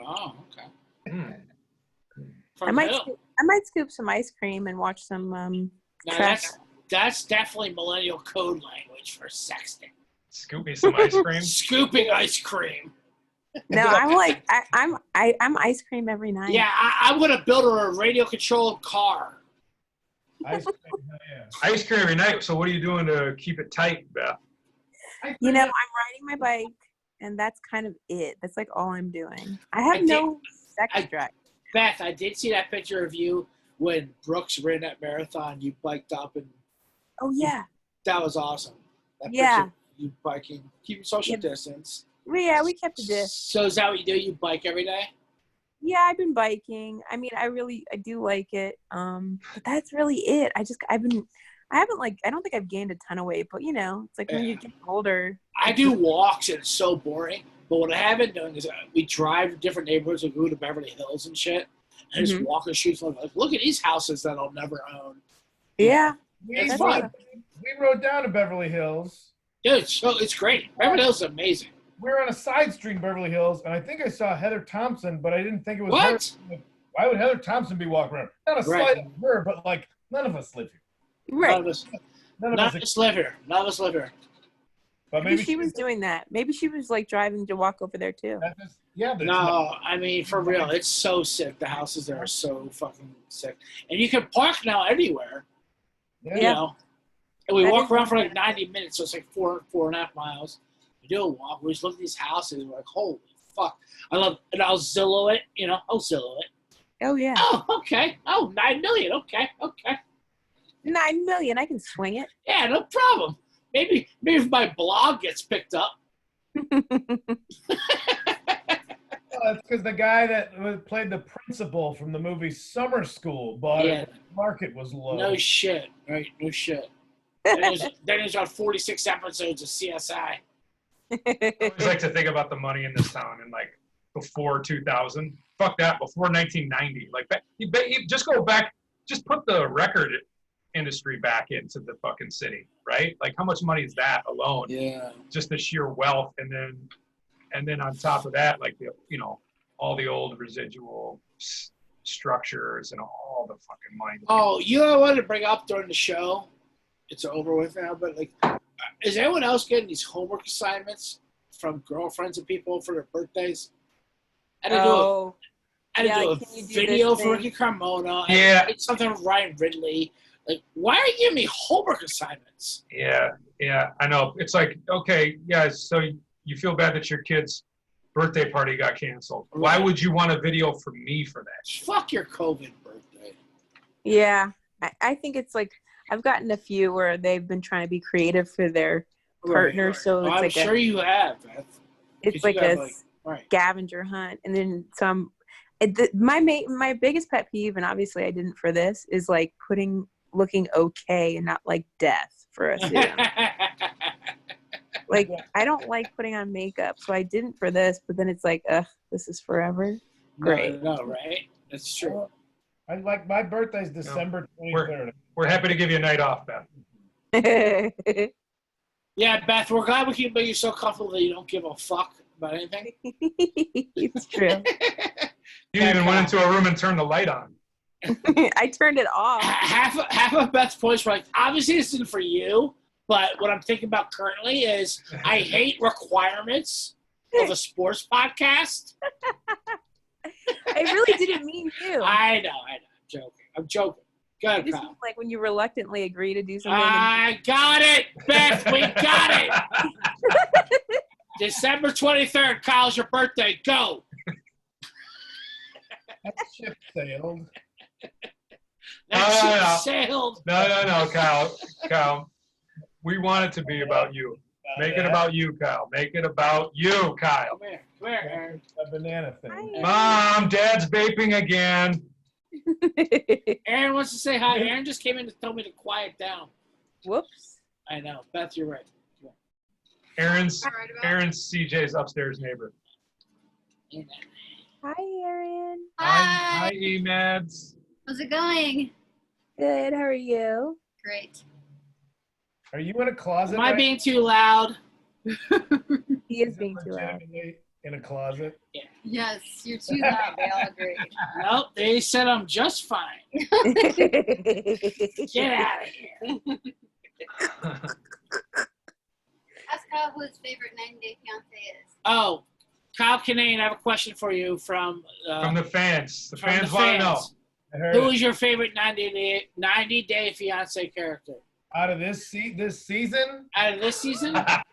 Oh, okay. I might scoop some ice cream and watch some that's definitely millennial code language for sexting. Scoop me some ice cream. Scooping ice cream. No, I'm like I'm ice cream every night. Yeah, I'm gonna build her a radio controlled car. Ice cream every night. So what are you doing to keep it tight, Beth? You know, I'm riding my bike, and that's kind of it. That's like all I'm doing. I have no sex drive. Beth, I did see that picture of you when Brooks ran that marathon. You biked up and. Oh yeah. That was awesome. That picture, you biking, keeping social distance. Yeah, we kept a distance. So is that what you do? You bike every day? Yeah, I've been biking. I mean, I do like it. But that's really it. I don't think I've gained a ton of weight, but you know, it's like when you get older. I do walks and it's so boring. But what I have been doing is we drive to different neighborhoods, like go to Beverly Hills and shit, and just walk the streets like, look at these houses that I'll never own. Yeah. It's fun. We rode down to Beverly Hills. Dude, it's great. Beverly Hills is amazing. We were on a side street in Beverly Hills, and I think I saw Heather Thompson, but I didn't think it was her. Why would Heather Thompson be walking around? Not a slight on her, but like none of us live here. Right. None of us live here. But Maybe she was doing that. Maybe she was like driving to walk over there too. Yeah, but No, I mean, for real, it's so sick. The houses there are so fucking sick. And you can park now anywhere, you know. And we That walk is around for one like 90 minutes, so it's like 4.5 miles. We do a walk. We just look at these houses. We're like, holy fuck. And I'll Zillow it, you know. I'll Zillow it. Oh yeah. Oh, okay. Oh, 9 million. Okay. 9 million. I can swing it. Yeah, no problem. Maybe if my blog gets picked up. That's because the guy that played the principal from the movie Summer School bought it. The market was low. No shit. Right? No shit. Then there's about 46 episodes of CSI. I always like to think about the money in this town and like before 2000. Fuck that. Before 1990. Like you just go back. Just put the record industry back into the fucking city, right? Like how much money is that alone? Yeah. Just the sheer wealth, and then on top of that, like the all the old residual structures and all the fucking money. Oh, you know what I wanted to bring up during the show? It's over with now, but like, is anyone else getting these homework assignments from girlfriends and people for their birthdays? I had to do a video for Ricky Carmona. Yeah. I did something with Ryan Ridley. Like, why are you giving me homework assignments? Yeah, I know. It's like, okay, yeah, so you feel bad that your kid's birthday party got canceled. Right. Why would you want a video from me for that? Fuck your COVID birthday. Yeah. I think it's like, I've gotten a few where they've been trying to be creative for their partner. Right. So it's I'm sure you have, Beth. It's like a scavenger hunt. And then some, my biggest pet peeve, and obviously I didn't for this, is like looking okay and not like death for us. Like, I don't like putting on makeup, so I didn't for this, but then it's like, this is forever. Great. No, right? That's true. I like my birthday's December 23rd. We're happy to give you a night off, Beth. Yeah, Beth, we're glad we can make you so comfortable that you don't give a fuck about anything. It's true. You even went into a room and turned the light on. I turned it off. Half of Beth's points were like, obviously this isn't for you, but what I'm thinking about currently is I hate requirements of a sports podcast. I really didn't mean you. I know. I'm joking. Go ahead, Just Kyle. like when you reluctantly agree to do something. I got it, Beth. We got it. December 23rd, Kyle's your birthday. Go. That ship sailed. That ship sailed. No, Kyle. We want it to be about you. Make it about you, Kyle. Make it about you, Kyle. Come here, Aaron. A banana thing. Mom, Dad's vaping again. Aaron wants to say hi. Aaron just came in to tell me to quiet down. Whoops. I know. Beth, you're right. Aaron's CJ's upstairs neighbor. Hi, Aaron. Hi, Emads. How's it going? Good. How are you? Great. Are you in a closet? Am I being too loud? He is being too loud. In a closet? Yeah. Yes, you're too loud. They all agree. Nope, they said I'm just fine. Get out of here. Ask Kyle who his favorite 90-Day Fiancé is. Oh, Kyle Kinane, I have a question for you from the fans. The from fans want to know. Who is your favorite 90-Day Fiancé character? Out of this season? Out of this season? Trash.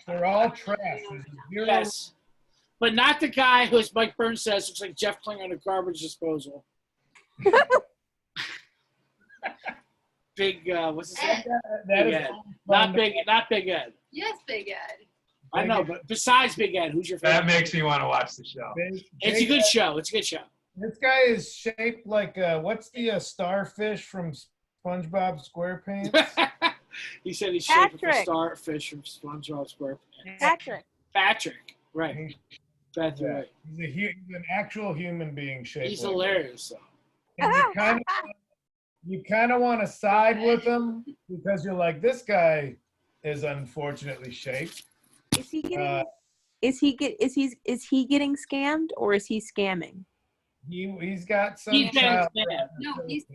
They're all trash. There's zero. Yes. But not the guy who, as Mike Burns says, looks like Jeff Klinger at a garbage disposal. Big, what's his name? That Big is Ed. Not Big Ed. Yes, Big Ed. I know, but besides Big Ed, who's your favorite? That makes me want to watch the show. It's a good show. It's a good show. This guy is shaped like what's the starfish from SpongeBob SquarePants? He said he's shaped like a Patrick. starfish from SpongeBob SquarePants. Patrick. Right. That's Yeah. right. He's an actual human being shaped. He's like hilarious, though. that. And you kind of want to side with him because you're like, this guy is unfortunately shaped. Is he getting? Is he getting scammed or is he scamming? He's got some. He's getting child scammed. No, he's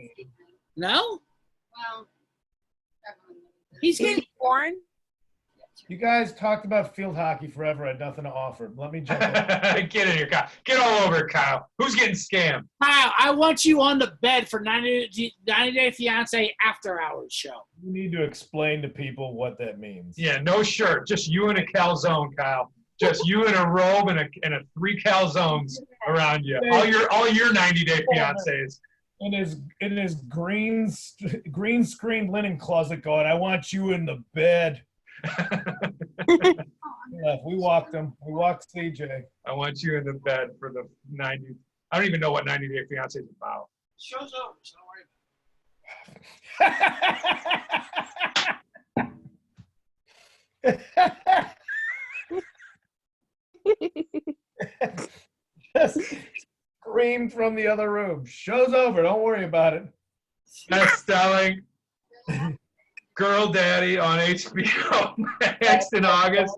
No? well. Everyone knows. He's Is getting he porn? You guys talked about field hockey forever. I had nothing to offer. Let me jump in. Get in here, Kyle. Get all over it, Kyle. Who's getting scammed? Kyle, I want you on the bed for 90 Day Fiance After Hours show. You need to explain to people what that means. Yeah, no shirt. Just you in a calzone, Kyle. Just you in a robe and a 3 calzones around you. All your 90 Day Fiancés. In his green screen linen closet going, I want you in the bed. We walked him. We walked CJ. I want you in the bed for the 90. I don't even know what 90 Day Fiancé is about. Show's over, so don't worry about it. Just screamed from the other room. Show's over. Don't worry about it. Beth Stelling, Girl Daddy on HBO next in August.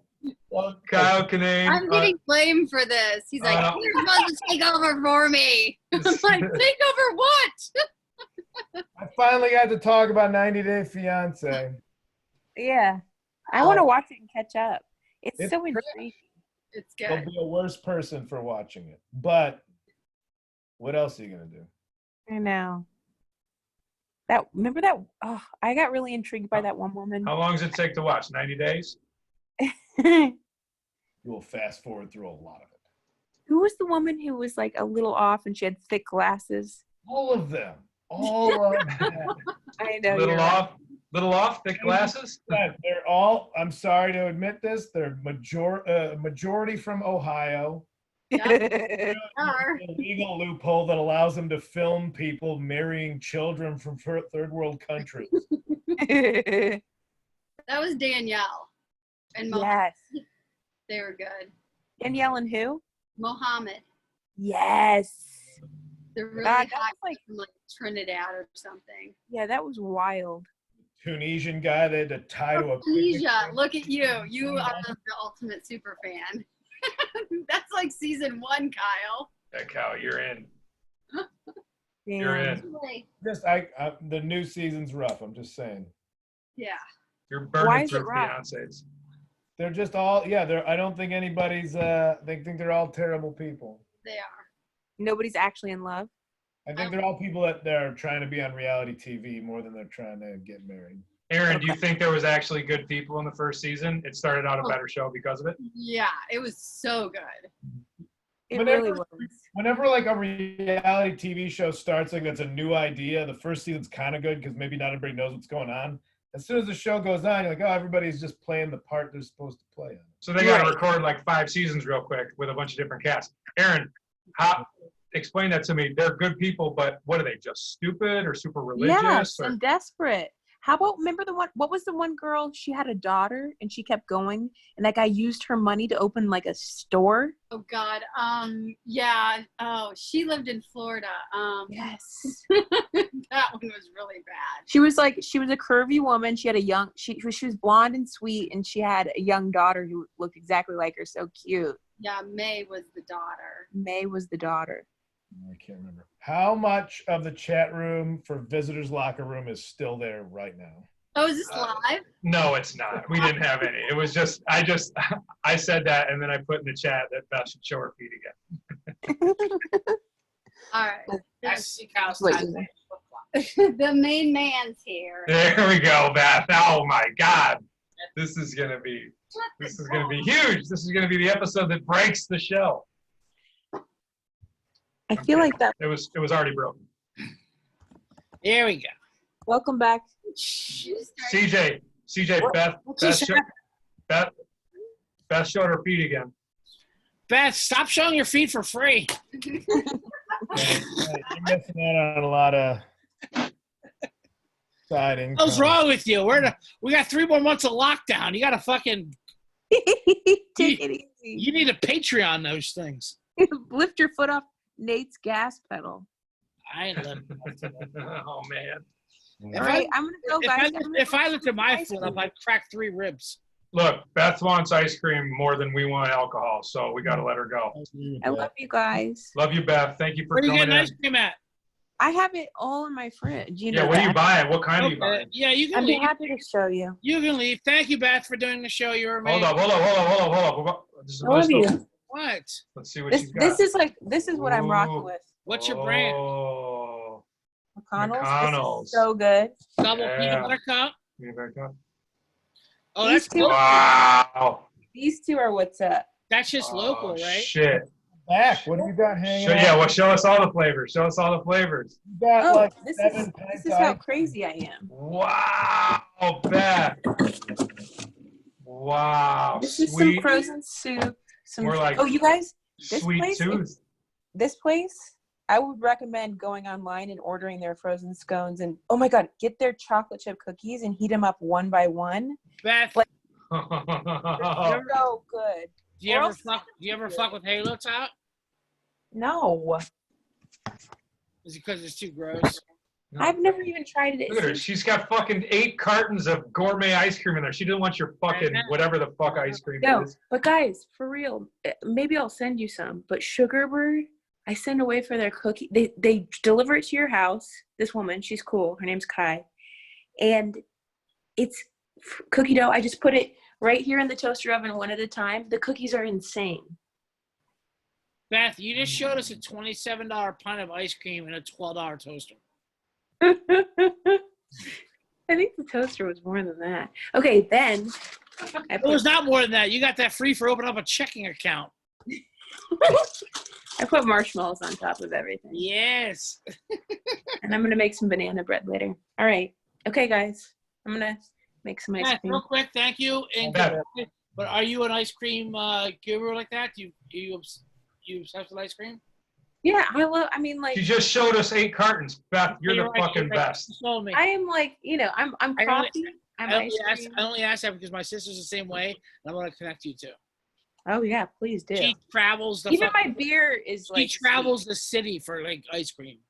Kyle Kinane. I'm getting blamed for this. He's like, you're supposed to take over for me. I'm like, take over what? I finally got to talk about 90 Day Fiance. Yeah. I want to watch it and catch up. It's so great. intriguing. It's You'll good. be a worse person for watching it. But what else are you going to do? I know. Remember that? Oh, I got really intrigued by that one woman. How long does it take to watch? 90 days? You will fast forward through a lot of it. Who was the woman who was like a little off and she had thick glasses? All of them. All of them. I know. Little off, thick glasses? They're all, I'm sorry to admit this, they're majority from Ohio. Right. A legal loophole that allows them to film people marrying children from third world countries. That was Danielle. And Mohammed. Yes. They were good. Danielle and who? Mohammed. Yes. They're really God, that hot was from like Trinidad or something. Yeah, that was wild. Tunisian guy they had to tie to a Tunisia, look at you. You are the ultimate super fan. That's like season 1, Kyle. Yeah, Kyle, you're in. Damn. You're in. Just the new season's rough, I'm just saying. Yeah. You're Why burning is it through rough? fiancés. They're just all I don't think anybody's they think they're all terrible people. They are. Nobody's actually in love. I think they're all people that they're trying to be on reality TV more than they're trying to get married. Aaron, do you think there was actually good people in the first season? It started out a better show because of it? Yeah, it was so good. It really was. Whenever like a reality TV show starts, like that's a new idea, the first season's kind of good because maybe not everybody knows what's going on. As soon as the show goes on, you're like, oh, everybody's just playing the part they're supposed to play on. So they got to record like 5 seasons real quick with a bunch of different casts. Aaron, explain that to me. They're good people, but what are they, just stupid or super religious? Yes, or? and desperate. How about, remember the one, what was the one girl, she had a daughter and she kept going and that guy used her money to open like a store? Oh God. Yeah. Oh, she lived in Florida. Yes. That one was really bad. She was a curvy woman. She had she was blonde and sweet and she had a young daughter who looked exactly like her. So cute. Yeah. May was the daughter. I can't remember. How much of the chat room for visitors' locker room is still there right now? Oh, is this live? No, it's not. We didn't have any. It was just, I said that and then I put in the chat that Beth should show her feet again. All right. I see Kyle's The main man's here. There we go, Beth. Oh my God. This is going to be huge. This is going to be the episode that breaks the show. I feel like that. It was already broken. There we go. Welcome back. CJ, Beth showed her feet again. Beth, stop showing your feet for free. You're missing out on a lot of side income. What's wrong with you? We got 3 more months of lockdown. You got to fucking Take it easy. You need to Patreon those things. Lift your foot off Nate's gas pedal. I ain't letting Oh man. All right, I'm gonna go, guys. If I looked at my foot up, I'd crack 3 ribs. Look, Beth wants ice cream more than we want alcohol, so we got to let her go. I love you guys. Love you, Beth. Thank you for Where are you coming getting in. ice cream at? I have it all in my fridge. You know what are you that. buying? What kind are you buying? Yeah, you can I'd be leave. happy to show you. You can leave. Thank you, Beth, for doing the show. You're amazing. Hold up. This is I love you. What? Let's see what This she's got. this is what I'm rocking with. What's your brand? Oh, McConnell's. This is so good. Double peanut butter cup. Oh, These that's two, wow. These two are what's up. That's just local, right? Shit. Back. What do you got hanging out? Yeah, well, show us all the flavors. You got Oh, this is how crazy I am. Wow, Beth. Wow. This is some frozen soup. More like you guys, sweet tooth. This place, I would recommend going online and ordering their frozen scones. And oh my God, get their chocolate chip cookies and heat them up one by one. Beth, Like, they're so good. do you ever fuck with Halo Top? No, Is it because it's too gross? I've never even tried it. Look at her. She's got fucking 8 cartons of gourmet ice cream in there. She didn't want your fucking whatever the fuck ice cream is. But guys, for real, maybe I'll send you some. But Sugarbird, I send away for their cookie. They deliver it to your house. This woman, she's cool. Her name's Kai, and it's cookie dough. I just put it right here in the toaster oven one at a time. The cookies are insane. Beth, you just showed us a $27 pint of ice cream and a $12 toaster. I think the toaster was more than that. Okay, then It was not more than that. You got that free for opening up a checking account. I put marshmallows on top of everything. Yes. And I'm going to make some banana bread later. All right. Okay, guys. I'm going to make some ice cream. Real quick, thank you. And but are you an ice cream guru like that? Do you obsessed with ice cream? Yeah, She just showed us 8 cartons. Beth, you're the fucking best. I am like, I'm coffee. I only ask that because my sister's the same way, and I want to connect you two. Oh yeah, please do. She travels my beer is she travels the city for like ice cream.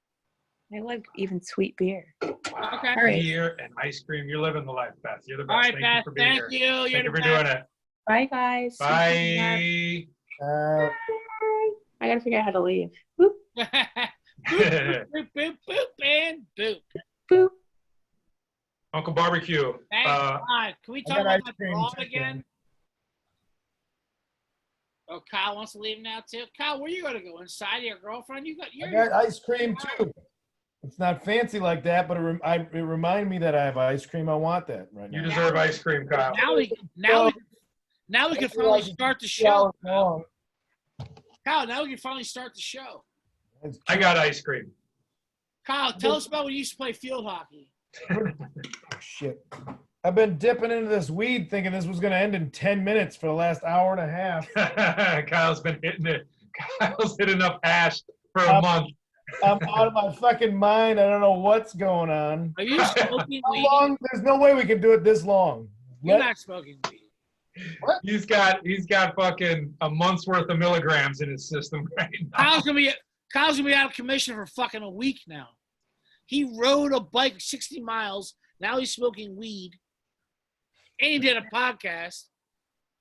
I like even sweet beer. Okay. All right. Beer and ice cream. You're living the life, Beth. You're the best. All right, Thank Beth. you for being here. Thank you. Thank you for doing it. Bye, guys. Bye. I gotta figure out how to leave. Boop. boop, boop, boop, and boop. Boop. Uncle Barbecue. Thank God. Can we talk about that vlog again? Oh, Kyle wants to leave now too. Kyle, where you gonna go? Inside your girlfriend? I got ice cream too. It's not fancy like that, but it reminded me that I have ice cream. I want that right now. You deserve ice cream, Kyle. Now we can finally start the show. Kyle, now we can finally start the show. I got ice cream. Kyle, tell us about when you used to play field hockey. Shit. I've been dipping into this weed thinking this was going to end in 10 minutes for the last hour and a half. Kyle's been hitting it. Kyle's hit enough hash for a month. I'm out of my fucking mind. I don't know what's going on. Are you smoking weed? How long? There's no way we can do it this long. You're not smoking weed. What? He's got fucking a month's worth of milligrams in his system right now. Kyle's gonna be out of commission for fucking a week now. He rode a bike 60 miles. Now he's smoking weed. And he did a podcast.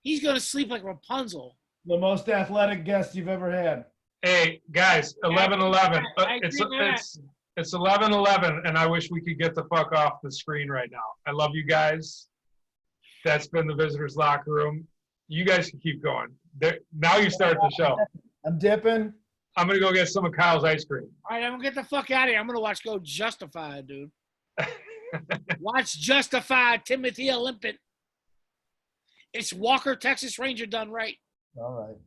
He's gonna sleep like Rapunzel. The most athletic guest you've ever had. Hey guys, 11:11. It's 11:11, and I wish we could get the fuck off the screen right now. I love you guys. That's been the Visitors Locker Room. You guys can keep going. Now you start the show. I'm dipping. I'm going to go get some of Kyle's ice cream. All right, I'm going to get the fuck out of here. I'm going to watch Go Justified, dude. Watch Justified, Timothy Olympin. It's Walker, Texas Ranger done right. All right.